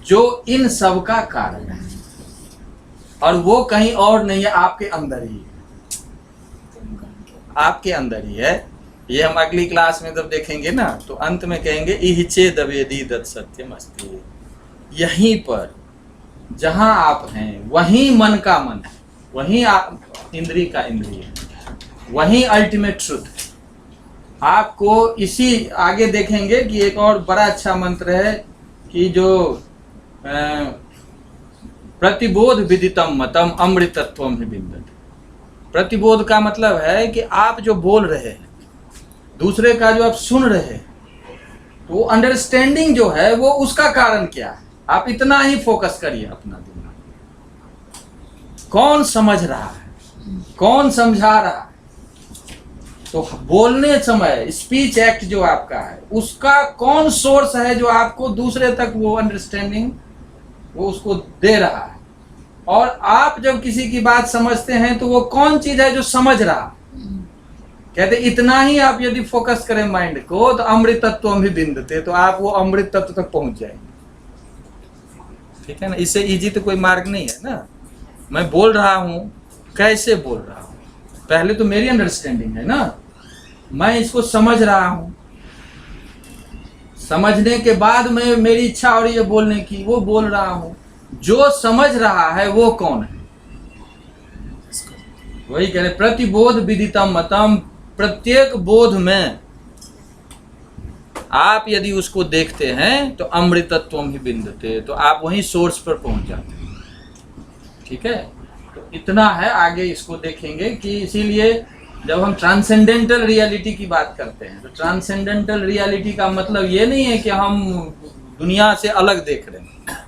जो इन सब का कारण है, और वो कहीं और नहीं है, आपके अंदर ही है, आपके अंदर ही है। ये हम अगली क्लास में जब देखेंगे ना तो अंत में कहेंगे इहि चेद वेदी दत् सत्यम अस्ति। यहीं पर जहां आप हैं वहीं मन का मन है, वहीं इंद्री का इंद्रिय है, वहीं अल्टीमेट ट्रुथ है। आपको इसी आगे देखेंगे कि एक और बड़ा अच्छा मंत्र है कि जो प्रतिबोध विदितम मतम अमृतत्वम ही बिंदते। प्रतिबोध का मतलब है कि आप जो बोल रहे हैं, दूसरे का जो आप सुन रहे हैं, तो वो अंडरस्टैंडिंग जो है वो उसका कारण क्या है, आप इतना ही फोकस करिए अपना दिमाग। कौन समझ रहा है, कौन समझा रहा है। तो बोलने समय स्पीच एक्ट जो आपका है उसका कौन सोर्स है जो आपको दूसरे तक वो अंडरस्टैंडिंग वो उसको दे रहा है। और आप जब किसी की बात समझते हैं तो वो कौन चीज है जो समझ रहा है। कहते इतना ही आप यदि फोकस करें माइंड को तो अमृत तत्व भी बिंदते, तो आप वो अमृत तत्व तक पहुंच जाएंगे, ठीक है ना। इससे इजी तो कोई मार्ग नहीं है ना। मैं बोल रहा हूं, कैसे बोल रहा हूं, पहले तो मेरी अंडरस्टैंडिंग है ना, मैं इसको समझ रहा हूं, समझने के बाद मैं मेरी इच्छा हो रही है बोलने की, वो बोल रहा हूं। जो समझ रहा है वो कौन है, वही कह रहे प्रतिबोध विदितम मतम। प्रत्येक बोध में आप यदि उसको देखते हैं तो अमृतत्वम ही बिंदते, तो आप वहीं सोर्स पर पहुंच जाते हैं, ठीक है। तो इतना है, आगे इसको देखेंगे कि इसीलिए जब हम ट्रांसेंडेंटल रियलिटी की बात करते हैं तो ट्रांसेंडेंटल रियलिटी का मतलब ये नहीं है कि हम दुनिया से अलग देख रहे हैं,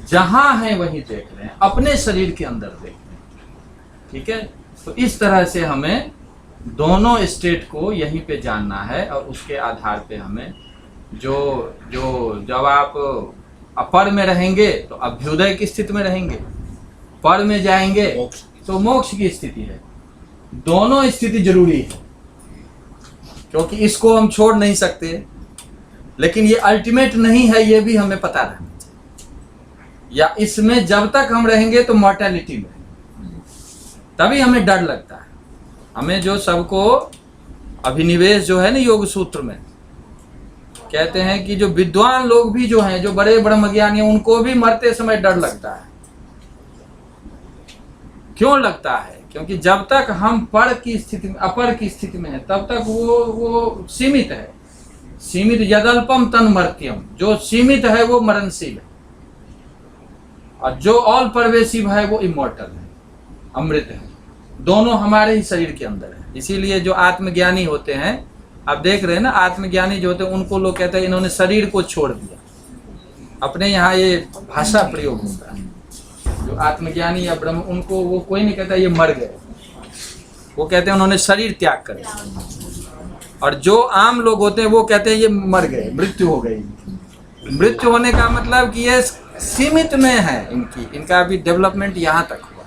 जहां हैं वहीं देख रहे हैं, अपने शरीर के अंदर देख रहे हैं, ठीक है। तो इस तरह से हमें दोनों स्टेट को यहीं पे जानना है, और उसके आधार पे हमें जब आप अपर में रहेंगे तो अभ्युदय की स्थिति में रहेंगे, पर में जाएंगे तो मोक्ष की स्थिति है। दोनों स्थिति जरूरी है, क्योंकि इसको हम छोड़ नहीं सकते, लेकिन ये अल्टीमेट नहीं है, ये भी हमें पता रहना चाहिए। या इसमें जब तक हम रहेंगे तो मॉर्टेलिटी में, तभी हमें डर लगता है। हमें जो सबको अभिनिवेश जो है ना योग सूत्र में कहते हैं कि जो विद्वान लोग भी जो हैं, जो बड़े ब्रह्मज्ञानी हैं, उनको भी मरते समय डर लगता है। क्यों लगता है? क्योंकि जब तक हम पर की स्थिति में, अपर की स्थिति में है, तब तक वो सीमित है। सीमित यदल्पम तन मर्त्यम, जो सीमित है वो मरणशील है, और जो ऑल परवेसिव है वो इमॉर्टल है, अमृत है। दोनों हमारे ही शरीर के अंदर है। इसीलिए जो आत्मज्ञानी होते हैं, आप देख रहे हैं ना, आत्मज्ञानी जो होते हैं उनको लोग कहते हैं इन्होंने शरीर को छोड़ दिया। अपने यहाँ ये भाषा प्रयोग होता है, जो आत्मज्ञानी या ब्रह्म, उनको वो कोई नहीं कहता ये मर गए, वो कहते हैं उन्होंने शरीर त्याग कर दिया। और जो आम लोग होते हैं वो कहते हैं ये मर गए, मृत्यु हो गई। मृत्यु होने का मतलब कि ये सीमित में है, इनका अभी डेवलपमेंट यहाँ तक हुआ,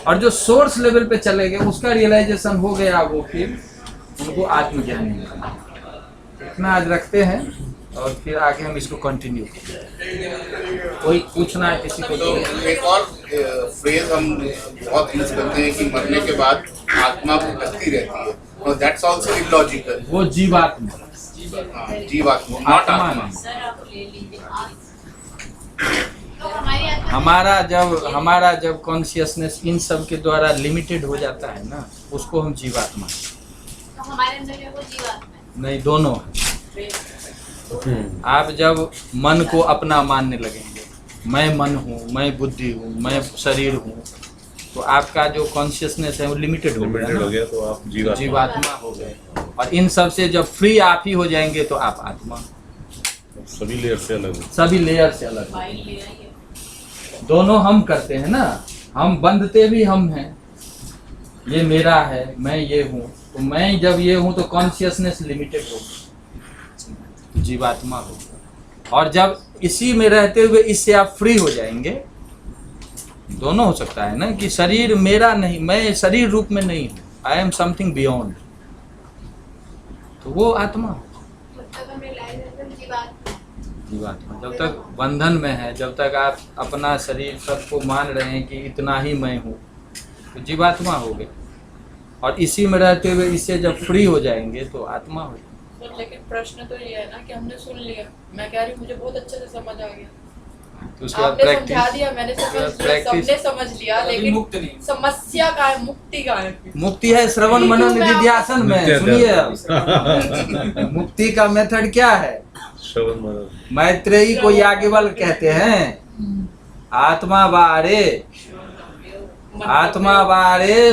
और जो सोर्स लेवल पे चले गए उसका रियलाइजेशन हो गया, वो फिर उनको आत्मज्ञानी मिला। इतना आज रखते हैं और फिर आगे हम इसको कंटिन्यू करें। कोई पूछना है किसी को? तो एक और फ्रेज हम बहुत यूज करते हैं कि मरने के बाद आत्मा भटकती रहती है, और दैट्स आल्सो इलॉजिकल। वो जीवात्मा, जीवात्मा, नॉट आत्मा आत्मा। नहीं। सर आप ले लीजिए। तो हमारी आत्मा हमारा जब कॉन्शियसनेस इन सब के द्वारा लिमिटेड हो जाता है ना, उसको हम जीवात्मा। तो हमारे अंदर जो है वो जीवात्मा है। नहीं, दोनों। आप जब मन को अपना मानने लगेंगे, मैं मन हूँ, मैं बुद्धि हूँ, मैं शरीर हूँ, तो आपका जो कॉन्शियसनेस है वो लिमिटेड हो लिमिटेड गया हो गया, तो आप जीवात्मा। जीवात्मा हो गए। और इन सब से जब फ्री आप ही हो जाएंगे तो आप आत्मा। सभी लेयर से अलग हो। सभी लेयर से अलग। फाइल ले आइए। दोनों हम करते हैं ना, हम बंधते भी हम हैं, ये मेरा है, मैं ये हूँ। तो मैं जब ये हूँ तो कॉन्शियसनेस लिमिटेड होगी, जीवात्मा होगी। और जब इसी में रहते हुए इससे आप फ्री हो जाएंगे, दोनों हो सकता है ना कि शरीर मेरा नहीं, मैं शरीर रूप में नहीं हूँ, आई एम समथिंग बियॉन्ड, तो वो आत्मा। तब तक हम रियलाइज करते हैं जीवात्मा। जीवात्मा जब तक बंधन में है, जब तक आप अपना शरीर सबको मान रहे हैं कि इतना ही मैं हूँ, तो जीवात्मा हो गए। और इसी में रहते हुए इससे जब फ्री हो जाएंगे तो आत्मा हो गए। तो लेकिन प्रश्न तो ये है ना कि हमने सुन लिया, मैं कह रही हूँ मुझे बहुत अच्छे से समझ आ गया, तो उसके बाद आपने समझा प्रैक्टिस। दिया, मैंने समझ लिया, प्रैक्टिस। सबने समझ लिया, अभी लेकिन मुक्त नहीं। समस्या का है, मुक्ति का है। मुक्ति है श्रवण मनन निधिध्यासन में। नित्य सुनिए, मुक्ति का मेथड क्या है? श्रवण मनन। मैत्रेयी को याज्ञवल्क्य कहते हैं, आत्मा बारे, आत्मा बारे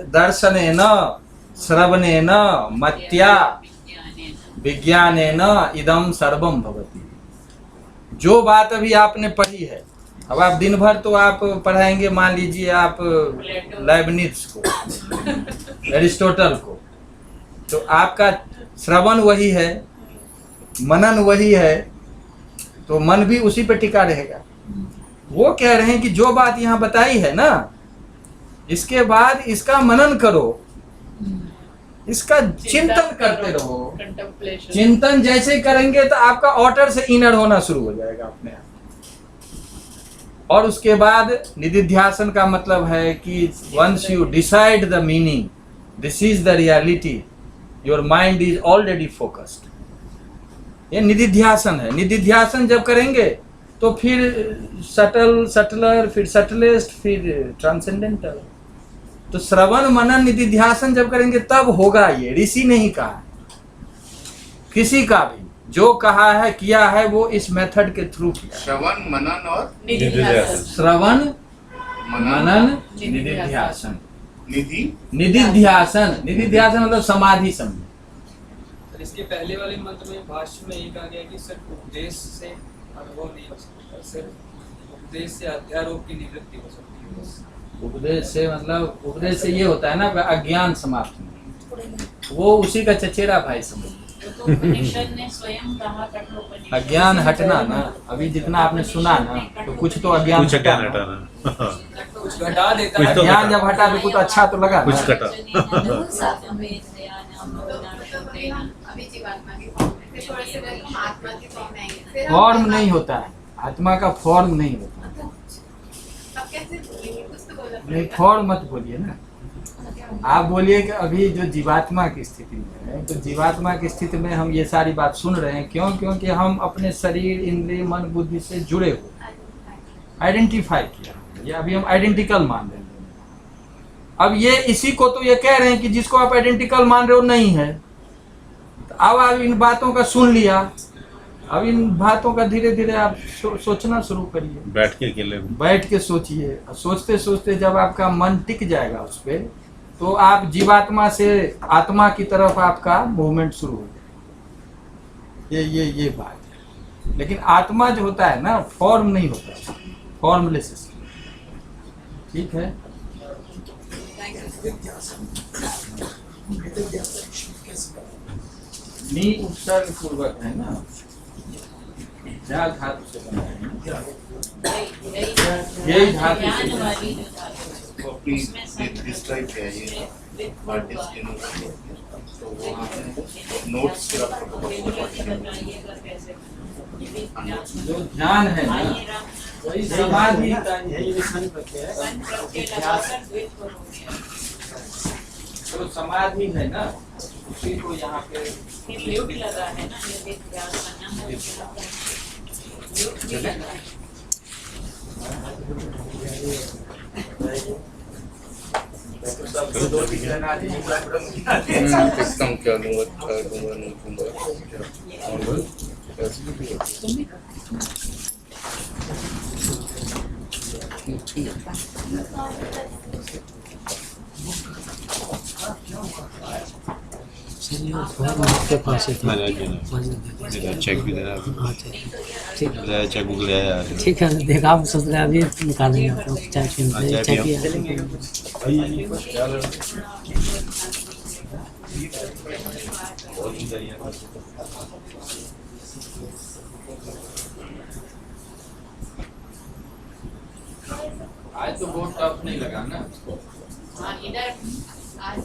दर्शनेन श्रवणेन मत्या विज्ञानेन इदं सर्वं भवति। जो बात अभी आपने पढ़ी है, अब आप दिन भर तो आप पढ़ाएंगे, मान लीजिए आप लेबनिज को, एरिस्टोटल को, तो आपका श्रवण वही है, मनन वही है, तो मन भी उसी पे टिका रहेगा। वो कह रहे हैं कि जो बात यहाँ बताई है ना, इसके बाद इसका मनन करो, इसका चिंतन करते रहो। कंटेम्पलेशन। चिंतन जैसे करेंगे तो आपका आउटर से इनर होना शुरू हो जाएगा अपने आप। और उसके बाद निधिध्यासन का मतलब है कि once you decide the meaning, this is the reality, your mind is already focused. ये निधिध्यासन है। निधिध्यासन जब करेंगे तो फिर सटलर, फिर सटलेस्ट, फिर ट्रांसेंडेंटल। तो श्रवण मनन निधिध्यासन जब करेंगे तब होगा ये। ऋषि नहीं कहा, किसी का भी जो कहा है किया है वो इस मेथड के थ्रू किया। श्रवण मनन और निधिध्यासन। श्रवण मनन निधिध्यासन। निधिध्यासन। निधिध्यासन निधिध्यासन मतलब समाधि समझे। तो इसके पहले वाले मंत्र में भाष्य में ये कहा गया कि सिर्फ उपदेश से अनुभव नहीं हो सकता, सिर्फ उपदेश से अध्यारोप की निवृत्ति हो सकती है बस। उपदेश से मतलब, उपदेश से ये होता है ना अज्ञान समाप्त होना, वो उसी का चचेरा भाई समझ। तो उपनिषद ने स्वयं कहा, कठोपनिषद, अज्ञान हटना ना, अभी जितना आपने सुना ना तो कुछ तो अज्ञान कुछ क्या हटा। हटाना। कुछ घटा देता कुछ है। तो अज्ञान जब हटा तो कुछ अच्छा तो लगा कुछ ना। कटा। अभी जीवात्मा की फॉर्म में, फिर थोड़े से देर हम आत्मा की फॉर्म में आएंगे, फिर हम फॉर्म नहीं होता है, आत्मा का फॉर्म नहीं होता। अब कैसे बोलेंगे, कुछ तो बोलना नहीं, पड़ेगा। फॉर्म मत बोलिए ना, आप बोलिए कि अभी जो जीवात्मा की स्थिति में है, तो जीवात्मा की स्थिति में हम ये सारी बात सुन रहे हैं। क्यों? क्योंकि हम अपने शरीर, इंद्रिय, मन, बुद्धि से जुड़े हुए, आइडेंटिफाई किया, ये अभी हम आइडेंटिकल मान रहे हैं। अब ये इसी को तो ये कह रहे हैं कि जिसको आप आइडेंटिकल मान रहे हो नहीं है, तो अब आप इन बातों का सुन लिया, अब इन बातों का धीरे धीरे आप सोचना शुरू करिए, बैठ के अकेले में। बैठ के सोचिए। सोचते सोचते जब आपका मन टिक जाएगा उस पे, तो आप जीवात्मा से आत्मा की तरफ आपका मूवमेंट शुरू हो जाएगा। ये बात है। लेकिन आत्मा जो होता है ना, फॉर्म नहीं होता, फॉर्मलेस। ठीक है। नी उपसर्ग पूर्वक है ना, जा धातु से बना है ना, यही धातु से ज्ञान बना है। वाली जो धातु वो अपनी डिस्ट्राइब है ये हार्ड डिस्क के नोट, तो वहाँ नोट्स फिर आपको बताइएगा कैसे जो ध्यान है ना, वही समाधि का वन प्रत्यय लगाकर द्वित करोगे। जो समाधि है ना, उसी को यहाँ पे ये म्यूट लगा है ना, यदि प्रयास करना है म्यूट भी लगा है। किसका क्या दूंगा, क्या दूंगा, नहीं दूंगा। और बोल आपके पास है चेक भी देना, ठीक चेक बुक ले आया। ठीक है, देखा आप सोच रहे अभी निकालेंगे आप लोग चाय पीने चाय पिया। आज तो बहुत टफ नहीं लगा ना। हाँ, इधर आज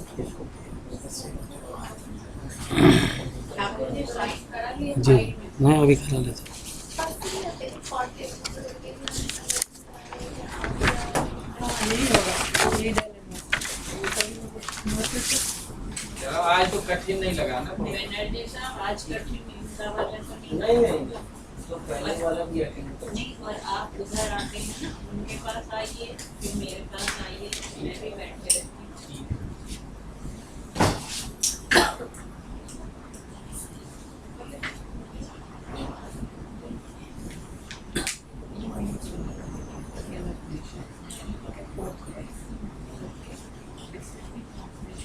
ठाकुर जी साइन करा लिए जी फाइल में। मैं अभी करा लेता हूँ। आज तो कठिन नहीं लगा ना। बनर्जी साहब आज कठिन हिंसा वाला कठिन नहीं तो पहले वाला भी नहीं, और आप उधर आते हैं ना, उनके पास आइए, फिर मेरे पास आइए, मैं भी बैठे रहती हूँ।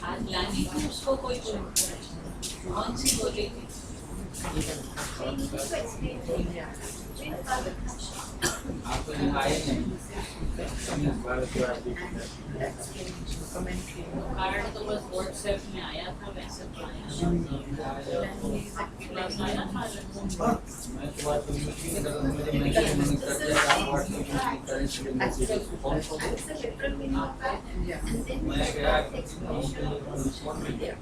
आज लानी थी उसको कोई कौन सी बोली थी? आप तो आए नहीं। कार्ड तो बस व्हाट्सएप में आया था, वैसे तो आया था। मैं तो बात तो मीटिंग कर रहा हूँ, मुझे मैसेज कर दिया आप व्हाट्सएप में करेंगे मैसेज फोन मैं गया फोन मिल गया।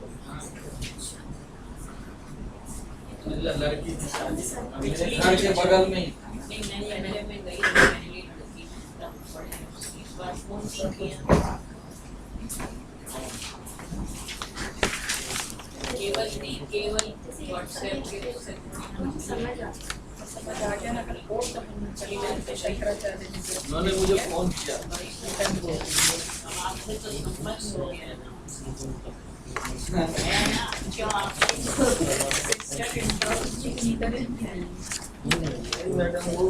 लड़की की शादी मेरे घर के बगल में ही। नहीं, मैं पहले में गई थी, पहली लड़की तब पढ़े, इस बार फोन नहीं किया। केवल व्हाट्सएप के समझ आ गया ना, कल कोर्ट चली जाते शंकराचार्य। उन्होंने मुझे फोन किया। अब आपसे तो संबंध हो गया ना, क्यों आपसे मैडम वो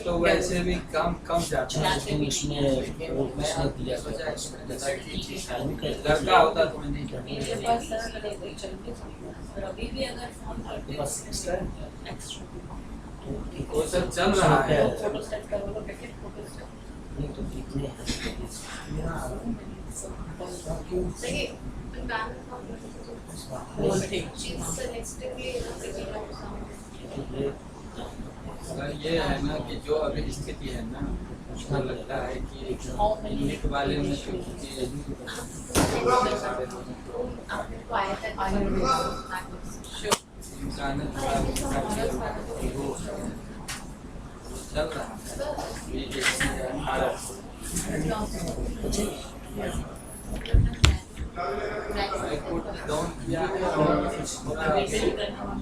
तो वैसे भी कम जाता है। लड़का होता तो मैं नहीं करता। अभी भी अगर फोन करते वो सब चल रहा है। फोटो सेट करो, पैकेट फोटो सर ये है ना कि जो अभी स्थिति है ना, उसका लगता है कि नीट वाले में तो इंसान चल रहा है। हाई कोर्ट ने डाउन किया है और पूरा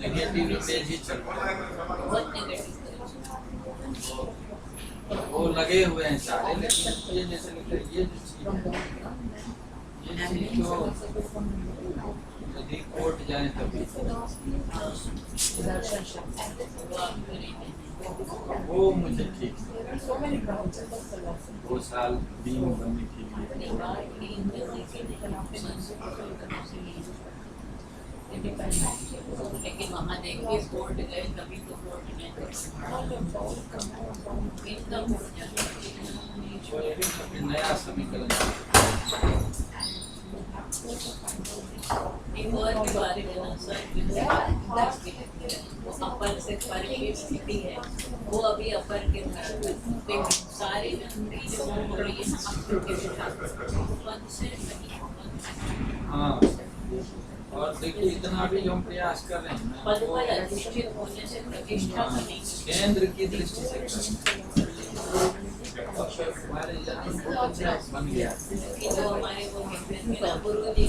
नेगेटिव पेज ही चल रहा है। बहुत नेगेटिव वो लगे हुए हैं सारे, लेकिन ये जैसे ये जो चीज तो यदि कोर्ट जाए तभी वो मुझे ठीक है। 2 साल बीम बनने के लिए लेकिन वहाँ देखिए कोर्ट गए तभी तो कोर्ट ने इतना कोर्ट नया समीकरण एक और भी बात है ना सर, वो अपर से पर की स्थिति है, वो अभी अपर के सारी नंदी जो हो रही है अपर के पद से नहीं। हाँ, और देखिए इतना भी हम प्रयास कर रहे हैं पद पर अधिष्ठित होने से प्रतिष्ठा तो नहीं। केंद्र की दृष्टि से कर रहे हैं। हमारे यहाँ बहुत अच्छा बन गया। कि वो हमारे वो मेरा गुरु जी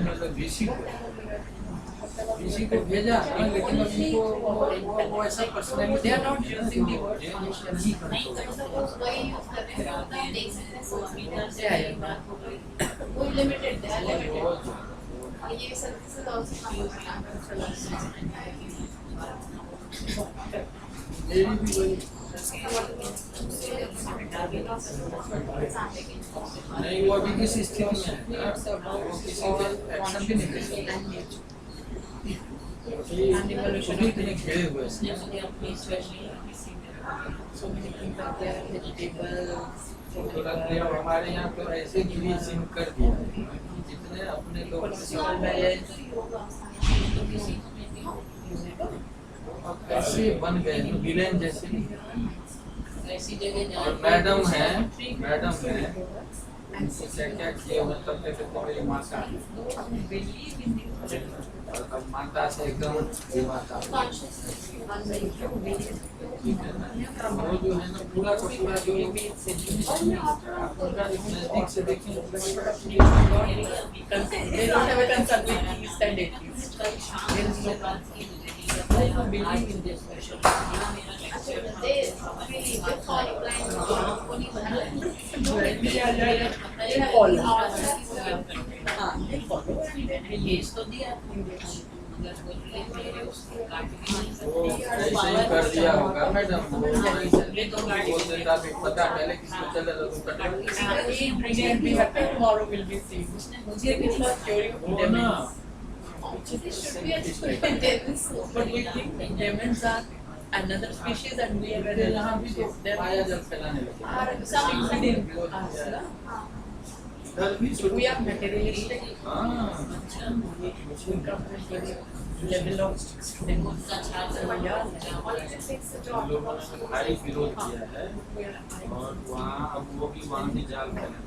मतलब VC को भेजा, लेकिन अभी को वो ऐसा personally They are not using the word function. नहीं कर सकते, वही यूज कर रहे हैं, आप देख सकते हैं, वो मीटर से एक बात हो गई, वो लिमिटेड है, लिमिटेड। ये सर्विसेज आल्सो यूज मेरी भी वही नहीं, वो अभी किस स्थिति में है, वो किसी पे एक्शन भी नहीं ले सकते। सभी इतने घिरे हुए हैं। हमारे यहाँ तो ऐसे ग्रीसिंग कर दिया जितने अपने लोग ऐसे बन गए विलेन जैसे। ऐसी जगह और मैडम है उनसे क्या किए मतलब कहते मेरी माता और अब माता से एकदम माता वो जो है ना पूरा का पूरा जो नजदीक से देखें They don't have a concern with these and atheists. There is no They don't believe in this special. ऐसे ही कर दिया होगा मैडम। बोल देता भी पता पहले किसको चले तो Tomorrow will be seen. मुझे भी थोड़ा theory of demons. But we think demons are another species and we are यहाँ भी तो माया जल फैलाने लगे। We are materialistic. Level of demons. लोगों ने भारी विरोध किया है और वहाँ अब वो भी वहाँ भी जाल फैला।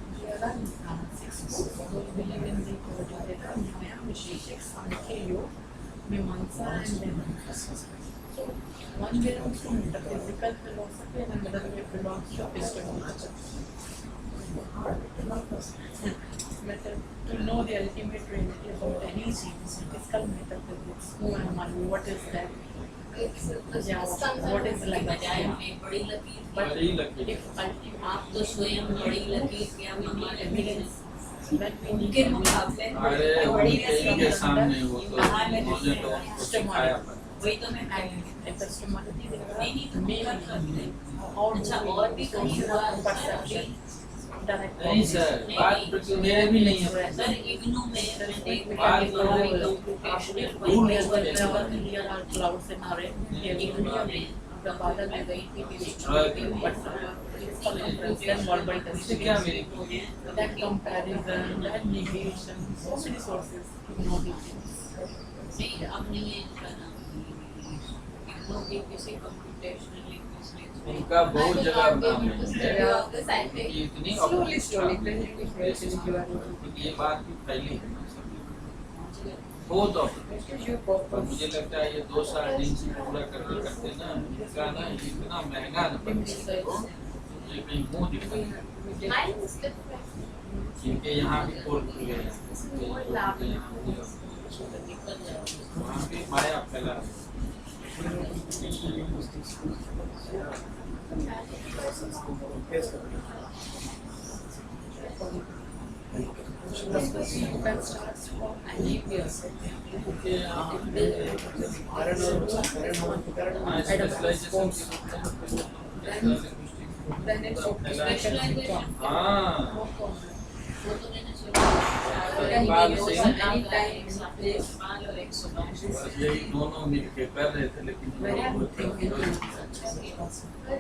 One belongs to metaphysical philosophy and another belongs to epistemology. To know the ultimate reality about any science, physical metaphysics, who am I, what is that? What is like बजाय में बड़ी लकीर बड़ी लकीर। if ultimate आप तो स्वयं बड़ी लकीर क्या हमारे evidence that we need उनके मुकाबले अरे उनके सामने वो तो उन्होंने तो उनको सिखाया पर। वही तो मैं and epistemology नहीं तो may कर सकते। और अच्छा और भी कहीं हुआ perception direct नहीं सर, बात मेरे भी नहीं है। सर इग्नू में एक बात हमारी तो कंप्यूटेशनल दूर Here नहीं are clouds in our end. Here IGNOU are में the बादल में गई थी Right. but then verbal इससे क्या मेरी that comparison, that negation, so many sources to know these things. नहीं अपने ये करना इग्नू की किसी कंप्यूटेशनल उनका बहुत जगह नाम है कि इतनी Slowly, अपनी gradually, ये बात भी फैली है बोथ ऑफ, पर मुझे लगता है ये 2 साल दिन से पूरा करते करते ना इनका ना इतना महंगा न पड़ गया, ये कहीं मुँह दिखा Mine is different. इनके यहाँ भी कोर्ट खुल गए हैं, वहाँ भी माया फैला है। यही दोनों मिलके कर रहे थे, लेकिन और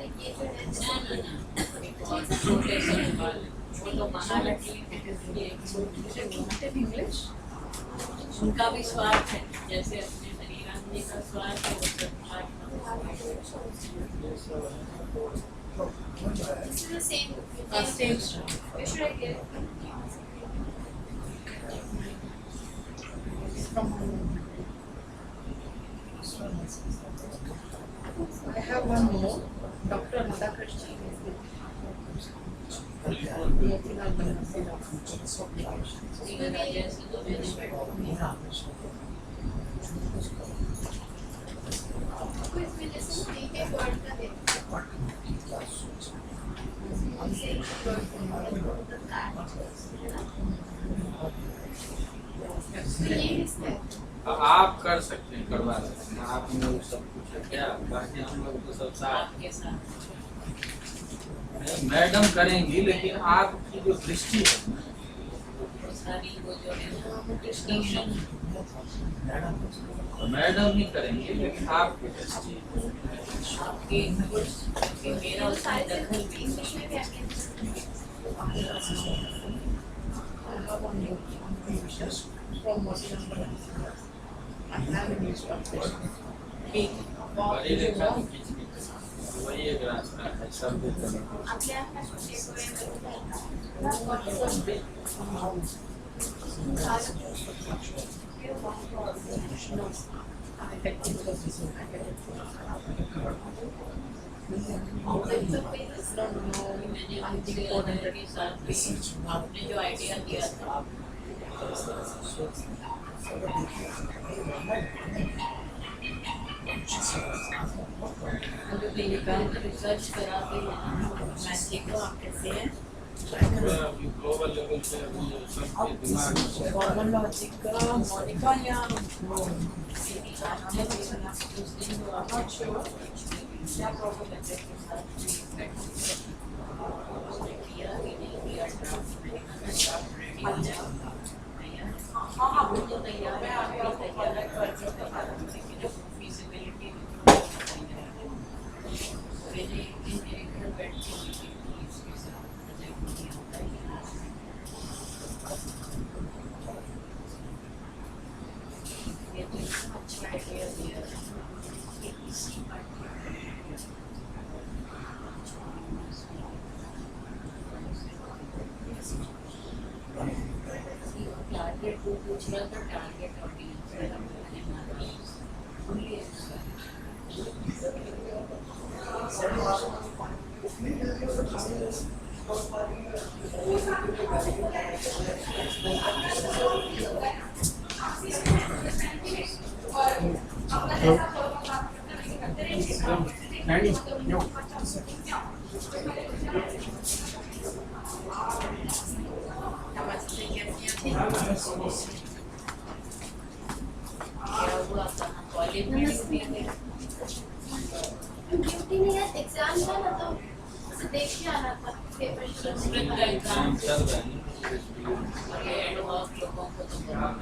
ये जो है इंग्लिश उनका भी स्वार्थ है, जैसे अपने हरिराम जी का स्वार्थ है, this is the same. same Where should I get it? I have one more. Dr. Radhakrishnan is with आपको इसमें जैसे एक एक वर्ड का देते हैं। आप कर सकते हैं, करवा सकते हैं, आप में वो सब कुछ है क्या, बाकी हम लोग तो सब साथ आपके साथ मैडम करेंगी, लेकिन आपकी जो दृष्टि है सारी वो जो है डिस्टिंक्शन मैडम ही करेंगे, लेकिन आपकी दृष्टि आपके मेरा उसमें दखल भी इसमें भी आगे बड़ी रेखा की खींचनी, वही एक रास्ता है सब करने का। आपल्या आपने जो आइडिया दिया था रिसर्च करा के मैं देखो आप कैसे हैं ग्लोबल लेवल पे अभी सबके दिमाग में फॉर्मल लॉजिक का मोनिका या क्या प्रॉब्लम है हाँ बिल्कुल तैयार है, आपकी तैयार है फीजिबिलिटी मेरे घर बैठ अच्छा आइडिया दिया टारगेट को पूछ रहा था, टारगेट ऑडियंस नमस्ते, कैसी हैं? क्या हुआ कहाँ कॉलेज में ड्यूटी है? ड्यूटी नहीं है, एग्जाम था ना तो उसे देख के आना था पेपर स्प्रिंग का एग्जाम चल रहा है। और ये एडवॉक लोगों को तो बहुत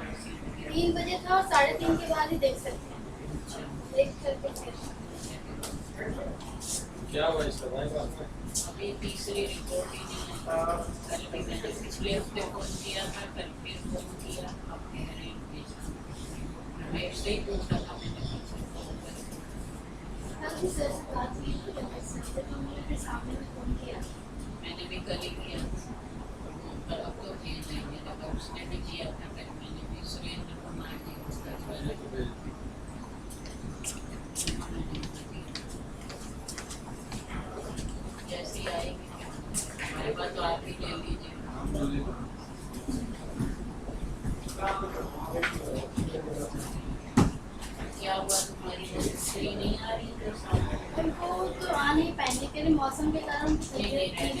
3 बजे था और 3:30 के बाद ही देख सकते हैं, देख करके फिर क्या हुआ इसका भाई बात है? अभी तीसरी रिपोर्ट ही नहीं है। कल भी मैंने पिछले हफ्ते फोन किया था, कल फिर फोन किया, अब कह रहे हैं भेजना। मैं इससे ही पूछा था मैंने कल भी सर से बात हुई तो मैंने फिर सामने में फोन किया। मैंने भी कल ही किया, पर अब तो भेज देंगे, लगा उसने भी किया था, कल मैंने भी सुरेंद्र कुमार जी उसका ज्वेलर जैसी आएगी हमारे पास तो आप ही ले लीजिए। क्या हुआ तुम्हारी सही नहीं आ रही तो उनको तो आ नहीं पाएंगे क्योंकि मौसम के कारण नहीं, नहीं,